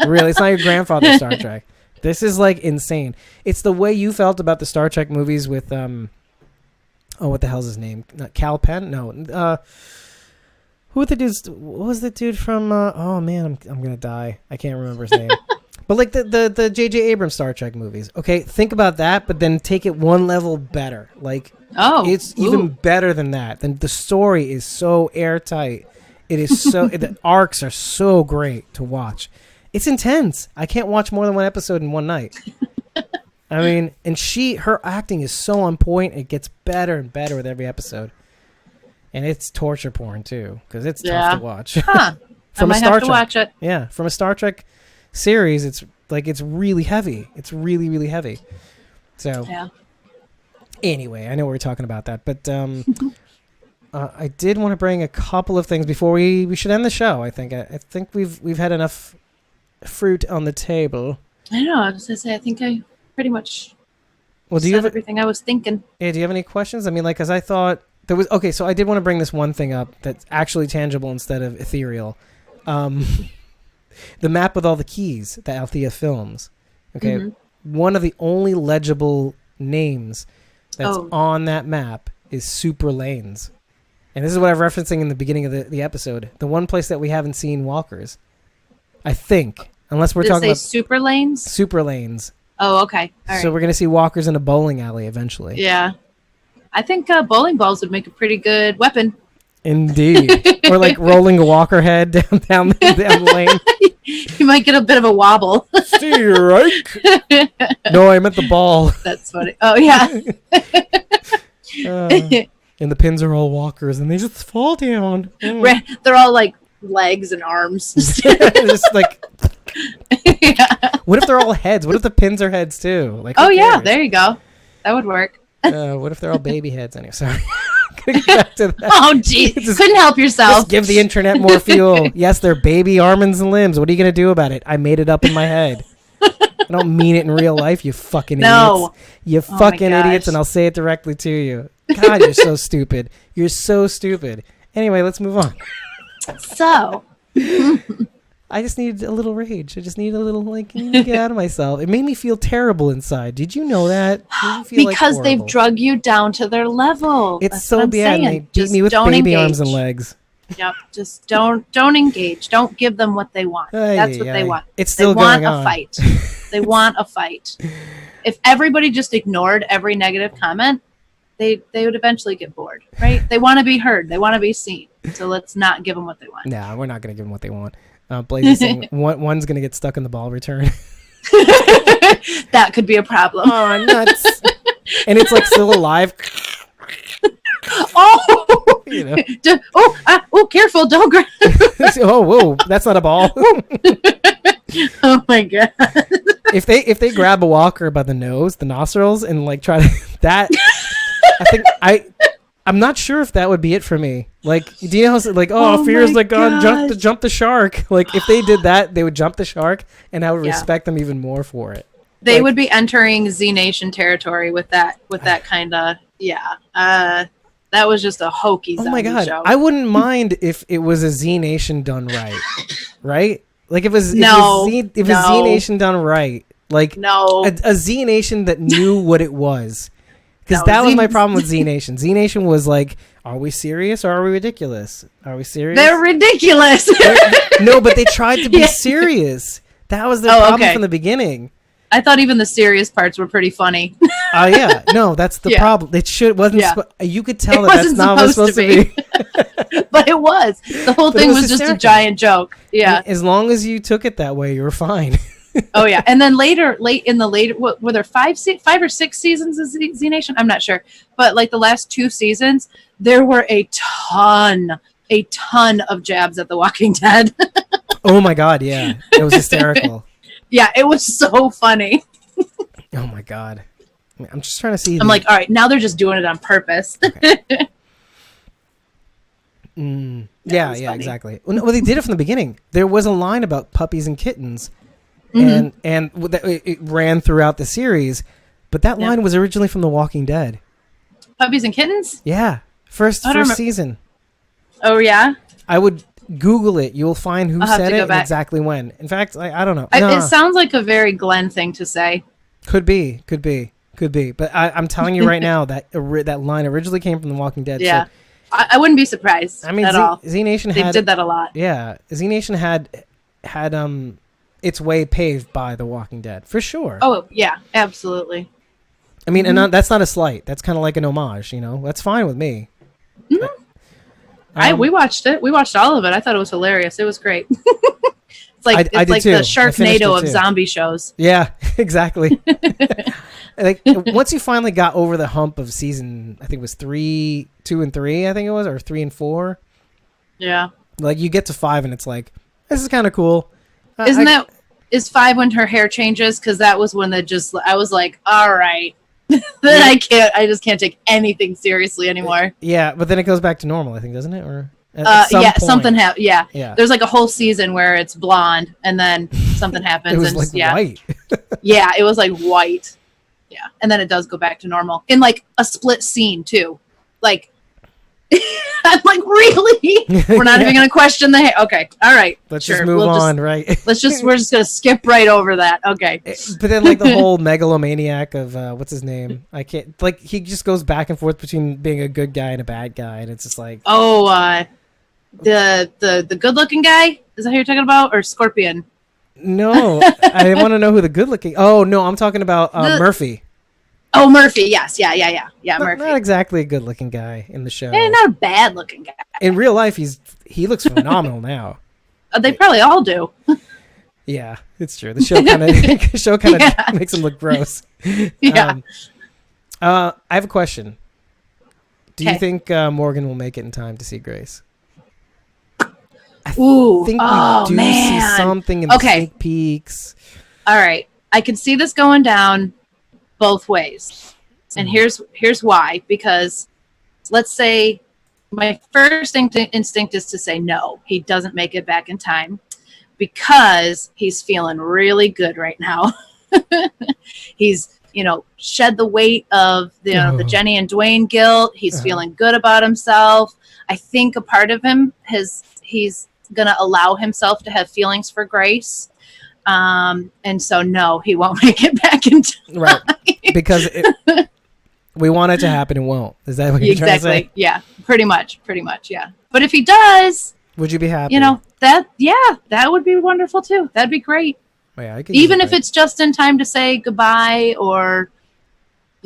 [SPEAKER 1] Really, it's not your grandfather's Star Trek. This is insane. It's the way you felt about the Star Trek movies with what the hell's his name? Not Cal Penn? No. Who were the dudes? What was the dude from? Oh man, I'm gonna die. I can't remember his name. But the J.J. Abrams Star Trek movies. Okay, think about that, but then take it one level better. It's even better than that. Then the story is so airtight. It is so the arcs are so great to watch. It's intense. I can't watch more than one episode in one night. I mean, and her acting is so on point. It gets better and better with every episode. And it's torture porn too, because it's tough to watch.
[SPEAKER 2] Huh. I might have to watch it.
[SPEAKER 1] Yeah, from a Star Trek series, it's really heavy. It's really, really heavy. So anyway, I know we were talking about that, but I did want to bring a couple of things before we should end the show. I think we've had enough fruit on the table.
[SPEAKER 2] I know. I was gonna say, I think I pretty much said everything I was thinking.
[SPEAKER 1] Yeah. Do you have any questions? I mean, because I thought there was so I did want to bring this one thing up that's actually tangible instead of ethereal. The map with all the keys that Althea films. Okay, one of the only legible names that's on that map is Super Lanes. And this is what I'm referencing in the beginning of the episode. The one place that we haven't seen walkers, I think, unless we're talking about
[SPEAKER 2] super lanes.
[SPEAKER 1] Super lanes.
[SPEAKER 2] Oh, okay. All right.
[SPEAKER 1] So we're gonna see walkers in a bowling alley eventually.
[SPEAKER 2] Yeah, I think bowling balls would make a pretty good weapon.
[SPEAKER 1] Indeed. Or like rolling a walker head down the lane.
[SPEAKER 2] You might get a bit of a wobble.
[SPEAKER 1] Strike. No, I meant the ball.
[SPEAKER 2] That's funny. Oh yeah.
[SPEAKER 1] And the pins are all walkers, and they just fall down.
[SPEAKER 2] They're all like legs and arms.
[SPEAKER 1] Just like.
[SPEAKER 2] Yeah.
[SPEAKER 1] What if they're all heads? What if the pins are heads too? Like,
[SPEAKER 2] oh yeah, there you go. That would work.
[SPEAKER 1] What if they're all baby heads? Anyway, sorry. Get back to that.
[SPEAKER 2] Oh geez, couldn't help yourself.
[SPEAKER 1] Just give the internet more fuel. Yes, they're baby arms and limbs. What are you gonna do about it? I made it up in my head. I don't mean it in real life, you fucking idiots. You fucking idiots, and I'll say it directly to you. God, you're so stupid. You're so stupid. Anyway, let's move on.
[SPEAKER 2] So.
[SPEAKER 1] I just need a little rage. I just need a little, get out of myself. It made me feel terrible inside. Did you know that?
[SPEAKER 2] Because they've drug you down to their level.
[SPEAKER 1] It's so bad. And they beat me with baby arms and legs.
[SPEAKER 2] Yep. Just don't engage. Don't give them what they want. That's what they want.
[SPEAKER 1] It's still going on.
[SPEAKER 2] They want a fight. They want a fight. If everybody just ignored every negative comment, they would eventually get bored, right? They want to be heard. They want to be seen. So let's not give them what they want.
[SPEAKER 1] Nah, we're not going to give them what they want. Blaze is saying one's going to get stuck in the ball return.
[SPEAKER 2] That could be a problem.
[SPEAKER 1] Oh, nuts. And it's like still alive.
[SPEAKER 2] Oh, careful. Don't grab.
[SPEAKER 1] Oh, whoa. That's not a ball.
[SPEAKER 2] Oh, my God.
[SPEAKER 1] If they grab a walker by the nose, the nostrils, and like try to... that... I think I'm not sure if that would be it for me. Like, do you know how fear's like gone, jump the shark. Like, if they did that, they would jump the shark, and I would respect them even more for it.
[SPEAKER 2] They would be entering Z Nation territory with that kind of that was just a hokey zombie show.
[SPEAKER 1] I wouldn't mind if it was a Z Nation done right, right? Like if it was Z Nation done right, like a Z Nation that knew what it was. Because that was my problem with Z Nation. Z Nation was like, are we serious or are we ridiculous? Are we serious?
[SPEAKER 2] They're ridiculous.
[SPEAKER 1] No, but they tried to be serious. That was their problem from the beginning.
[SPEAKER 2] I thought even the serious parts were pretty funny.
[SPEAKER 1] Oh, yeah. No, that's the problem. It wasn't. You could tell that's not what it's supposed to be.
[SPEAKER 2] But it was. The whole thing was just a giant joke. Yeah.
[SPEAKER 1] As long as you took it that way, you were fine.
[SPEAKER 2] Oh yeah, and then late in the later, were there 5 or 6 seasons of Z Nation? I'm not sure, but like the last 2 seasons, there were a ton of jabs at The Walking Dead.
[SPEAKER 1] Oh my God, yeah, it was hysterical.
[SPEAKER 2] Yeah, it was so funny.
[SPEAKER 1] Oh my God, I'm just trying to see.
[SPEAKER 2] I'm like, all right, now they're just doing it on purpose.
[SPEAKER 1] Okay. Yeah, exactly. Well, they did it from the beginning. There was a line about puppies and kittens. And it ran throughout the series, but that line was originally from The Walking Dead.
[SPEAKER 2] Puppies and Kittens?
[SPEAKER 1] Yeah, first season.
[SPEAKER 2] Oh yeah.
[SPEAKER 1] I would Google it. You'll find who said it and exactly when. In fact, I don't know.
[SPEAKER 2] It sounds like a very Glenn thing to say.
[SPEAKER 1] Could be. But I'm telling you right now that that line originally came from The Walking Dead.
[SPEAKER 2] Yeah, so, I wouldn't be surprised. I mean, at all.
[SPEAKER 1] Z Nation
[SPEAKER 2] did that a lot.
[SPEAKER 1] Yeah, Z Nation had its way paved by The Walking Dead, for sure.
[SPEAKER 2] Oh, yeah, absolutely.
[SPEAKER 1] I mean, and that's not a slight. That's kind of like an homage, That's fine with me.
[SPEAKER 2] We watched it. We watched all of it. I thought it was hilarious. It was great. It's like the Sharknado of zombie shows.
[SPEAKER 1] Yeah, exactly. Like once you finally got over the hump of season, I think it was 2 and 3, I think it was, or 3 and 4.
[SPEAKER 2] Yeah.
[SPEAKER 1] Like you get to 5 and it's like, this is kind of cool.
[SPEAKER 2] Is 5 when her hair changes? Because that was when I was like, all right, then I just can't take anything seriously anymore.
[SPEAKER 1] Yeah, but then it goes back to normal, I think, doesn't it? Or
[SPEAKER 2] something happened. Yeah, there's like a whole season where it's blonde, and then something happens.
[SPEAKER 1] It was white.
[SPEAKER 2] Yeah, it was like white. Yeah, and then it does go back to normal in like a split scene too. Like I'm like, really? We're not even going to question the hair. Okay. All right.
[SPEAKER 1] Let's just move on, right?
[SPEAKER 2] We're just going to skip right over that. Okay.
[SPEAKER 1] But then like the whole megalomaniac of what's his name? I can't, like, he just goes back and forth between being a good guy and a bad guy, and it's just like,
[SPEAKER 2] the good looking guy? Is that who you're talking about? Or Scorpion?
[SPEAKER 1] No, I want to know who the good looking. Oh no, I'm talking about Murphy.
[SPEAKER 2] Oh, Murphy. Yes. Yeah. Murphy.
[SPEAKER 1] Not exactly a good looking guy in the show.
[SPEAKER 2] Not a bad looking guy.
[SPEAKER 1] In real life, he looks phenomenal now.
[SPEAKER 2] They probably all do.
[SPEAKER 1] Yeah, it's true. The show kind of makes him look gross.
[SPEAKER 2] Yeah.
[SPEAKER 1] I have a question. Do you think Morgan will make it in time to see Grace? I think we do see something in the sneak peeks.
[SPEAKER 2] All right. I can see this going down both ways. And here's why. Because let's say my first instinct is to say no, he doesn't make it back in time because he's feeling really good right now. He's, shed the weight of the Jenny and Dwayne guilt. He's feeling good about himself. I think a part of him he's going to allow himself to have feelings for Grace. And so, no, he won't make it back in time.
[SPEAKER 1] Right. Because we want it to happen and won't. Is that what you're trying to say?
[SPEAKER 2] Exactly. Yeah. Pretty much. Yeah. But if he does,
[SPEAKER 1] would you be happy?
[SPEAKER 2] That would be wonderful too. That'd be great.
[SPEAKER 1] Yeah,
[SPEAKER 2] even if it's just in time to say goodbye or,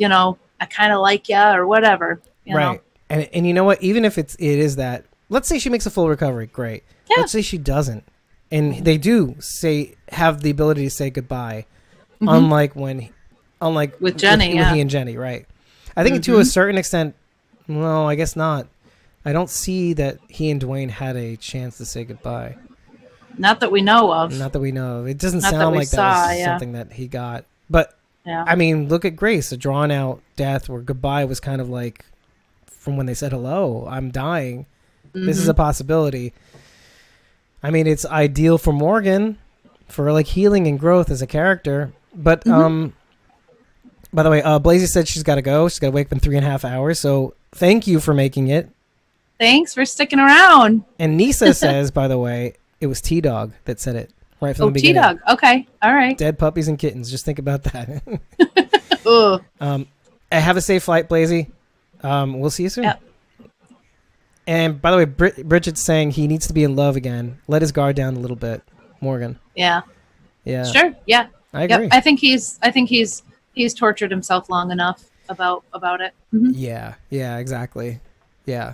[SPEAKER 2] I kind of like ya or whatever. You know?
[SPEAKER 1] And you know what? Even if it is that, let's say she makes a full recovery. Great. Yeah. Let's say she doesn't. And they do have the ability to say goodbye. Unlike with Jenny, with he and Jenny, right? I think to a certain extent, well, I guess not. I don't see that he and Dwayne had a chance to say goodbye.
[SPEAKER 2] Not that we know of.
[SPEAKER 1] It doesn't sound like that was something that he got. But, I mean, look at Grace, a drawn-out death where goodbye was kind of like, from when they said hello, I'm dying. This is a possibility. I mean, it's ideal for Morgan for, like, healing and growth as a character. But, by the way, Blazy said she's got to go. She's got to wake up in 3.5 hours. So thank you for making it.
[SPEAKER 2] Thanks for sticking around.
[SPEAKER 1] And Nisa says, by the way, it was T-Dog that said it right from the beginning.
[SPEAKER 2] T-Dog. Okay. All right.
[SPEAKER 1] Dead puppies and kittens. Just think about that. Have a safe flight, Blazy. We'll see you soon. Yep. And by the way, Bridget's saying he needs to be in love again. Let his guard down a little bit, Morgan.
[SPEAKER 2] Yeah.
[SPEAKER 1] Yeah.
[SPEAKER 2] Sure. Yeah.
[SPEAKER 1] I agree.
[SPEAKER 2] Yep. I think he's tortured himself long enough about it.
[SPEAKER 1] Yeah. Yeah. Exactly. Yeah.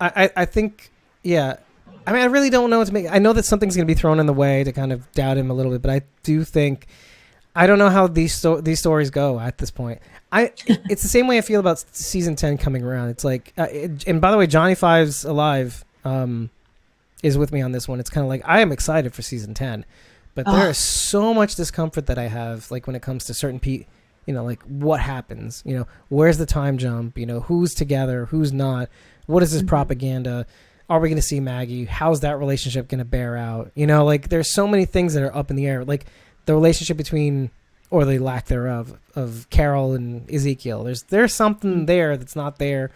[SPEAKER 1] I think. Yeah. I mean, I really don't know what to make. I know that something's going to be thrown in the way to kind of doubt him a little bit, but I do think I don't know how these stories go at this point. It's the same way I feel about season 10 coming around. It's like, and by the way, Johnny Five's Alive is with me on this one. It's kind of like I am excited for season 10, but there is so much discomfort that I have, like when it comes to certain people. Like what happens? Where's the time jump? Who's together? Who's not? What is this propaganda? Are we going to see Maggie? How's that relationship going to bear out? Like there's so many things that are up in the air. Like the relationship between, or the lack thereof, of Carol and Ezekiel. There's something there that's not there,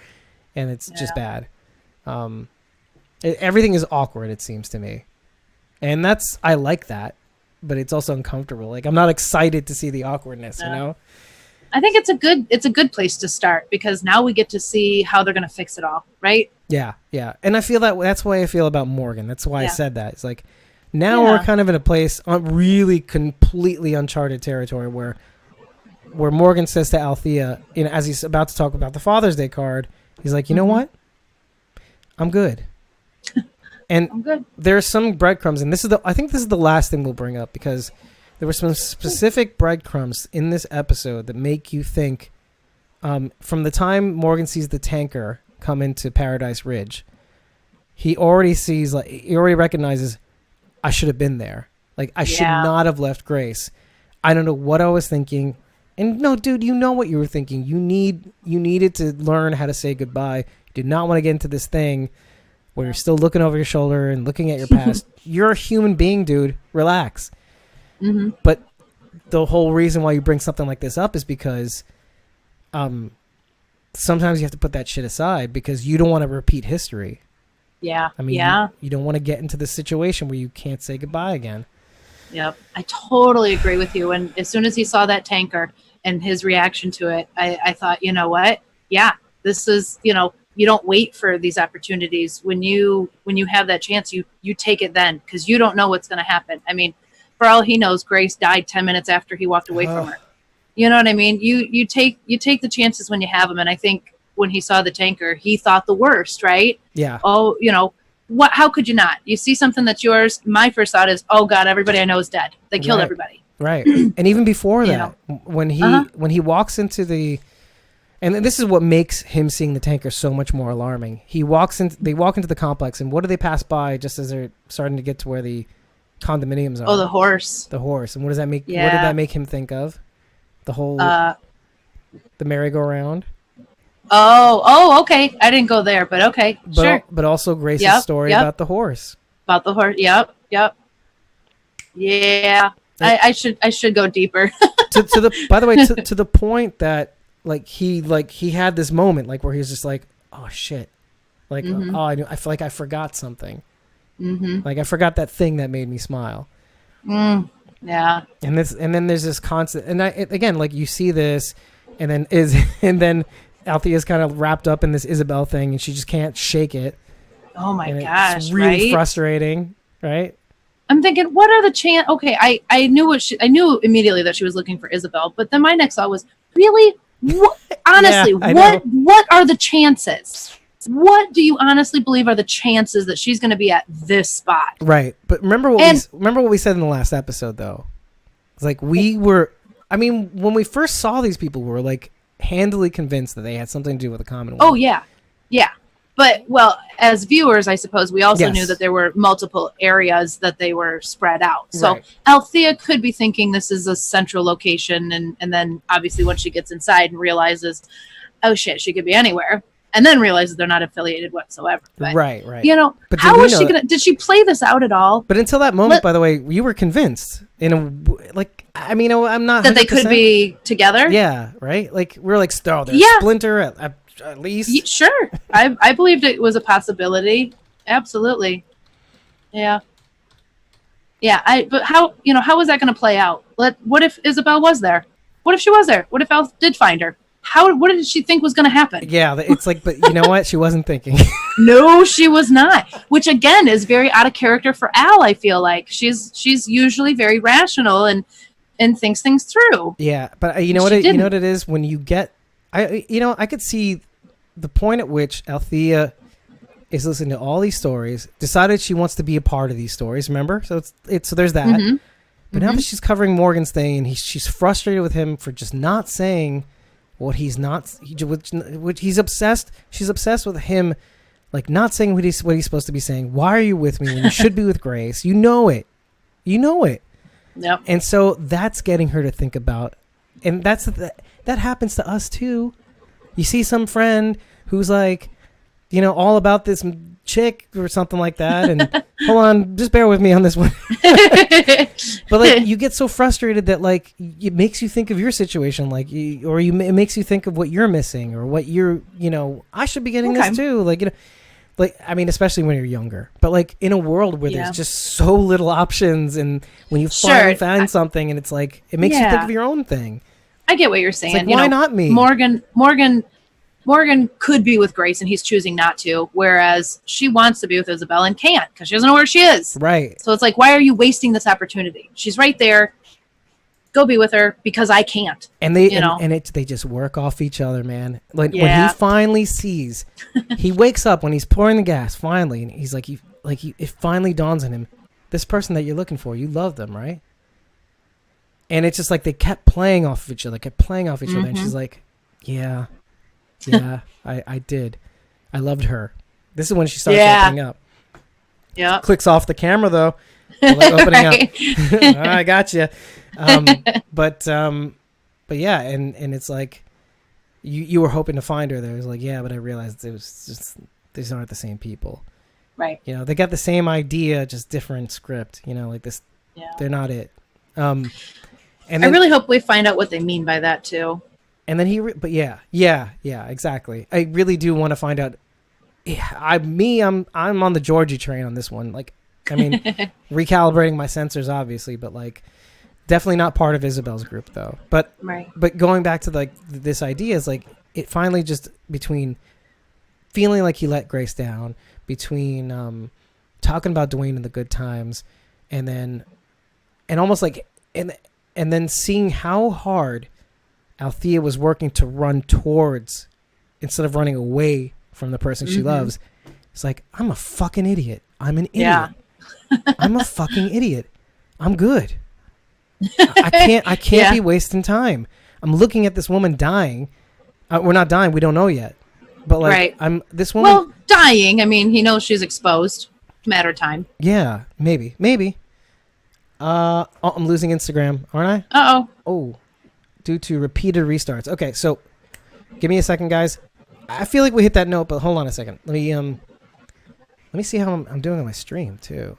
[SPEAKER 1] and it's just bad. Everything is awkward, it seems to me. And I like that, but it's also uncomfortable. Like I'm not excited to see the awkwardness,
[SPEAKER 2] I think it's a good place to start because now we get to see how they're going to fix it all, right?
[SPEAKER 1] Yeah, yeah. And I feel that's why I feel about Morgan. That's why I said that. It's like now we're kind of in a place, really completely uncharted territory where Morgan says to Althea, as he's about to talk about the Father's Day card, he's like, you know what? I'm good. And
[SPEAKER 2] I'm good.
[SPEAKER 1] There's some breadcrumbs, and I think this is the last thing we'll bring up because there were some specific breadcrumbs in this episode that make you think, from the time Morgan sees the tanker come into Paradise Ridge, he already recognizes, I should have been there. Like, I should not have left Grace. I don't know what I was thinking. And no, dude, you know what you were thinking. You needed to learn how to say goodbye. You did not want to get into this thing where you're still looking over your shoulder and looking at your past. You're a human being, dude. Relax. But the whole reason why you bring something like this up is because sometimes you have to put that shit aside because you don't want to repeat history.
[SPEAKER 2] Yeah.
[SPEAKER 1] I mean, you don't want to get into the situation where you can't say goodbye again.
[SPEAKER 2] Yep. I totally agree with you. And as soon as he saw that tanker and his reaction to it, I thought, you know what? Yeah, this is, you don't wait for these opportunities. When you have that chance, you take it then, because you don't know what's going to happen. I mean, for all he knows, Grace died 10 minutes after he walked away from her. You know what I mean? You take the chances when you have them. And I think when he saw the tanker, he thought the worst, right?
[SPEAKER 1] Yeah.
[SPEAKER 2] Oh, how could you not? You see something that's yours. My first thought is, oh God, everybody I know is dead. They killed everybody.
[SPEAKER 1] Right. And even before that, when he walks into the, and this is what makes him seeing the tanker so much more alarming. They walk into the complex, and what do they pass by just as they're starting to get to where the condominiums are?
[SPEAKER 2] Oh, the horse.
[SPEAKER 1] The horse. And what does that make?
[SPEAKER 2] Yeah.
[SPEAKER 1] What did that make him think of? The whole the merry-go-round.
[SPEAKER 2] Oh, okay. I didn't go there, but okay, sure.
[SPEAKER 1] But also Grace's story about the horse.
[SPEAKER 2] About the horse. Yep. Yeah. I should go deeper.
[SPEAKER 1] By the way, to the point that he had this moment where he was just like, oh shit, I feel like I forgot something. Like I forgot that thing that made me smile.
[SPEAKER 2] Yeah.
[SPEAKER 1] And then there's this constant, and again, you see this, and then Althea's kind of wrapped up in this Isabelle thing, and she just can't shake it.
[SPEAKER 2] Oh my gosh!
[SPEAKER 1] It's really frustrating, right?
[SPEAKER 2] I'm thinking, what are the chance? Okay, I knew immediately that she was looking for Isabelle, but then my next thought was, really? What, honestly, what are the chances? What do you honestly believe are the chances that she's going to be at this spot?
[SPEAKER 1] Right. But remember what we said in the last episode, though. It's like when we first saw these people, we were handily convinced that they had something to do with the Commonwealth.
[SPEAKER 2] Oh, yeah. Yeah. But, as viewers, I suppose we also knew that there were multiple areas that they were spread out. So Althea could be thinking this is a central location. And then obviously when she gets inside and realizes, oh shit, she could be anywhere. And then realizes they're not affiliated whatsoever. But,
[SPEAKER 1] right.
[SPEAKER 2] But how was she going to, did she play this out at all?
[SPEAKER 1] But until that moment, by the way, you were convinced I'm not
[SPEAKER 2] that 100%. They could be together.
[SPEAKER 1] Yeah. Right. We're they're Splinter at least.
[SPEAKER 2] Sure. I believed it was a possibility. Absolutely. Yeah. Yeah. But how was that going to play out? What if Isabelle was there? What if she was there? What if Al did find her? What did she think was going to happen? Yeah,
[SPEAKER 1] it's but you know what? She wasn't thinking.
[SPEAKER 2] No, she was not. Which again is very out of character for Al. I feel like she's usually very rational and thinks things through.
[SPEAKER 1] Yeah, but you know what it is when you get. I could see the point at which Althea is listening to all these stories, decided she wants to be a part of these stories. Remember, so there's that. Mm-hmm. But now that she's covering Morgan's thing, and she's frustrated with him for just not saying. What he's not, which he's obsessed. She's obsessed with him, not saying what he's supposed to be saying. Why are you with me when you should be with Grace? You know it.
[SPEAKER 2] Yep.
[SPEAKER 1] And so that's getting her to think about, and that happens to us too. You see some friend who's all about this chick or something like that, and hold on, just bear with me on this one. But you get so frustrated that it makes you think of your situation, it makes you think of what you're missing or what you're, I should be getting this too, especially when you're younger. But in a world where there's just so little options, and when you finally find something, and it's it makes you think of your own thing.
[SPEAKER 2] I get what you're saying.
[SPEAKER 1] It's why not me?
[SPEAKER 2] Morgan could be with Grace, and he's choosing not to, whereas she wants to be with Isabelle and can't because she doesn't know where she is.
[SPEAKER 1] Right.
[SPEAKER 2] So it's why are you wasting this opportunity? She's right there. Go be with her because I can't.
[SPEAKER 1] And they they just work off each other, man. When he finally sees, he wakes up when he's pouring the gas finally, and he's it finally dawns on him, this person that you're looking for, you love them, right? And it's just they kept playing off of each other, and she's like, yeah. Yeah, I did. I loved her. This is when she starts opening up.
[SPEAKER 2] Yeah.
[SPEAKER 1] Clicks off the camera though. Opening up. I got you. But yeah, and it's you were hoping to find her there. It was but I realized it was just these aren't the same people.
[SPEAKER 2] Right.
[SPEAKER 1] They got the same idea, just different script. This. Yeah. They're not it. And
[SPEAKER 2] I really hope we find out what they mean by that too.
[SPEAKER 1] And then but yeah, exactly. I really do want to find out. Yeah, I'm on the Georgie train on this one. Like, I mean, recalibrating my sensors, obviously, but like, definitely not part of Isabelle's group though. But going back to like this idea is like it finally just between feeling like he let Grace down, between talking about Dwayne and the good times, and almost like and then seeing how hard Althea was working to run towards instead of running away from the person she loves. It's like, I'm a fucking idiot. I'm an idiot. Yeah. I'm a fucking idiot. I'm good. I can't be wasting time. I'm looking at this woman dying. We're not dying. We don't know yet. But like, this woman.
[SPEAKER 2] Well, dying. I mean, he knows she's exposed. Matter of time.
[SPEAKER 1] Yeah, maybe. I'm losing Instagram, aren't I? Oh, due to repeated restarts. Okay, so give me a second, guys. I feel like we hit that note, but hold on a second. Let me see how I'm doing on my stream too.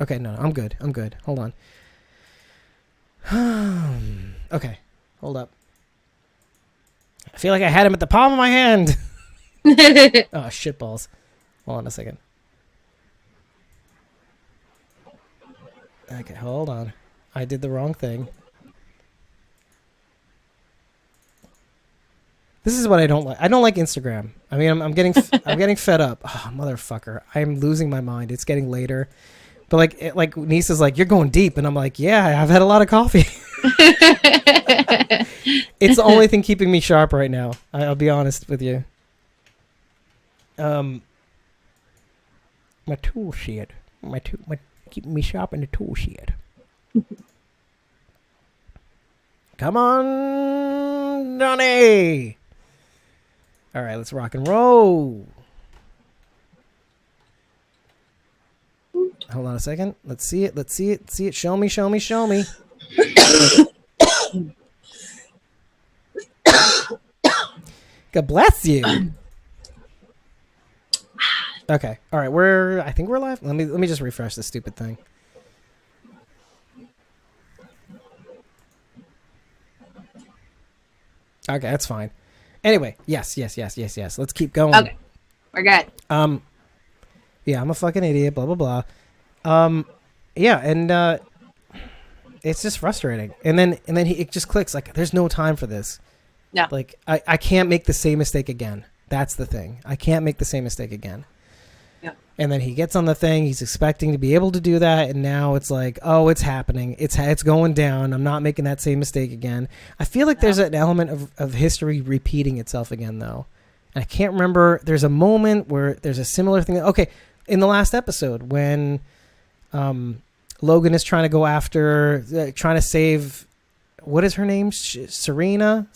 [SPEAKER 1] Okay, no, I'm good. Hold on. Okay, hold up. I feel like I had him at the palm of my hand. Oh, shitballs. Hold on a second. Okay, hold on. I did the wrong thing. This is what I don't like. I don't like Instagram. I mean, I'm getting fed up. Oh, motherfucker. I'm losing my mind. It's getting later. But like Nisa's like, you're going deep. And I'm like, yeah, I've had a lot of coffee. It's the only thing keeping me sharp right now. I'll be honest with you. My tool shed. My keeping me sharp in the tool shed. Come on, Donnie. All right, let's rock and roll. Hold on a second. Let's see it. Show me. God bless you. Okay. All right. I think we're live. Let me just refresh this stupid thing. Okay, that's fine. Anyway, yes. Let's keep going.
[SPEAKER 2] Okay. We're good.
[SPEAKER 1] Yeah, I'm a fucking idiot, blah blah blah. Yeah, and it's just frustrating. And then it just clicks like there's no time for this.
[SPEAKER 2] Yeah.
[SPEAKER 1] Like I can't make the same mistake again. That's the thing. I can't make the same mistake again.
[SPEAKER 2] Yeah.
[SPEAKER 1] And then he gets on the thing, he's expecting to be able to do that, and now it's like, oh, it's happening. It's going down. I'm not making that same mistake again. I feel like there's an element of history repeating itself again though. And I can't remember, there's a moment where there's a similar thing. Okay, in the last episode when Logan is trying to go after, trying to save, what is her name? Serena?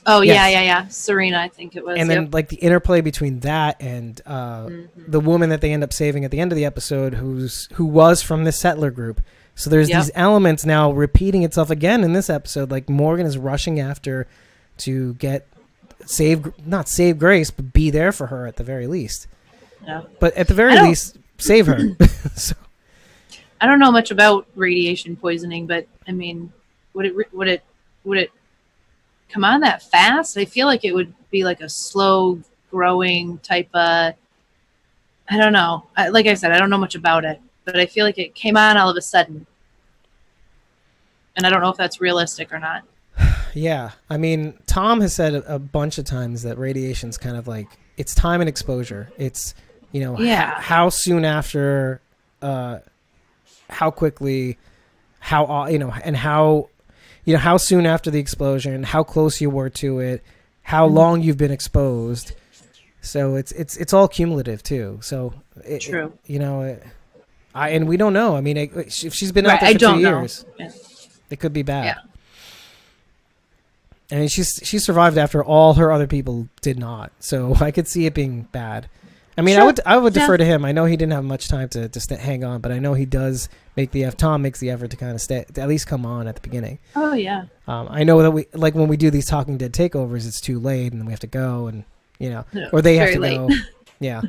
[SPEAKER 2] Oh, yes. Yeah. Serena, I think it was.
[SPEAKER 1] And then like the interplay between that and the woman that they end up saving at the end of the episode who was from the settler group. So there's these elements now repeating itself again in this episode. Like Morgan is rushing after to not save Grace, but be there for her at the very least. Yeah. But at the very least, save her. So.
[SPEAKER 2] I don't know much about radiation poisoning, but I mean, would it come on that fast? I feel like it would be like a slow growing type of, I don't know. Like I said, I don't know much about it, but I feel like it came on all of a sudden. And I don't know if that's realistic or not.
[SPEAKER 1] Yeah. I mean, Tom has said a bunch of times that radiation's kind of like, it's time and exposure. It's, how soon after, how quickly, and how soon after the explosion, how close you were to it, how long you've been exposed. So it's all cumulative too. So
[SPEAKER 2] true.
[SPEAKER 1] And we don't know. I mean, if she's been out there for 2 years, it could be bad.
[SPEAKER 2] Yeah.
[SPEAKER 1] I mean, she survived after all her other people did not. So I could see it being bad. I mean, sure. I would defer to him. I know he didn't have much time to hang on, but I know he does Tom makes the effort to kind of stay, to at least come on at the beginning.
[SPEAKER 2] Oh yeah.
[SPEAKER 1] I know that when we do these Talking Dead takeovers, it's too late and we have to go and or they have to go. Yeah.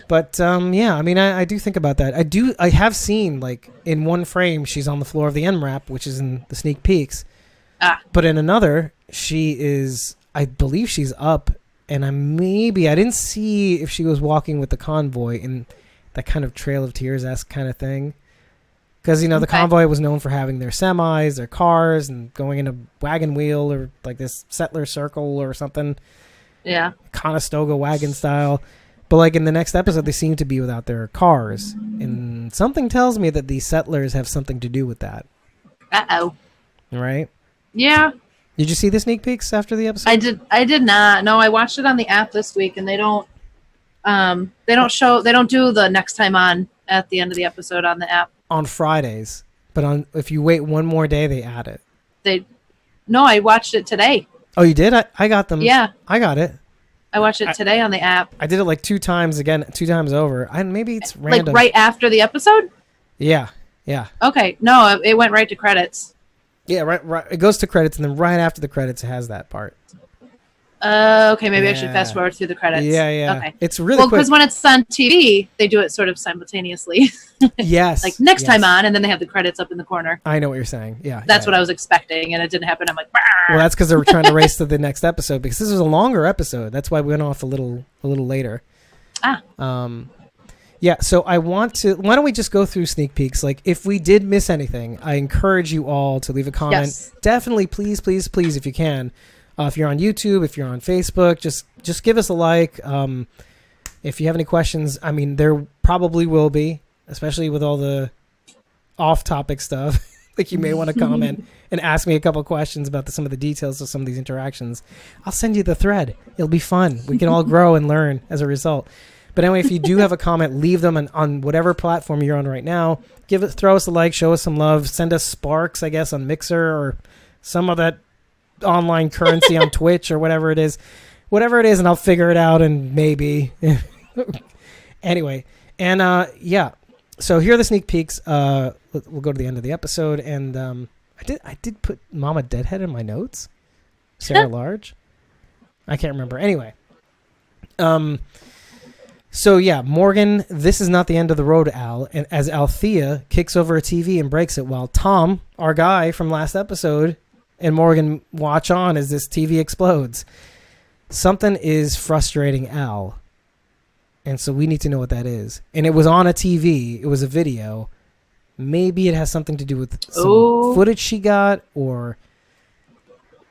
[SPEAKER 1] But I mean, I do think about that. I have seen like in one frame she's on the floor of the MRAP, which is in the sneak peeks. But in another, she is, I believe she's up, and I didn't see if she was walking with the convoy in that kind of Trail of Tears-esque kind of thing. Because, the convoy was known for having their semis, their cars, and going in a wagon wheel or like this settler circle or something.
[SPEAKER 2] Yeah.
[SPEAKER 1] Conestoga wagon style. But like in the next episode, they seem to be without their cars. And something tells me that these settlers have something to do with that.
[SPEAKER 2] Uh-oh.
[SPEAKER 1] Right?
[SPEAKER 2] Yeah.
[SPEAKER 1] Did you see the sneak peeks after the episode?
[SPEAKER 2] I did not. No, I watched it on the app this week, and they don't do the next time on at the end of the episode on the app.
[SPEAKER 1] On Fridays. But if you wait one more day, they add it.
[SPEAKER 2] No, I watched it today.
[SPEAKER 1] Oh, you did? I got them.
[SPEAKER 2] Yeah.
[SPEAKER 1] I got it.
[SPEAKER 2] I watched it today on the app.
[SPEAKER 1] I did it like 2 times over. Maybe it's random.
[SPEAKER 2] Like right after the episode?
[SPEAKER 1] Yeah.
[SPEAKER 2] Okay. No, it went right to credits.
[SPEAKER 1] Yeah, right. It goes to credits, and then right after the credits, it has that part.
[SPEAKER 2] Okay, maybe I should fast forward through the credits.
[SPEAKER 1] Yeah.
[SPEAKER 2] Okay.
[SPEAKER 1] It's really quick.
[SPEAKER 2] Because when it's on TV, they do it sort of simultaneously.
[SPEAKER 1] Yes.
[SPEAKER 2] Like next time on, and then they have the credits up in the corner.
[SPEAKER 1] I know what you're saying. Yeah.
[SPEAKER 2] That's what I was expecting, and it didn't happen. I'm like, "Bah!"
[SPEAKER 1] Well, that's because they were trying to race to the next episode, because this was a longer episode. That's why we went off a little later. Yeah, so why don't we just go through sneak peeks? Like, if we did miss anything, I encourage you all to leave a comment.
[SPEAKER 2] Yes.
[SPEAKER 1] Definitely, please, if you can. If you're on YouTube, if you're on Facebook, just give us a like. If you have any questions, I mean, there probably will be, especially with all the off-topic stuff. Like, you may want to comment and ask me a couple questions about some of the details of some of these interactions. I'll send you the thread. It'll be fun. We can all grow and learn as a result. But anyway, if you do have a comment, leave them on whatever platform you're on right now. Throw us a like, show us some love, send us sparks, I guess, on Mixer or some of that online currency on Twitch or whatever it is. Whatever it is, and I'll figure it out, and maybe. Anyway, and yeah. So here are the sneak peeks. We'll go to the end of the episode, and I did put Mama Deadhead in my notes. Sarah Large. I can't remember. Anyway. So yeah, Morgan, this is not the end of the road, Al, and as Althea kicks over a TV and breaks it, while Tom, our guy from last episode, and Morgan watch on as this TV explodes. Something is frustrating Al, and so we need to know what that is. And it was on a TV. It was a video. Maybe it has something to do with some footage she got, or...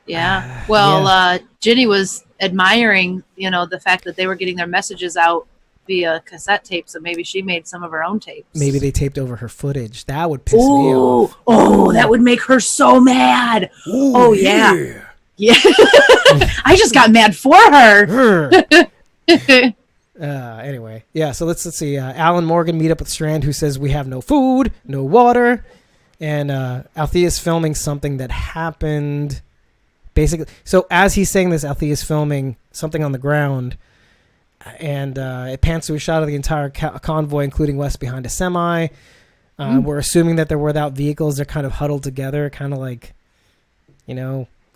[SPEAKER 2] Yeah. Well, Ginny was admiring, the fact that they were getting their messages out via cassette tape, so maybe she made some of her own tapes.
[SPEAKER 1] Maybe they taped over her footage. That would piss me off.
[SPEAKER 2] Oh, that would make her so mad. Oh, yeah. Yeah. I just got mad for her.
[SPEAKER 1] Anyway, yeah, so let's see. Al and Morgan meet up with Strand, who says we have no food, no water, and Althea's filming something that happened. Basically, so as he's saying this, Althea's filming something on the ground, and it pans to a shot of the entire convoy, including West behind a semi. We're assuming that they're without vehicles. They're kind of huddled together, kind of like,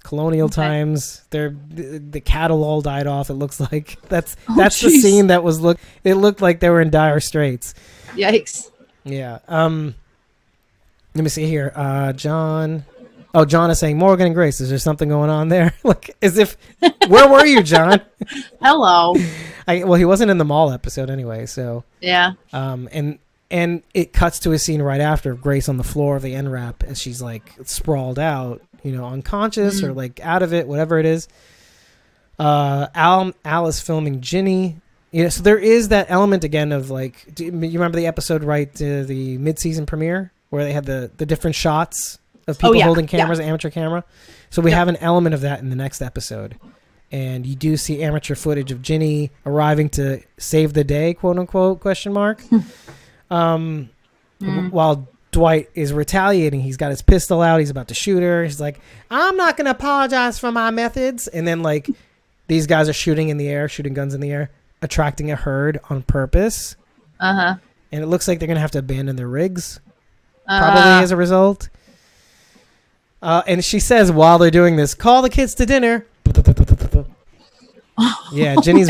[SPEAKER 1] colonial times. The cattle all died off. It looks like that's the scene that was It looked like they were in dire straits.
[SPEAKER 2] Yikes!
[SPEAKER 1] Yeah. Let me see here. John. Oh, John is saying, Morgan and Grace, is there something going on there? Like, as if, where were you, John?
[SPEAKER 2] Hello.
[SPEAKER 1] Well, he wasn't in the mall episode anyway, so.
[SPEAKER 2] Yeah.
[SPEAKER 1] And it cuts to a scene right after of Grace on the floor of the NRAP as she's like sprawled out, unconscious or like out of it, whatever it is. Al is filming Ginny. So there is that element again of like, do you remember the episode, right? The mid-season premiere where they had the different shots of people holding cameras, amateur camera. So we have an element of that in the next episode. And you do see amateur footage of Ginny arriving to save the day, quote unquote, question mark. While Dwight is retaliating, he's got his pistol out. He's about to shoot her. He's like, I'm not going to apologize for my methods. And then like these guys are shooting guns in the air, attracting a herd on purpose. And it looks like they're going to have to abandon their rigs probably as a result. And she says while they're doing this, call the kids to dinner. Yeah, Ginny's.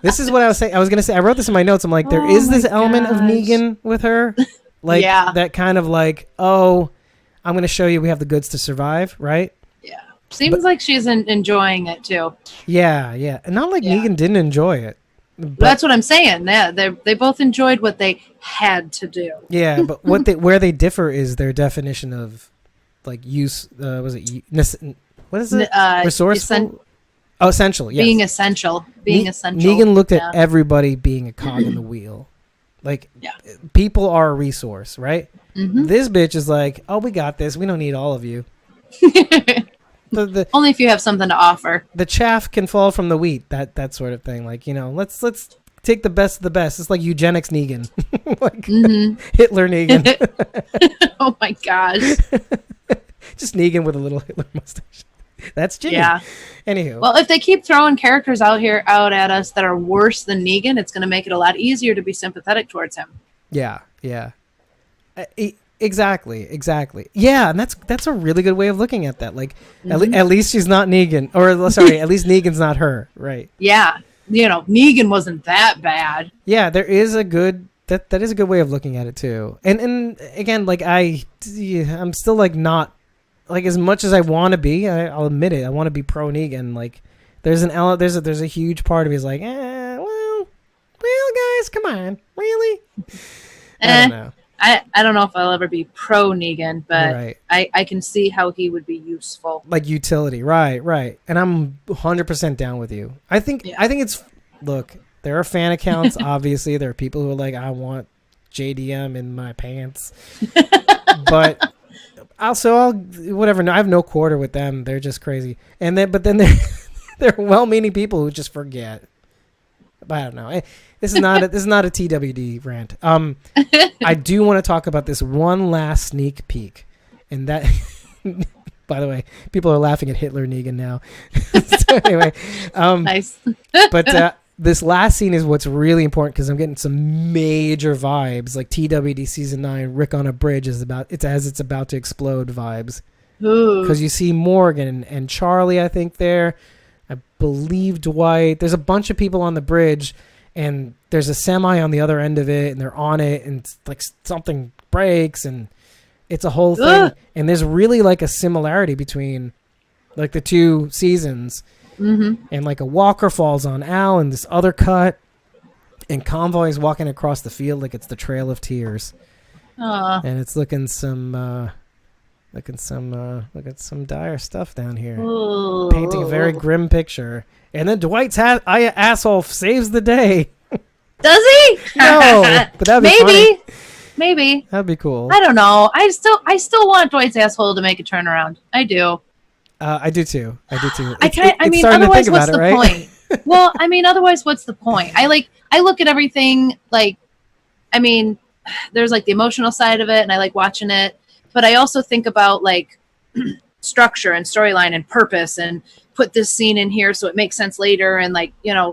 [SPEAKER 1] This is what I was saying. I was going to say, I wrote this in my notes. I'm like, there is this element of Negan with her. Like that kind of like, I'm going to show you we have the goods to survive, right?
[SPEAKER 2] Yeah. Seems like she's enjoying it too.
[SPEAKER 1] Yeah, and not like Negan didn't enjoy it. But
[SPEAKER 2] that's what I'm saying. Yeah, they both enjoyed what they had to do.
[SPEAKER 1] Yeah, but where they differ is their definition of like use. Was it what is it? Resourceful. Essential. Yes.
[SPEAKER 2] Being essential.
[SPEAKER 1] Negan looked at everybody being a cog in the wheel. Like people are a resource, right? Mm-hmm. This bitch is like, oh, we got this. We don't need all of you.
[SPEAKER 2] Only if you have something to offer.
[SPEAKER 1] The chaff can fall from the wheat. That sort of thing. Like, let's take the best of the best. It's like eugenics Negan, like Hitler Negan.
[SPEAKER 2] Oh my gosh!
[SPEAKER 1] Just Negan with a little Hitler mustache. That's Jimmy.
[SPEAKER 2] Yeah.
[SPEAKER 1] Anywho.
[SPEAKER 2] Well, if they keep throwing characters out at us that are worse than Negan, it's going to make it a lot easier to be sympathetic towards him.
[SPEAKER 1] Yeah. Exactly. Yeah, and that's a really good way of looking at that. Like, at least she's not Negan, or sorry, at least Negan's not her, right?
[SPEAKER 2] Yeah, Negan wasn't that bad.
[SPEAKER 1] Yeah, there is a good that is a good way of looking at it too. And again, like I'm still like not like as much as I want to be. I'll admit it. I want to be pro Negan. Like, there's a huge part of me is like, well, guys, come on, really? I don't know.
[SPEAKER 2] I don't know if I'll ever be pro Negan, but I can see how he would be useful. Like
[SPEAKER 1] utility, right. And I'm 100% down with you. I think it's, look, there are fan accounts, obviously. There are people who are like, I want JDM in my pants. But I'll whatever. No, I have no quarter with them. They're just crazy. But then they're well-meaning people who just forget. But I don't know. This is not a TWD rant. I do want to talk about this one last sneak peek, and that, by the way, people are laughing at Hitler Negan now. So anyway,
[SPEAKER 2] nice.
[SPEAKER 1] But this last scene is what's really important because I'm getting some major vibes, like TWD season 9, Rick on a bridge it's about to explode vibes. Because you see Morgan and Charlie, I think there. I believe Dwight. There's a bunch of people on the bridge. And there's a semi on the other end of it, and they're on it, and like something breaks, and it's a whole thing. And there's really like a similarity between like the two seasons. Mm-hmm. And like a walker falls on Al, and this other cut, and Convoy is walking across the field like it's the Trail of Tears. And it's looking some dire stuff down here.
[SPEAKER 2] Ooh.
[SPEAKER 1] Painting a very grim picture. And then Dwight's asshole saves the day.
[SPEAKER 2] Does he?
[SPEAKER 1] No, but that'd be funny.
[SPEAKER 2] Maybe.
[SPEAKER 1] That'd be cool.
[SPEAKER 2] I don't know. I still want Dwight's asshole to make a turnaround. I do.
[SPEAKER 1] I do too.
[SPEAKER 2] Otherwise, what's the point? Well, otherwise, what's the point? I look at everything like, there's like the emotional side of it, and I like watching it, but I also think about like structure and storyline and purpose and put this scene in here so it makes sense later and like,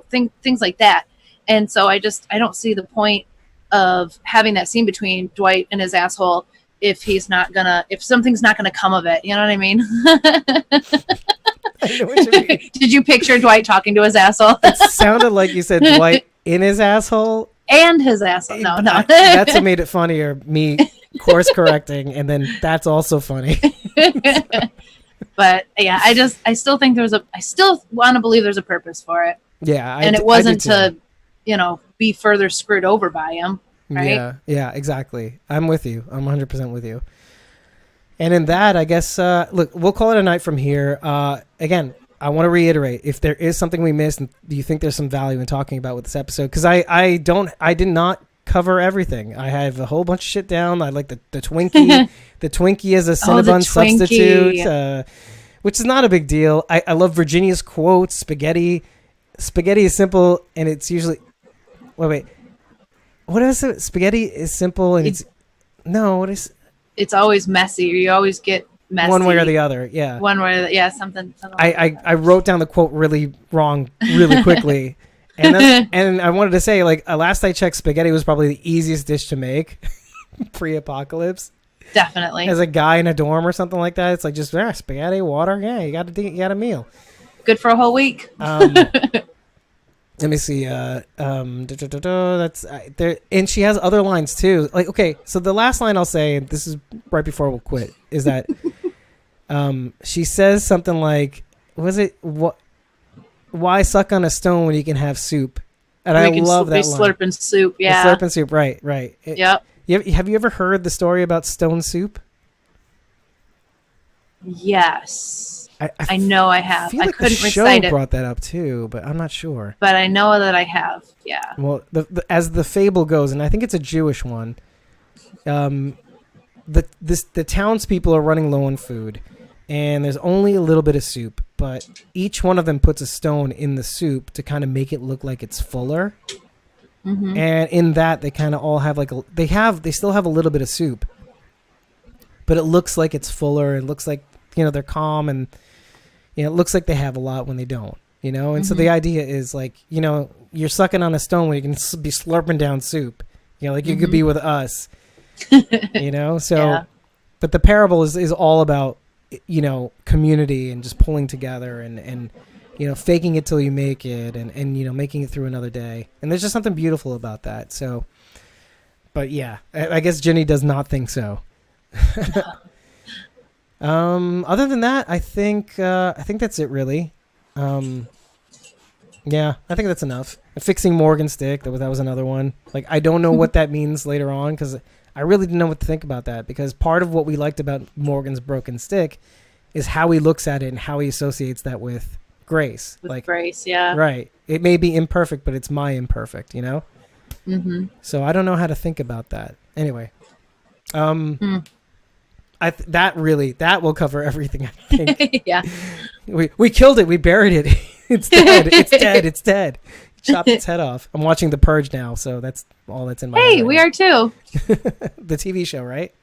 [SPEAKER 2] things like that. And so I don't see the point of having that scene between Dwight and his asshole if something's not gonna come of it. You know what I mean? I know what you mean. Did you picture Dwight talking to his asshole?
[SPEAKER 1] It sounded like you said Dwight in his asshole.
[SPEAKER 2] And his asshole. No.
[SPEAKER 1] That's what made it funnier. Me course correcting, and then that's also funny.
[SPEAKER 2] But yeah, I still think I still want to believe there's a purpose for it.
[SPEAKER 1] Yeah.
[SPEAKER 2] And it wasn't to, be further screwed over by him. Right?
[SPEAKER 1] Yeah, exactly. I'm with you. I'm 100% with you. And in that, I guess, look, we'll call it a night from here. Again, I want to reiterate, if there is something we missed, and do you think there's some value in talking about with this episode? Because I did not cover everything. I have a whole bunch of shit down. I like the Twinkie. The Twinkie as a Cinnabon substitute, which is not a big deal. I love Virginia's quote, spaghetti. Spaghetti is simple, and it's usually... Wait. What is it? Spaghetti is simple, and it's
[SPEAKER 2] always messy. You always get messy.
[SPEAKER 1] One way or the other, yeah.
[SPEAKER 2] Something
[SPEAKER 1] I wrote down the quote really wrong really quickly. And I wanted to say, like, last I checked, spaghetti was probably the easiest dish to make pre-apocalypse.
[SPEAKER 2] Definitely.
[SPEAKER 1] As a guy in a dorm or something like that, it's like just spaghetti, water. Yeah, you got a meal.
[SPEAKER 2] Good for a whole week.
[SPEAKER 1] Let me see. That's there, and she has other lines too. Like, okay, so the last line I'll say, and this is right before we'll quit, is that She says something like, was it, why suck on a stone when you can have soup? And I love that line.
[SPEAKER 2] Slurping soup, yeah.
[SPEAKER 1] Slurping soup, right.
[SPEAKER 2] Yep.
[SPEAKER 1] Have you ever heard the story about stone soup?
[SPEAKER 2] Yes. I know I have. I couldn't recite it.
[SPEAKER 1] The show brought that up too, but I'm not sure.
[SPEAKER 2] But I know that I have, yeah.
[SPEAKER 1] Well, as the fable goes, and I think it's a Jewish one, the townspeople are running low on food, and there's only a little bit of soup, but each one of them puts a stone in the soup to kind of make it look like it's fuller. Mm-hmm. And in that, they kind of all have they still have a little bit of soup, but it looks like it's fuller. It looks like, they're calm, and it looks like they have a lot when they don't, And mm-hmm. so the idea is you're sucking on a stone when you can be slurping down soup, you
[SPEAKER 2] mm-hmm.
[SPEAKER 1] could be with us, so, yeah. But the parable is all about, community and just pulling together and faking it till you make it and making it through another day. And there's just something beautiful about that. So, but yeah, I guess Ginny does not think so. Other than that, I think that's it really. Yeah, I think that's enough. Fixing Morgan's stick, that was another one. Like, I don't know what that means later on, because I really didn't know what to think about that, because part of what we liked about Morgan's broken stick is how he looks at it and how he associates that with Grace.
[SPEAKER 2] With Grace, yeah.
[SPEAKER 1] Right. It may be imperfect, but it's my imperfect, Mm-hmm. So I don't know how to think about that. Anyway. That will cover everything, I think.
[SPEAKER 2] Yeah.
[SPEAKER 1] We killed it. We buried it. It's dead. It's dead. Chopped its head off. I'm watching The Purge now, so that's all that's in my head.
[SPEAKER 2] Hey, we are too.
[SPEAKER 1] The TV show, right?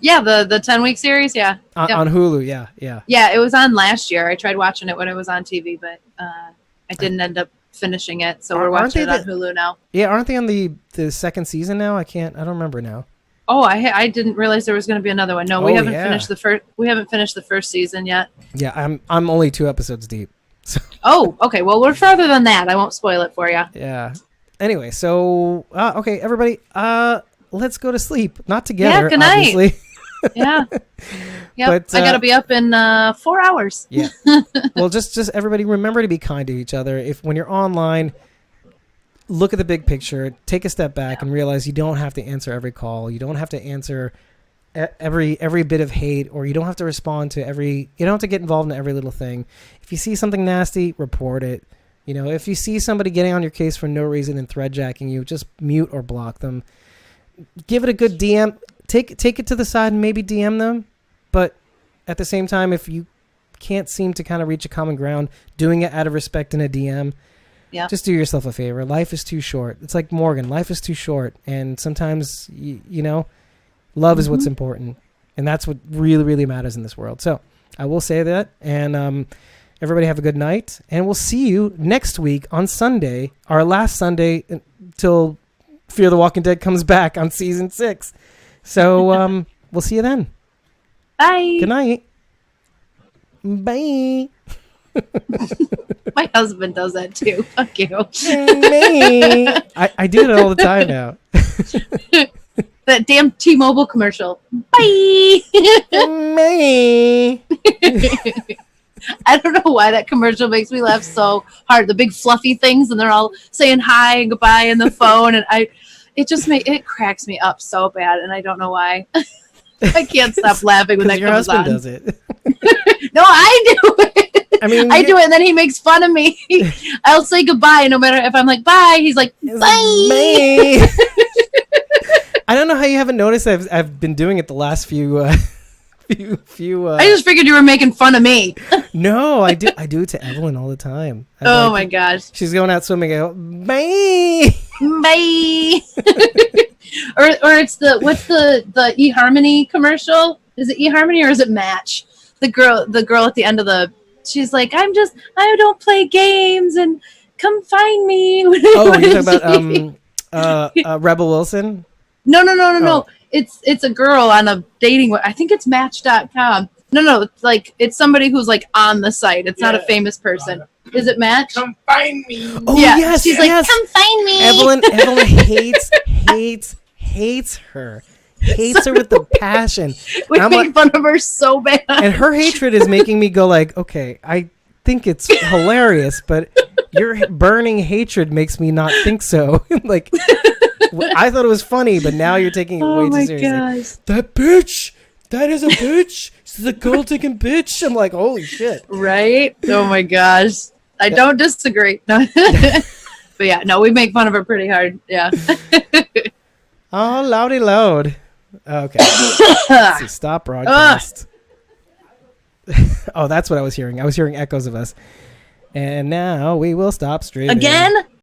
[SPEAKER 2] Yeah, the 10-week series, yeah.
[SPEAKER 1] On Hulu, yeah.
[SPEAKER 2] Yeah, it was on last year. I tried watching it when it was on TV, but I didn't end up finishing it, so we're watching it on Hulu now. Yeah,
[SPEAKER 1] aren't they on the second season now? I don't remember now.
[SPEAKER 2] Oh, I didn't realize there was going to be another one. No, we haven't finished the first. We haven't finished the first season yet.
[SPEAKER 1] Yeah, I'm only 2 episodes deep. So.
[SPEAKER 2] Oh, okay. Well, we're further than that. I won't spoil it for you.
[SPEAKER 1] Yeah. Anyway, so okay, everybody, let's go to sleep. Not together,
[SPEAKER 2] yeah, good night.
[SPEAKER 1] Obviously.
[SPEAKER 2] Yeah. Yep. But, I got to be up in 4 hours.
[SPEAKER 1] Yeah. Well, just everybody remember to be kind to each other. When you're online, look at the big picture, take a step back and realize you don't have to answer every call. You don't have to answer every bit of hate, or you don't have to respond to you don't have to get involved in every little thing. If you see something nasty, report it. If you see somebody getting on your case for no reason and thread jacking you, just mute or block them. Give it a good DM. Take it to the side and maybe DM them. But at the same time, if you can't seem to kind of reach a common ground, doing it out of respect in a DM, just do yourself a favor. Life is too short. It's like Morgan. Life is too short. And sometimes, love is what's important. And that's what really, really matters in this world. So I will say that. And everybody have a good night. And we'll see you next week on Sunday, our last Sunday until Fear the Walking Dead comes back on season 6. So we'll see you then.
[SPEAKER 2] Bye.
[SPEAKER 1] Good night. Bye.
[SPEAKER 2] My husband does that too. Fuck you.
[SPEAKER 1] I do it all the time now.
[SPEAKER 2] That damn T-Mobile commercial. Bye. I don't know why that commercial makes me laugh so hard. The big fluffy things, and they're all saying hi and goodbye in the phone, and it cracks me up so bad, and I don't know why. I can't stop laughing when that comes on.
[SPEAKER 1] Your husband does
[SPEAKER 2] it. No, I do it. I mean, I do it, and then he makes fun of me. I'll say goodbye, and no matter if I'm like bye, he's like bye.
[SPEAKER 1] I don't know how you haven't noticed. I've been doing it the last few. I
[SPEAKER 2] just figured you were making fun of me.
[SPEAKER 1] No, I do it to Evelyn all the time.
[SPEAKER 2] My gosh.
[SPEAKER 1] She's going out swimming. I go, bye.
[SPEAKER 2] Bye. or it's what's the eHarmony commercial? Is it eHarmony or is it Match? The girl at the end of she's like, I don't play games and come find me.
[SPEAKER 1] Oh, you're talking about Rebel Wilson?
[SPEAKER 2] No. Oh. It's a girl on a dating. I think it's Match.com. No, it's somebody who's like on the site. It's not a famous person. Is it Match?
[SPEAKER 3] Come find me.
[SPEAKER 1] Oh yes,
[SPEAKER 2] she's like, come find me.
[SPEAKER 1] Evelyn hates her. hates her with the passion.
[SPEAKER 2] We
[SPEAKER 1] And I'm
[SPEAKER 2] make fun of her so bad.
[SPEAKER 1] and her hatred is making me go like, okay, I think it's hilarious, but your burning hatred makes me not think so. Like, I thought it was funny, but now you're taking it way too seriously.
[SPEAKER 2] Gosh.
[SPEAKER 1] That bitch! That is a bitch! She's a gold-digging bitch! I'm like, holy shit.
[SPEAKER 2] Right? Oh my gosh. I don't disagree. No. But yeah, no, we make fun of her pretty hard. Yeah.
[SPEAKER 1] Oh, loudy loud. Okay. Let's see, stop broadcast. Oh, that's what I was hearing. I was hearing echoes of us. And now we will stop streaming.
[SPEAKER 2] Again?